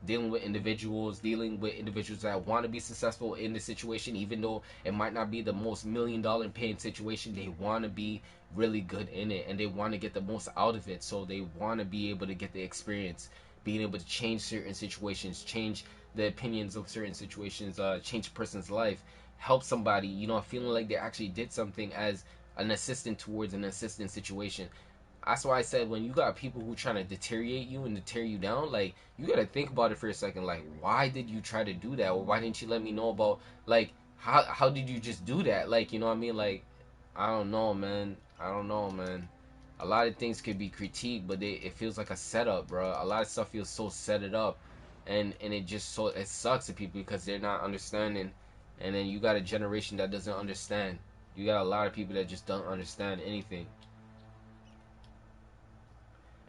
dealing with individuals that want to be successful in the situation, even though it might not be the most $1,000,000 paying situation, they want to be really good in it, and they want to get the most out of it, so they want to be able to get the experience. being able to change certain situations, change the opinions of certain situations, change a person's life, help somebody, you know, feeling like they actually did something as an assistant towards an assistant situation. That's why I said, when you got people who trying to deteriorate you and to tear you down, like, you gotta think about it for a second. Like, why did you try to do that? Or why didn't you let me know about, like, how did you just do that? Like, you know what I mean? Like, I don't know, man. I don't know, man. A lot of things could be critiqued, but it feels like a setup, bro. A lot of stuff feels so set it up, and it just so it sucks to people because they're not understanding. And then you got a generation that doesn't understand. You got a lot of people that just don't understand anything.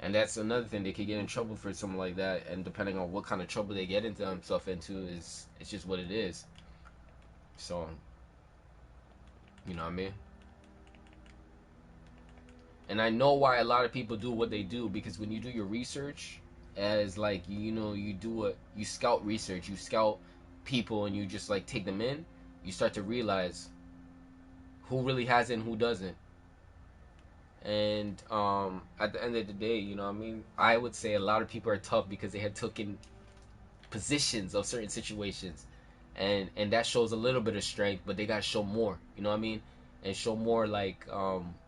And that's another thing, they could get in trouble for something like that, and depending on what kind of trouble they get into themselves into, is it's just what it is. So, you know what I mean? And I know why a lot of people do what they do, because when you do your research, as like, you know, you scout research, you scout people, and you just like take them in, you start to realize who really has it and who doesn't. And at the end of the day, you know what I mean, I would say a lot of people are tough because they had taken positions of certain situations, and that shows a little bit of strength, but they gotta show more, you know what I mean, and show more, like,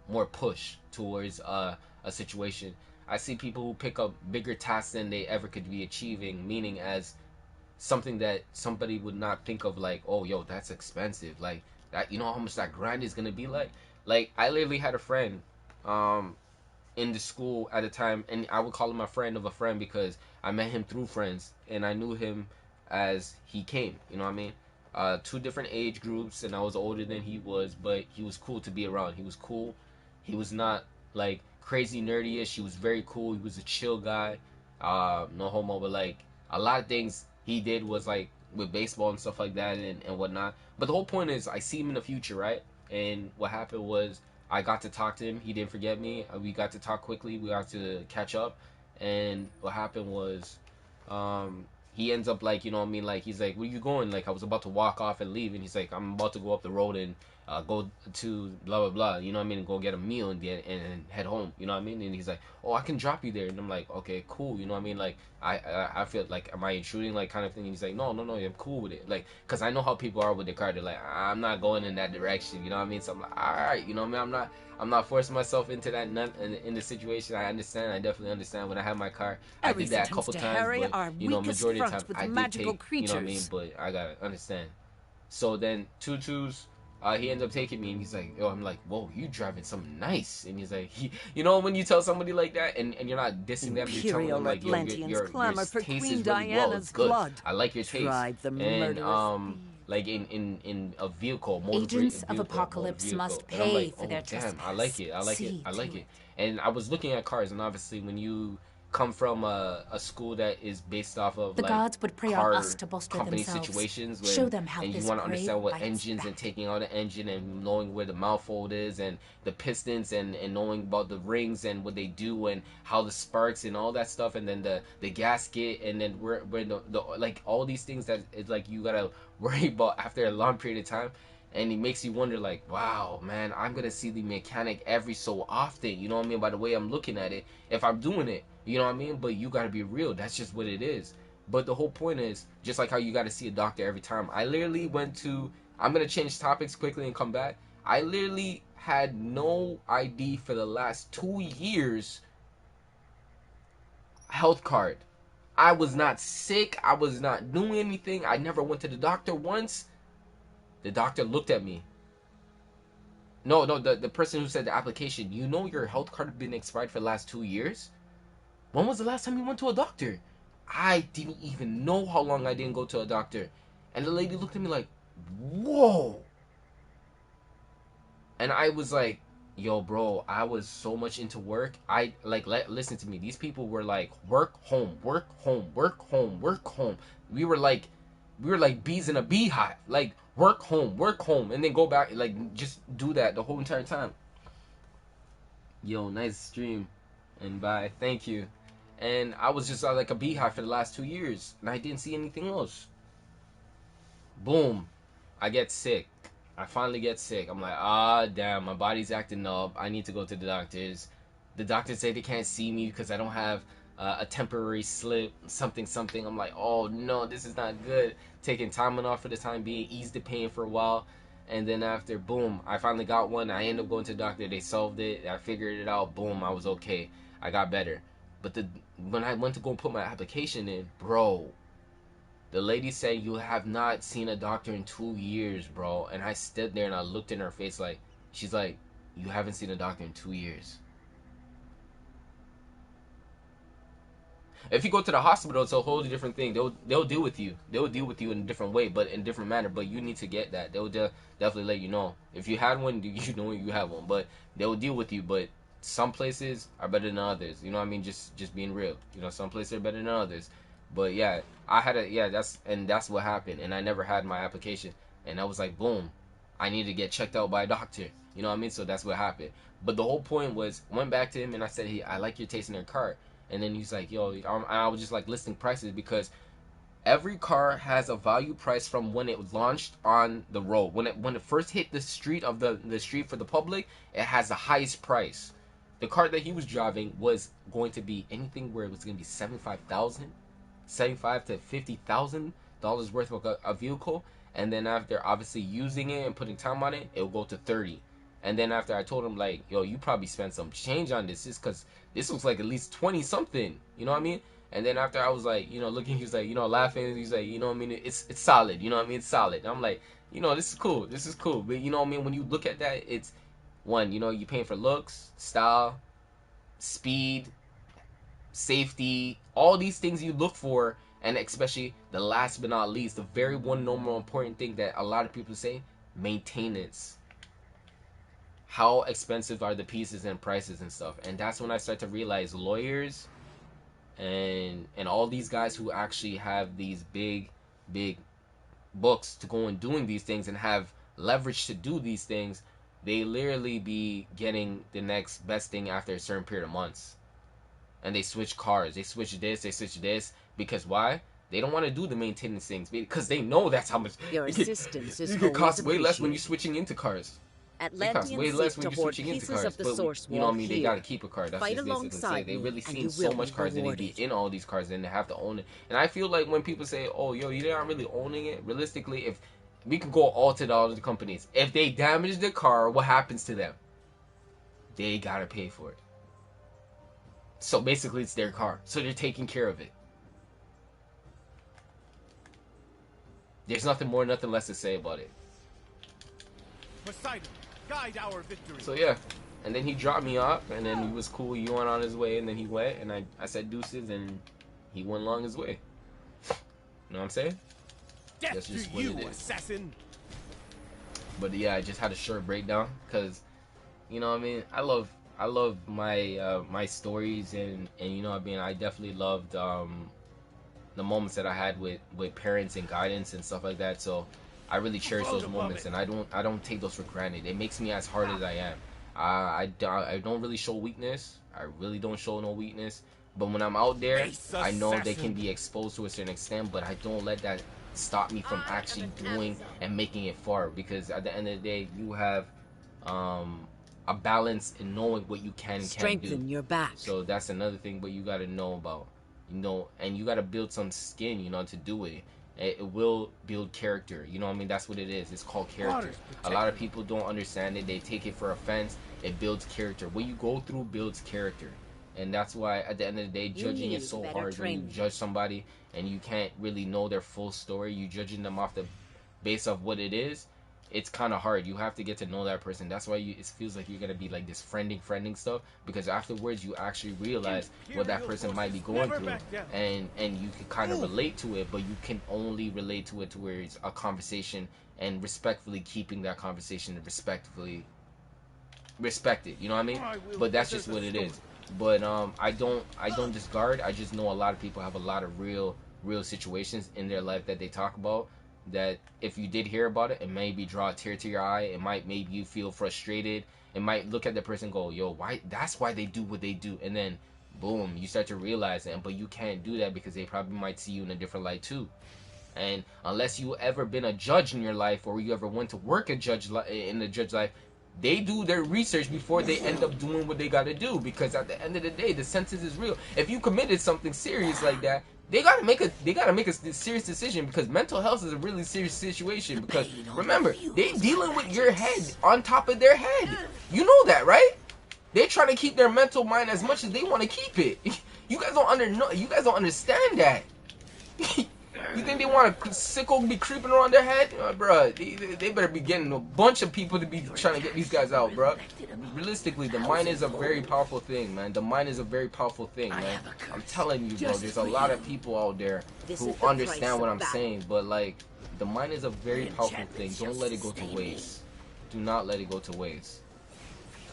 more push towards a situation. I see people who pick up bigger tasks than they ever could be achieving, meaning as something that somebody would not think of, like, oh, yo, that's expensive, like that, you know how much that grind is gonna be like I literally had a friend in the school at the time, and I would call him a friend of a friend because I met him through friends, and I knew him as he came, you know what I mean? Two different age groups, and I was older than he was, but he was cool to be around. He was cool. He was not like crazy nerdy-ish. He was very cool. He was a chill guy. No homo, but like a lot of things he did was like with baseball and stuff like that, and whatnot. But the whole point is, I see him in the future, right? And what happened was, I got to talk to him. He didn't forget me. We got to talk quickly. We got to catch up. And what happened was, he ends up, like, you know what I mean? Like, he's like, where you going? Like, I was about to walk off and leave. And he's like, I'm about to go up the road and go to blah, blah, blah. You know what I mean? And go get a meal and head home. You know what I mean? And he's like, oh, I can drop you there. And I'm like, okay, cool. You know what I mean? Like, I feel like, am I intruding? Like, kind of thing. And he's like, no, I'm cool with it. Like, because I know how people are with their car. They're like, I'm not going in that direction. You know what I mean? So I'm like, all right. You know what I mean? I'm not forcing myself into that in the situation. I understand. I definitely understand. When I have my car, I did that a couple times, but you know, majority of the time I did take, you know what I mean. But I gotta understand. So then Tutu's, he ended up taking me, and he's like, yo, I'm like, whoa, you driving something nice. And he's like, you know, when you tell somebody like that, and you're not dissing them, you're telling them like, yo, your taste is really well, it's good. I like your taste. And like in a vehicle, Agents of Apocalypse must pay like, for their damn, trespass. I like it. I like it. And I was looking at cars, and obviously when you come from a school that is based off of the like gods would prey car on us to bolster company themselves. situations, Show them how and you this want to understand what bites engines back. and taking out an engine and knowing where the manifold is and the pistons and knowing about the rings and what they do and how the sparks and all that stuff, and then the gasket, and then where the like all these things that it's like you gotta worry about after a long period of time. And it makes you wonder, like, wow, man, I'm gonna see the mechanic every so often, you know what I mean, by the way I'm looking at it, if I'm doing it, you know what I mean. But you gotta be real, that's just what it is. But the whole point is, just like how you gotta see a doctor every time. I literally went to, I'm gonna change topics quickly and come back. I literally had no ID for the last 2 years. Health card. I was not sick, I was not doing anything, I never went to the doctor once. The doctor looked at me. No, the person who said the application, you know your health card had been expired for the last 2 years? When was the last time you went to a doctor? I didn't even know how long I didn't go to a doctor. And the lady looked at me like, whoa. And I was like, yo, bro, I was so much into work. I, like, listen to me. These people were like, work, home, work, home, work, home, work, home. We were like bees in a beehive. Like, work, home, and then go back. Like, just do that the whole entire time. Yo, nice stream. And bye. Thank you. And I was just like a beehive for the last 2 years. And I didn't see anything else. Boom. I get sick. I finally get sick. I'm like, damn, my body's acting up. I need to go to the doctors. The doctors say they can't see me because I don't have a temporary slip, something. I'm like, oh no, this is not good. Taking Tylenol for the time being, eased the pain for a while, and then after, boom, I finally got one. I ended up going to the doctor. They solved it. I figured it out. Boom, I was okay. I got better. But when I went to go put my application in, bro, the lady said, you have not seen a doctor in 2 years, bro. And I stood there and I looked in her face like, she's like, you haven't seen a doctor in 2 years. If you go to the hospital, it's a whole different thing. They'll deal with you. They'll deal with you in a different way, but in a different manner. But you need to get that. They'll definitely let you know. If you had one, you know you have one. But they'll deal with you. But some places are better than others. You know what I mean? Just being real. You know, some places are better than others. But yeah, that's what happened. And I never had my application. And I was like, boom, I need to get checked out by a doctor. You know what I mean? So that's what happened. But the whole point was, went back to him and I said, hey, I like your taste in your car. And then he's like, yo, I was just like listing prices because every car has a value price from when it launched on the road. When it first hit the street of the street for the public, it has the highest price. The car that he was driving was going to be anything where it was going to be $75,000 to $50,000 worth of a vehicle. And then after obviously using it and putting time on it, it will go to 30. And then after I told him, like, yo, you probably spent some change on this, just because this looks like at least 20 something. You know what I mean? And then after I was like, you know, looking, he was like, you know, laughing. He's like, you know what I mean? It's solid. You know what I mean? It's solid. And I'm like, you know, this is cool. This is cool. But you know what I mean? When you look at that, it's one, you know, you're paying for looks, style, speed, safety, all these things you look for. And especially the last but not least, the very one normal important thing that a lot of people say, maintenance. How expensive are the pieces and prices and stuff. And that's when I start to realize lawyers and all these guys who actually have these big books to go and doing these things and have leverage to do these things, they literally be getting the next best thing after a certain period of months. And they switch cars, they switch this, because why? They don't want to do the maintenance things because they know that's how much your assistance is you could cost way less when you're appreciated. switching into cars. Atlanteans way less when seek to you're hoard switching into pieces cars, of the but source you know what I wall mean, they here. gotta keep a car. That's Fight just basically say alongside they me, really and seen you so will much be cars that they be rewarded. in all these cars and they have to own it. And I feel like when people say, oh yo, you're not really owning it, realistically, if we could go all to the other companies, if they damage the car, what happens to them? They gotta pay for it. So basically it's their car, so they're taking care of it. There's nothing more, nothing less to say about it. Poseidon, guide our victory. So yeah, and then he dropped me off, and then he was cool. He went on his way, and then he went, and I said deuces, and he went along his way. You know what I'm saying? Death That's just to what you, it is. assassin. But yeah, I just had a short breakdown because, you know what I mean. I love my my stories, and you know what I mean. I definitely loved the moments that I had with parents and guidance and stuff like that. So I really cherish those moments, and I don't take those for granted. It makes me as hard as I am. I don't really show weakness. I really don't show no weakness. But when I'm out there, I know they can be exposed to a certain extent, but I don't let that stop me from actually doing and making it far. Because at the end of the day, you have a balance in knowing what you can and can't do. Strengthen your back. So that's another thing, but you got to know about. You know, and you got to build some skin, you know, to do it. It will build character. You know what I mean? That's what it is. It's called character. A lot of people don't understand it. They take it for offense. It builds character. What you go through builds character. And that's why at the end of the day, judging is so hard. When you judge somebody and you can't really know their full story, you judging them off the base of what it is, it's kind of hard. You have to get to know that person. That's why it feels like you're gonna be like this friending stuff, because afterwards you actually realize what that person might be going through, and you can kind of relate to it, but you can only relate to it to where it's a conversation, and respectfully keeping that conversation respected. You know what I mean? But that's just what it is. But I don't discard. I just know a lot of people have a lot of real situations in their life that they talk about, that if you did hear about it, it maybe draw a tear to your eye. It might make you feel frustrated. It might look at the person and go, yo, why? That's why they do what they do. And then boom, you start to realize it. But you can't do that because they probably might see you in a different light too. And unless you ever been a judge in your life, or you ever went to work a judge in the judge life, They do their research before they end up doing what they gotta do, because at the end of the day, the sentence is real. If you committed something serious like that, they gotta make a serious decision, because mental health is a really serious situation. Because remember, they dealing with your head on top of their head. You know that, right? They trying to keep their mental mind as much as they want to keep it. You guys don't understand that. You think they want a sicko be creeping around their head? Bruh, they better be getting a bunch of people to be trying to get these guys out, bruh. Realistically, the mind is a very powerful thing, man. The mind is a very powerful thing, man. I'm telling you, bro, there's a lot of people out there who understand what I'm saying, but, like, the mind is a very powerful thing. Don't let it go to waste. Do not let it go to waste.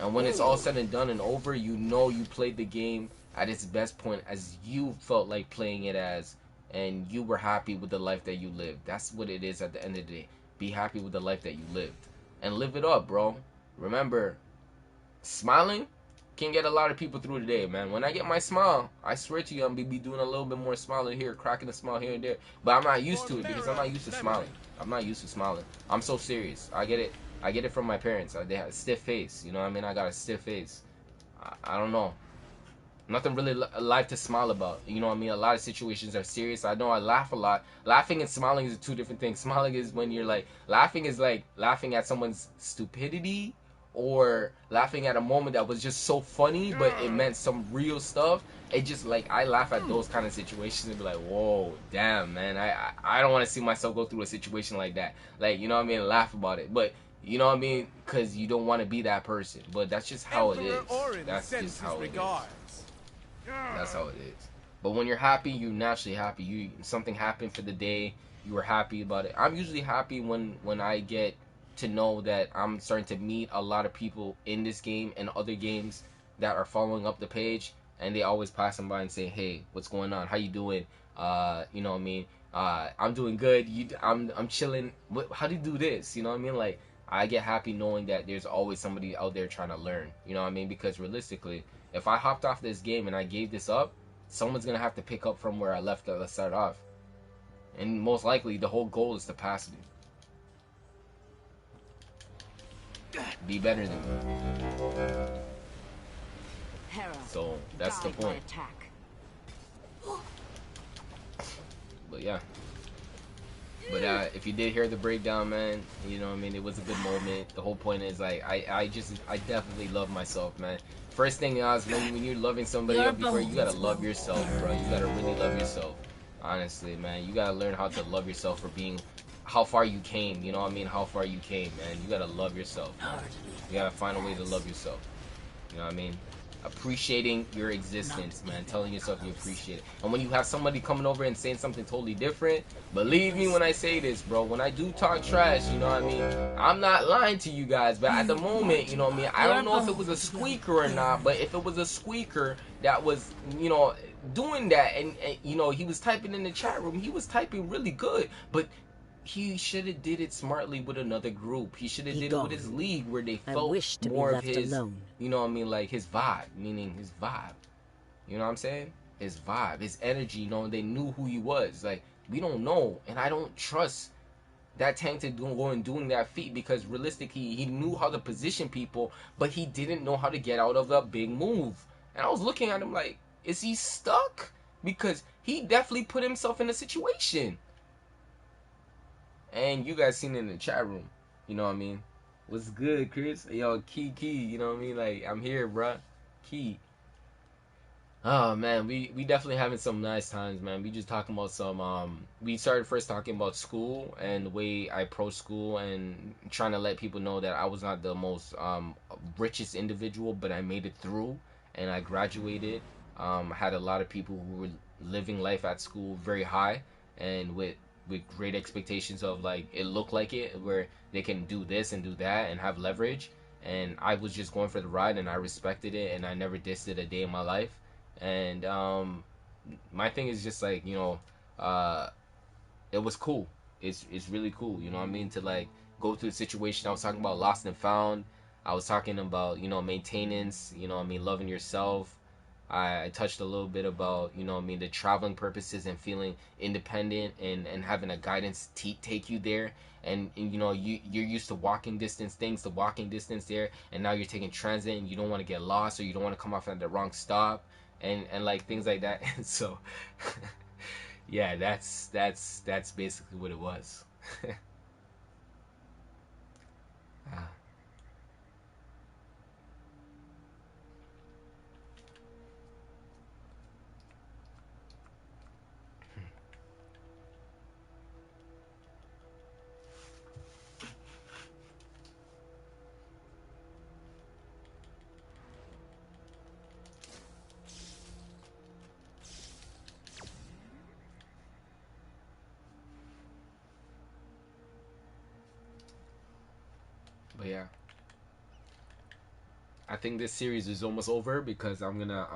And when it's all said and done and over, you know you played the game at its best point as you felt like playing it as, and you were happy with the life that you lived. That's what it is at the end of the day. Be happy with the life that you lived. And live it up, bro. Remember, smiling can get a lot of people through the day, man. When I get my smile, I swear to you, I'm going to be doing a little bit more smiling here, cracking a smile here and there. But I'm not used to it because I'm not used to smiling. I'm not used to smiling. I'm so serious. I get it from my parents. They have a stiff face. You know what I mean? I got a stiff face. I don't know. Nothing really life to smile about. You know what I mean? A lot of situations are serious. I know I laugh a lot. Laughing and smiling is two different things. Smiling is when you're like, laughing is like laughing at someone's stupidity, or laughing at a moment that was just so funny, but it meant some real stuff. It just, like, I laugh at those kind of situations and be like, whoa, damn, man. I don't want to see myself go through a situation like that. Like, you know what I mean? Laugh about it. But, you know what I mean? Because you don't want to be that person. But that's just how it is. That's just how it is. That's how it is. But when you're happy, you're naturally happy. Something happened for the day, you were happy about it. I'm usually happy when I get to know that I'm starting to meet a lot of people in this game and other games that are following up the page, and they always passing by and say, hey, what's going on? How you doing? You know what I mean? I'm doing good. I'm chilling. How do you do this? You know what I mean? Like, I get happy knowing that there's always somebody out there trying to learn. You know what I mean? Because realistically, if I hopped off this game and I gave this up, someone's going to have to pick up from where I left to start off. And most likely, the whole goal is to pass me. Be better than me. So, that's the point. But yeah. But if you did hear the breakdown, man, you know what I mean, it was a good moment. The whole point is, like, I definitely love myself, man. First thing is, when you're loving somebody up before, you gotta love yourself, bro. You gotta really love yourself. Honestly, man. You gotta learn how to love yourself for being how far you came, you know what I mean? How far you came, man. You gotta love yourself, man. You gotta find a way to love yourself. You know what I mean? Appreciating your existence, man. Telling yourself you appreciate it. And when you have somebody coming over and saying something totally different, believe me when I say this, bro. When I do talk trash, you know what I mean? I'm not lying to you guys, but at the moment, you know what I mean? I don't know if it was a squeaker or not, but if it was a squeaker that was, you know, doing that, and you know, he was typing in the chat room, he was typing really good, but he should have did it smartly with another group. He should have did it with his league where they felt more of his, you know what I mean, like his vibe, meaning his vibe. You know what I'm saying? His vibe, his energy, you know, they knew who he was. Like, we don't know, and I don't trust that tank to go and doing that feat, because realistically, he knew how to position people, but he didn't know how to get out of a big move. And I was looking at him like, is he stuck? Because he definitely put himself in a situation. And you guys seen it in the chat room. You know what I mean? What's good, Chris? Yo, Key, you know what I mean? Like, I'm here, bruh. Key. Oh, man, we definitely having some nice times, man. We just talking about some, we started first talking about school and the way I approach school, and trying to let people know that I was not the most, richest individual, but I made it through, and I graduated. I had a lot of people who were living life at school very high, and with great expectations of, like, it looked like it, where they can do this and do that and have leverage. And I was just going for the ride, and I respected it, and I never dissed it a day in my life. And my thing is just, like, you know, it was cool. It's really cool, you know what I mean, to, like, go through the situation. I was talking about lost and found. I was talking about, you know, maintenance, you know what I mean, loving yourself. I touched a little bit about, you know what I mean, the traveling purposes and feeling independent and having a guidance take you there. And you know, you're used to walking distance things, the walking distance there, and now you're taking transit and you don't want to get lost or you don't want to come off at the wrong stop and like things like that. And so yeah, that's basically what it was. Ah. But yeah, I think this series is almost over because I'm gonna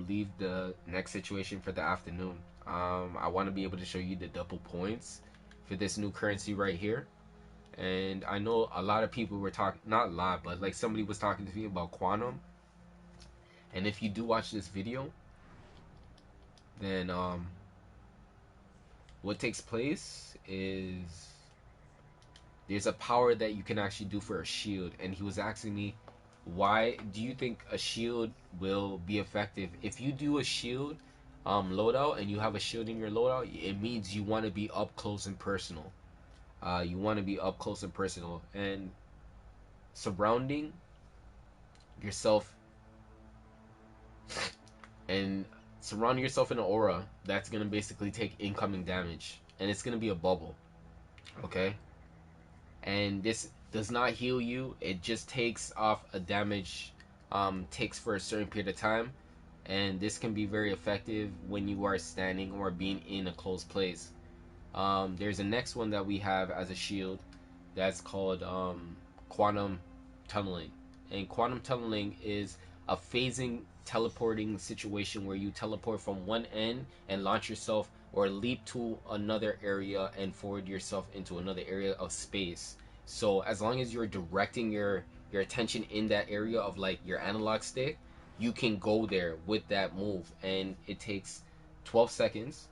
leave the next situation for the afternoon. I want to be able to show you the double points for this new currency right here. And I know a lot of people were talking, not a lot, but like somebody was talking to me about quantum. And if you do watch this video, then what takes place is there's a power that you can actually do for a shield. And he was asking me, why do you think a shield will be effective? If you do a shield loadout and you have a shield in your loadout, it means you want to be up close and personal. You want to be up close and personal and surrounding yourself and surrounding yourself in an aura that's gonna basically take incoming damage, and it's gonna be a bubble. Okay, and this does not heal you. It just takes off a damage, takes for a certain period of time, and this can be very effective when you are standing or being in a closed place. There's a next one that we have as a shield that's called quantum tunneling, and quantum tunneling is a phasing teleporting situation where you teleport from one end and launch yourself or leap to another area and forward yourself into another area of space. So as long as you're directing your attention in that area of like your analog stick, you can go there with that move, and it takes 12 seconds,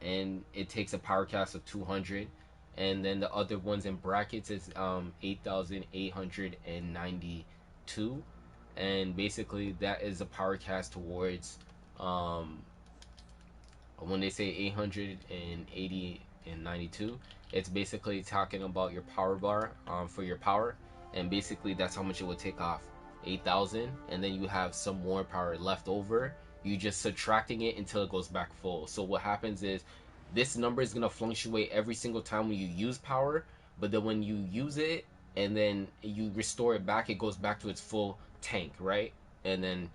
and it takes a power cast of 200. And then the other ones in brackets is 8,892, and basically that is a power cast towards um when they say 880 and 92, it's basically talking about your power bar for your power, and basically that's how much it would take off, 8,000, and then you have some more power left over. You just subtracting it until it goes back full. So what happens is this number is gonna fluctuate every single time when you use power, but then when you use it and then you restore it back, it goes back to its full tank, right? And then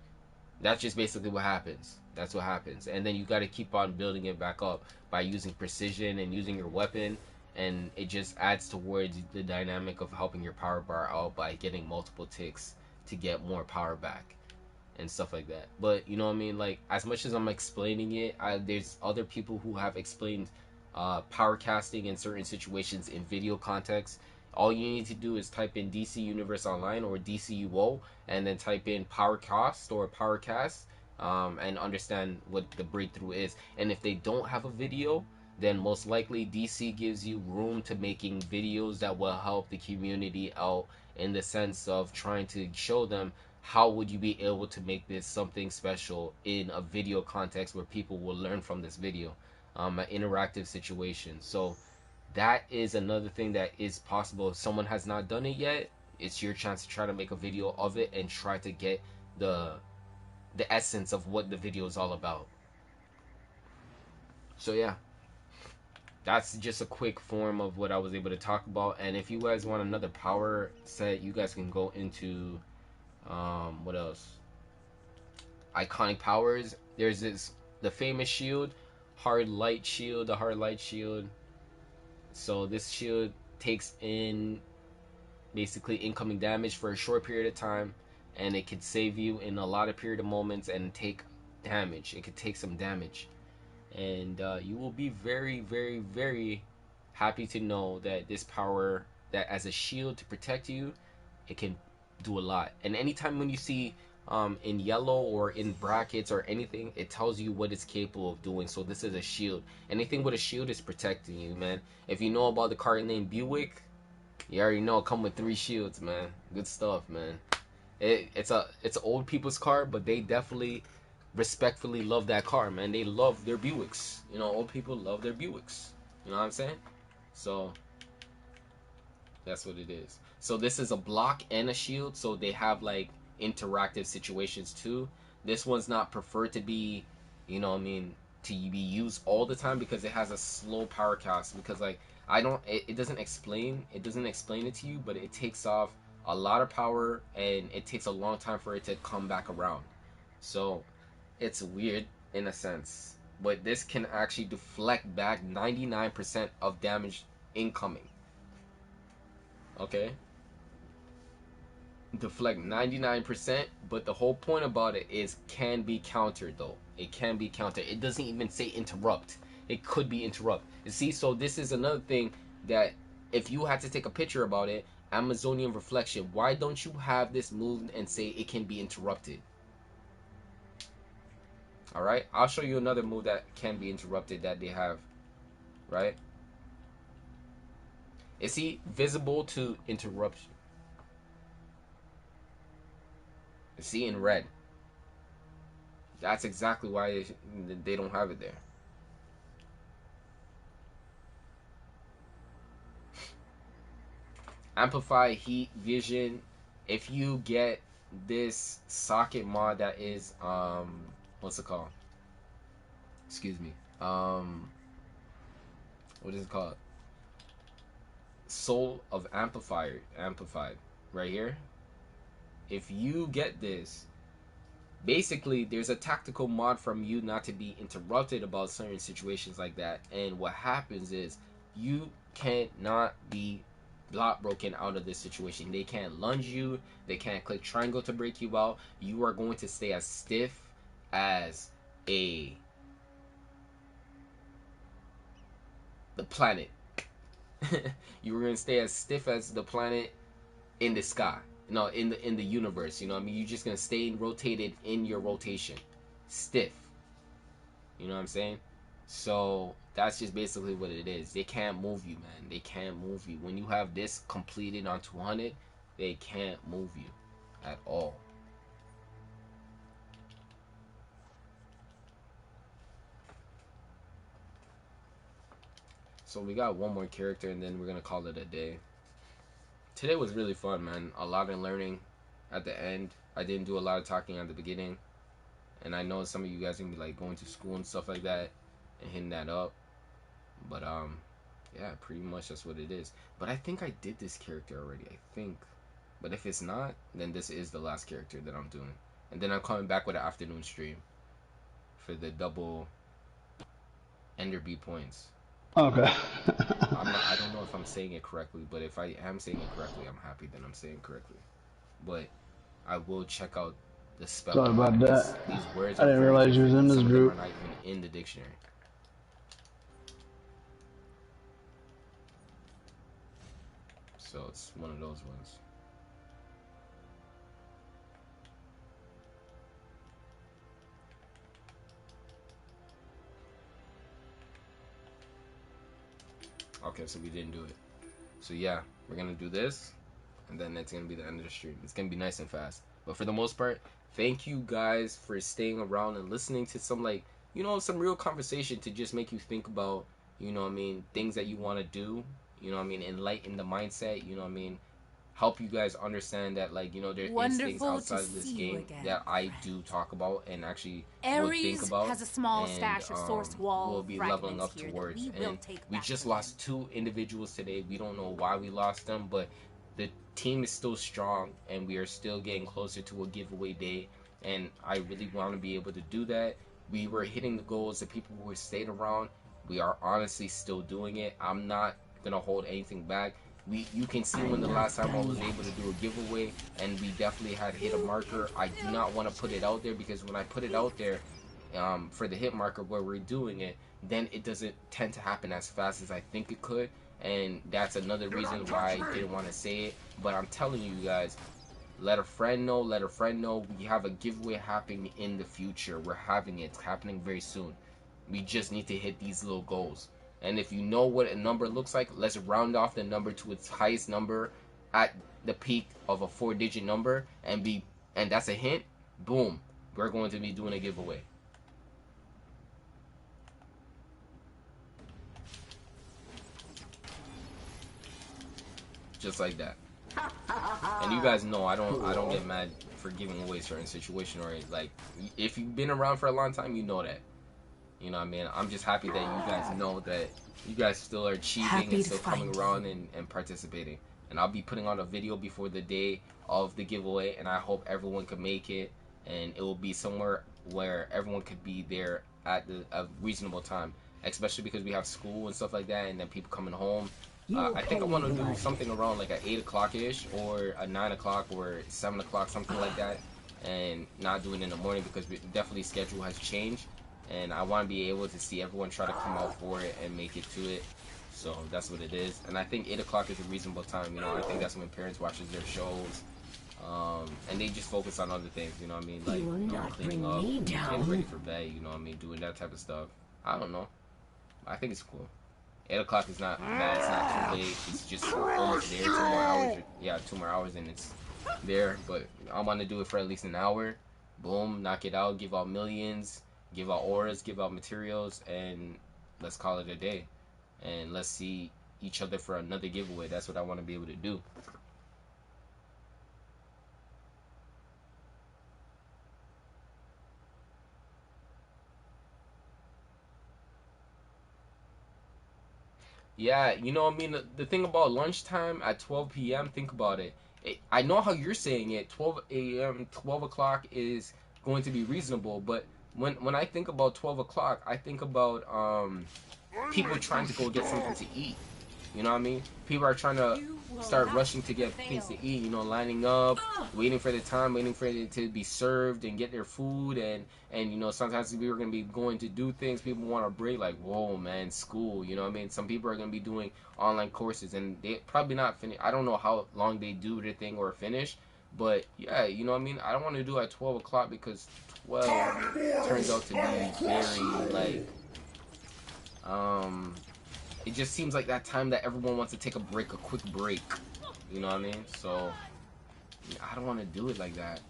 that's just basically what happens. That's what happens. And then you got to keep on building it back up by using precision and using your weapon. And it just adds towards the dynamic of helping your power bar out by getting multiple ticks to get more power back and stuff like that. But you know what I mean? Like, as much as I'm explaining it, there's other people who have explained power casting in certain situations in video context. All you need to do is type in DC Universe Online or DCUO, and then type in power cast or power cast, and understand what the breakthrough is. And if they don't have a video, then most likely DC gives you room to making videos that will help the community out in the sense of trying to show them how would you be able to make this something special in a video context where people will learn from this video, an interactive situation. So that is another thing that is possible. If someone has not done it yet, it's your chance to try to make a video of it and try to get the essence of what the video is all about. So yeah, that's just a quick form of what I was able to talk about. And if you guys want another power set, you guys can go into what else? Iconic powers. There's the famous shield, hard light shield, the hard light shield. So this shield takes in basically incoming damage for a short period of time, and it could save you in a lot of period of moments and take damage. It could take some damage, and you will be very, very, very happy to know that this power, that as a shield to protect you, it can do a lot. And anytime when you see in yellow or in brackets or anything, it tells you what it's capable of doing. So this is a shield. Anything with a shield is protecting you, man. If you know about the car named Buick, you already know it come with 3 shields, man. Good stuff, man. It's an old people's car, but they definitely respectfully love that car, man. They love their Buicks. You know, old people love their Buicks. You know what I'm saying? So that's what it is. So this is a block and a shield, so they have like interactive situations too. This one's not preferred to be, you know what I mean, to be used all the time because it has a slow power cast. Because like it doesn't explain it to you, but it takes off a lot of power and it takes a long time for it to come back around. So it's weird in a sense, but this can actually deflect back 99% of damage incoming. Okay, deflect 99%, but the whole point about it is can be countered though. It can be countered. It doesn't even say interrupt. It could be interrupt. You see, so this is another thing that if you had to take a picture about it, Amazonian reflection, why don't you have this move and say it can be interrupted? Alright, I'll show you another move that can be interrupted that they have. Right? Is he visible to interruption? See, in red. That's exactly why they don't have it there. Amplify heat vision. If you get this socket mod that is what's it called? Excuse me. What is it called? Soul of Amplified right here. If you get this, basically there's a tactical mod from you not to be interrupted about certain situations like that, and what happens is you cannot be block broken out of this situation. They can't lunge you, they can't click triangle to break you out. You are going to stay as stiff as the planet. You are going to stay as stiff as the planet in the sky, no, in the universe. You know what I mean? You're just gonna stay rotated in your rotation, stiff. You know what I'm saying? So that's just basically what it is. They can't move you, man. They can't move you. When you have this completed on 200, they can't move you at all. So we got one more character and then we're gonna call it a day. Today was really fun, man. A lot of learning at the end. I didn't do a lot of talking at the beginning. And I know some of you guys are gonna be like going to school and stuff like that and hitting that up. But yeah, pretty much that's what it is. But I think I did this character already, I think. But if it's not, then this is the last character that I'm doing. And then I'm coming back with an afternoon stream for the double Enderby points. Okay. I don't know if I'm saying it correctly, but if I am saying it correctly, I'm happy that I'm saying it correctly. But I will check out the spell. Sorry about that. These words I didn't realize you was in this group. Some of them are not even in the dictionary. So it's one of those ones. Okay, so we didn't do it. So yeah, we're gonna do this, and then it's gonna be the end of the stream. It's gonna be nice and fast. But for the most part, thank you guys for staying around and listening to some, like, you know, some real conversation to just make you think about, you know what I mean, things that you want to do, you know what I mean, enlighten the mindset, you know what I mean, help you guys understand that, like, you know, there is things outside of this game that I do talk about and actually will think about. Has a small stash of source wall we'll be leveling up towards. And we just lost 2 individuals today. We don't know why we lost them, but the team is still strong and we are still getting closer to a giveaway day, and I really want to be able to do that. We were hitting the goals. The people who stayed around, we are honestly still doing it. I'm not gonna hold anything back. You can see when the last time I was able to do a giveaway, and we definitely had hit a marker. I do not want to put it out there, because when I put it out there for the hit marker where we're doing it, then it doesn't tend to happen as fast as I think it could, and that's another reason why I didn't want to say it. But I'm telling you guys, Let a friend know. Let a friend know. We have a giveaway happening in the future. We're having it. It's happening very soon. We just need to hit these little goals. And if you know what a number looks like, let's round off the number to its highest number at the peak of a 4-digit number, and that's a hint. Boom. We're going to be doing a giveaway. Just like that. And you guys know I don't get mad for giving away certain situations, or like, if you've been around for a long time, you know that. You know what I mean? I'm just happy that you guys know that you guys still are achieving and still coming around and participating. And I'll be putting on a video before the day of the giveaway, and I hope everyone can make it, and it will be somewhere where everyone could be there at a reasonable time, especially because we have school and stuff like that, and then people coming home. I think I want to do something around like at 8 o'clock ish, or a 9 o'clock or 7 o'clock, something like that, and not doing it in the morning because definitely schedule has changed. And I want to be able to see everyone try to come out for it and make it to it. So that's what it is. And I think 8 o'clock is a reasonable time. You know, I think that's when parents watches their shows. And they just focus on other things, you know what I mean? Like, cleaning up, getting ready for bed, you know what I mean? Doing that type of stuff. I don't know. I think it's cool. 8 o'clock is not bad. It's not too late. It's just almost there. 2 more hours. Yeah, 2 more hours and it's there. But I want to do it for at least an hour. Boom, knock it out, give out millions. Give out auras, give out materials, and let's call it a day. And let's see each other for another giveaway. That's what I want to be able to do. Yeah, you know what I mean? The thing about lunchtime at 12 p.m., think about it. I know how you're saying it. 12 a.m., 12 o'clock is going to be reasonable, but when I think about 12 o'clock, I think about people trying to go get something to eat. You know what I mean? People are trying to start rushing to get things to eat, you know, lining up, waiting for the time, waiting for it to be served and get their food. And you know, sometimes we are going to be going to do things. People want a break, like, whoa, man, school. You know what I mean? Some people are going to be doing online courses, and they probably not finish. I don't know how long they do their thing or finish. But, yeah, you know what I mean? I don't want to do it at 12 o'clock because 12 turns out to be very, like, it just seems like that time that everyone wants to take a break, a quick break. You know what I mean? So, I don't want to do it like that.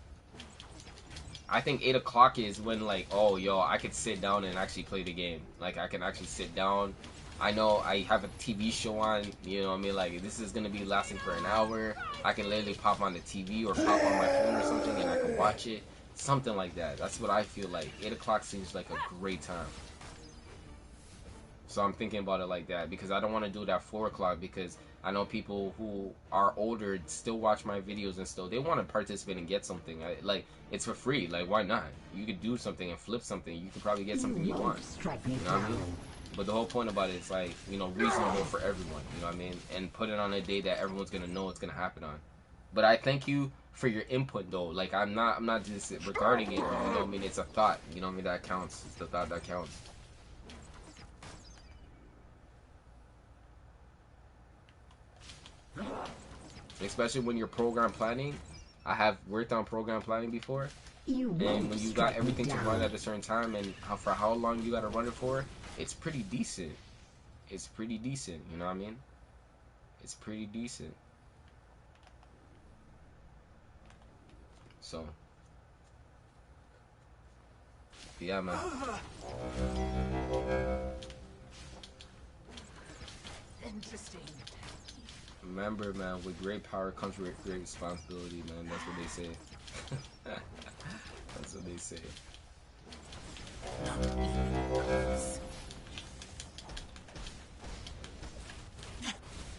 I think 8 o'clock is when, like, oh, yo, I could sit down and actually play the game. Like, I can actually sit down. I know I have a TV show on, you know what I mean? Like, this is going to be lasting for an hour. I can literally pop on the TV or pop on my phone or something and I can watch it. Something like that. That's what I feel like. 8 o'clock seems like a great time. So I'm thinking about it like that because I don't want to do it at 4 o'clock because I know people who are older still watch my videos and still they want to participate and get something. Like, it's for free. Like, why not? You could do something and flip something. You could probably get something you want. You know what I mean? But the whole point about it is, like, you know, reasonable for everyone. You know what I mean? And put it on a day that everyone's gonna know it's gonna happen on. But I thank you for your input though. Like, I'm not disregarding it. You know what I mean? It's a thought. You know what I mean? That counts. It's the thought that counts. Especially when you're program planning. I have worked on program planning before. And when you got everything to run at a certain time and for how long you got to run it for, it's pretty decent. It's pretty decent, you know what I mean? It's pretty decent. So, yeah, man. Interesting. Remember, man, with great power comes with great responsibility, man. That's what they say. That's what they say.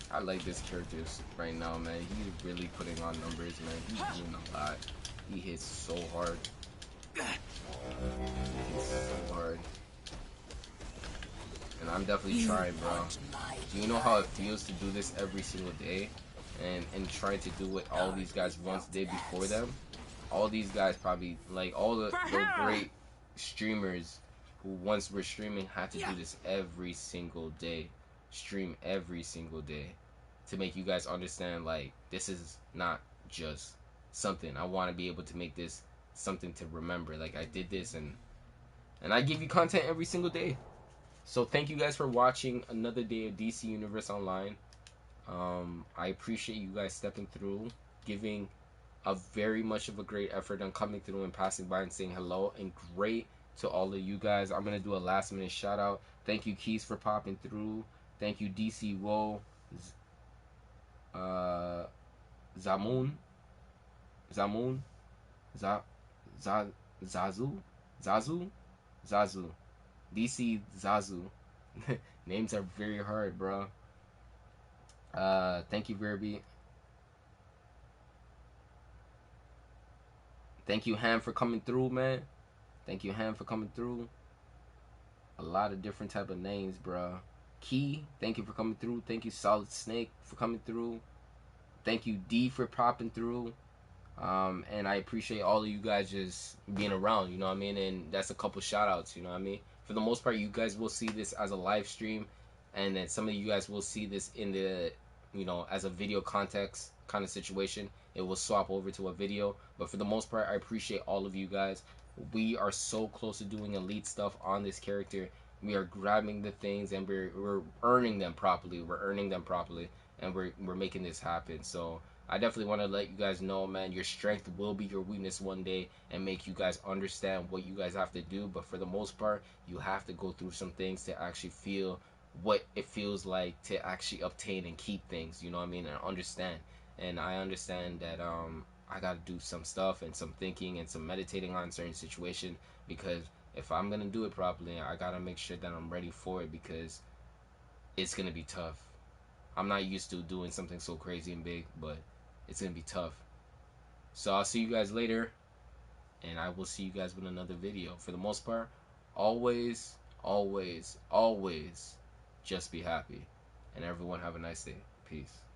I like this character right now, man. He's really putting on numbers, man. He's doing a lot. He hits so hard. He hits so hard. And I'm definitely trying, bro. Do you know how it feels to do this every single day? And trying to do what all these guys once did before them? All these guys probably, like, all the great streamers who once were streaming had to do this every single day. Stream every single day. To make you guys understand, like, this is not just something. I want to be able to make this something to remember. Like, I did this, and I give you content every single day. So thank you guys for watching another day of DC Universe Online. I appreciate you guys stepping through, giving a very much of a great effort on coming through and passing by and saying hello, and great to all of you guys. I'm gonna do a last minute shout out. Thank you, Keys, for popping through. Thank you, DCUO, Zamun, Zamun, Zazu, DC Zazu. Names are very hard, bro. Thank you, Verby. Thank you, Ham, for coming through, man. Thank you, Ham, for coming through. A lot of different type of names, bro. Key, thank you for coming through. Thank you, Solid Snake, for coming through. Thank you, D, for popping through. And I appreciate all of you guys just being around, you know what I mean? And that's a couple shout outs, you know what I mean? For the most part, you guys will see this as a live stream, and then some of you guys will see this in the, you know, as a video context kind of situation. It will swap over to a video, but for the most part, I appreciate all of you guys. We are so close to doing elite stuff on this character. We are grabbing the things, and we're earning them properly. We're earning them properly, and we're making this happen. So I definitely want to let you guys know, man, your strength will be your weakness one day, and make you guys understand what you guys have to do. But for the most part, you have to go through some things to actually feel what it feels like to actually obtain and keep things, you know what I mean, and understand. And I understand that I got to do some stuff and some thinking and some meditating on certain situation, because if I'm going to do it properly, I got to make sure that I'm ready for it, because it's going to be tough. I'm not used to doing something so crazy and big, but it's going to be tough. So I'll see you guys later, and I will see you guys with another video. For the most part, always, always, always just be happy. And everyone have a nice day. Peace.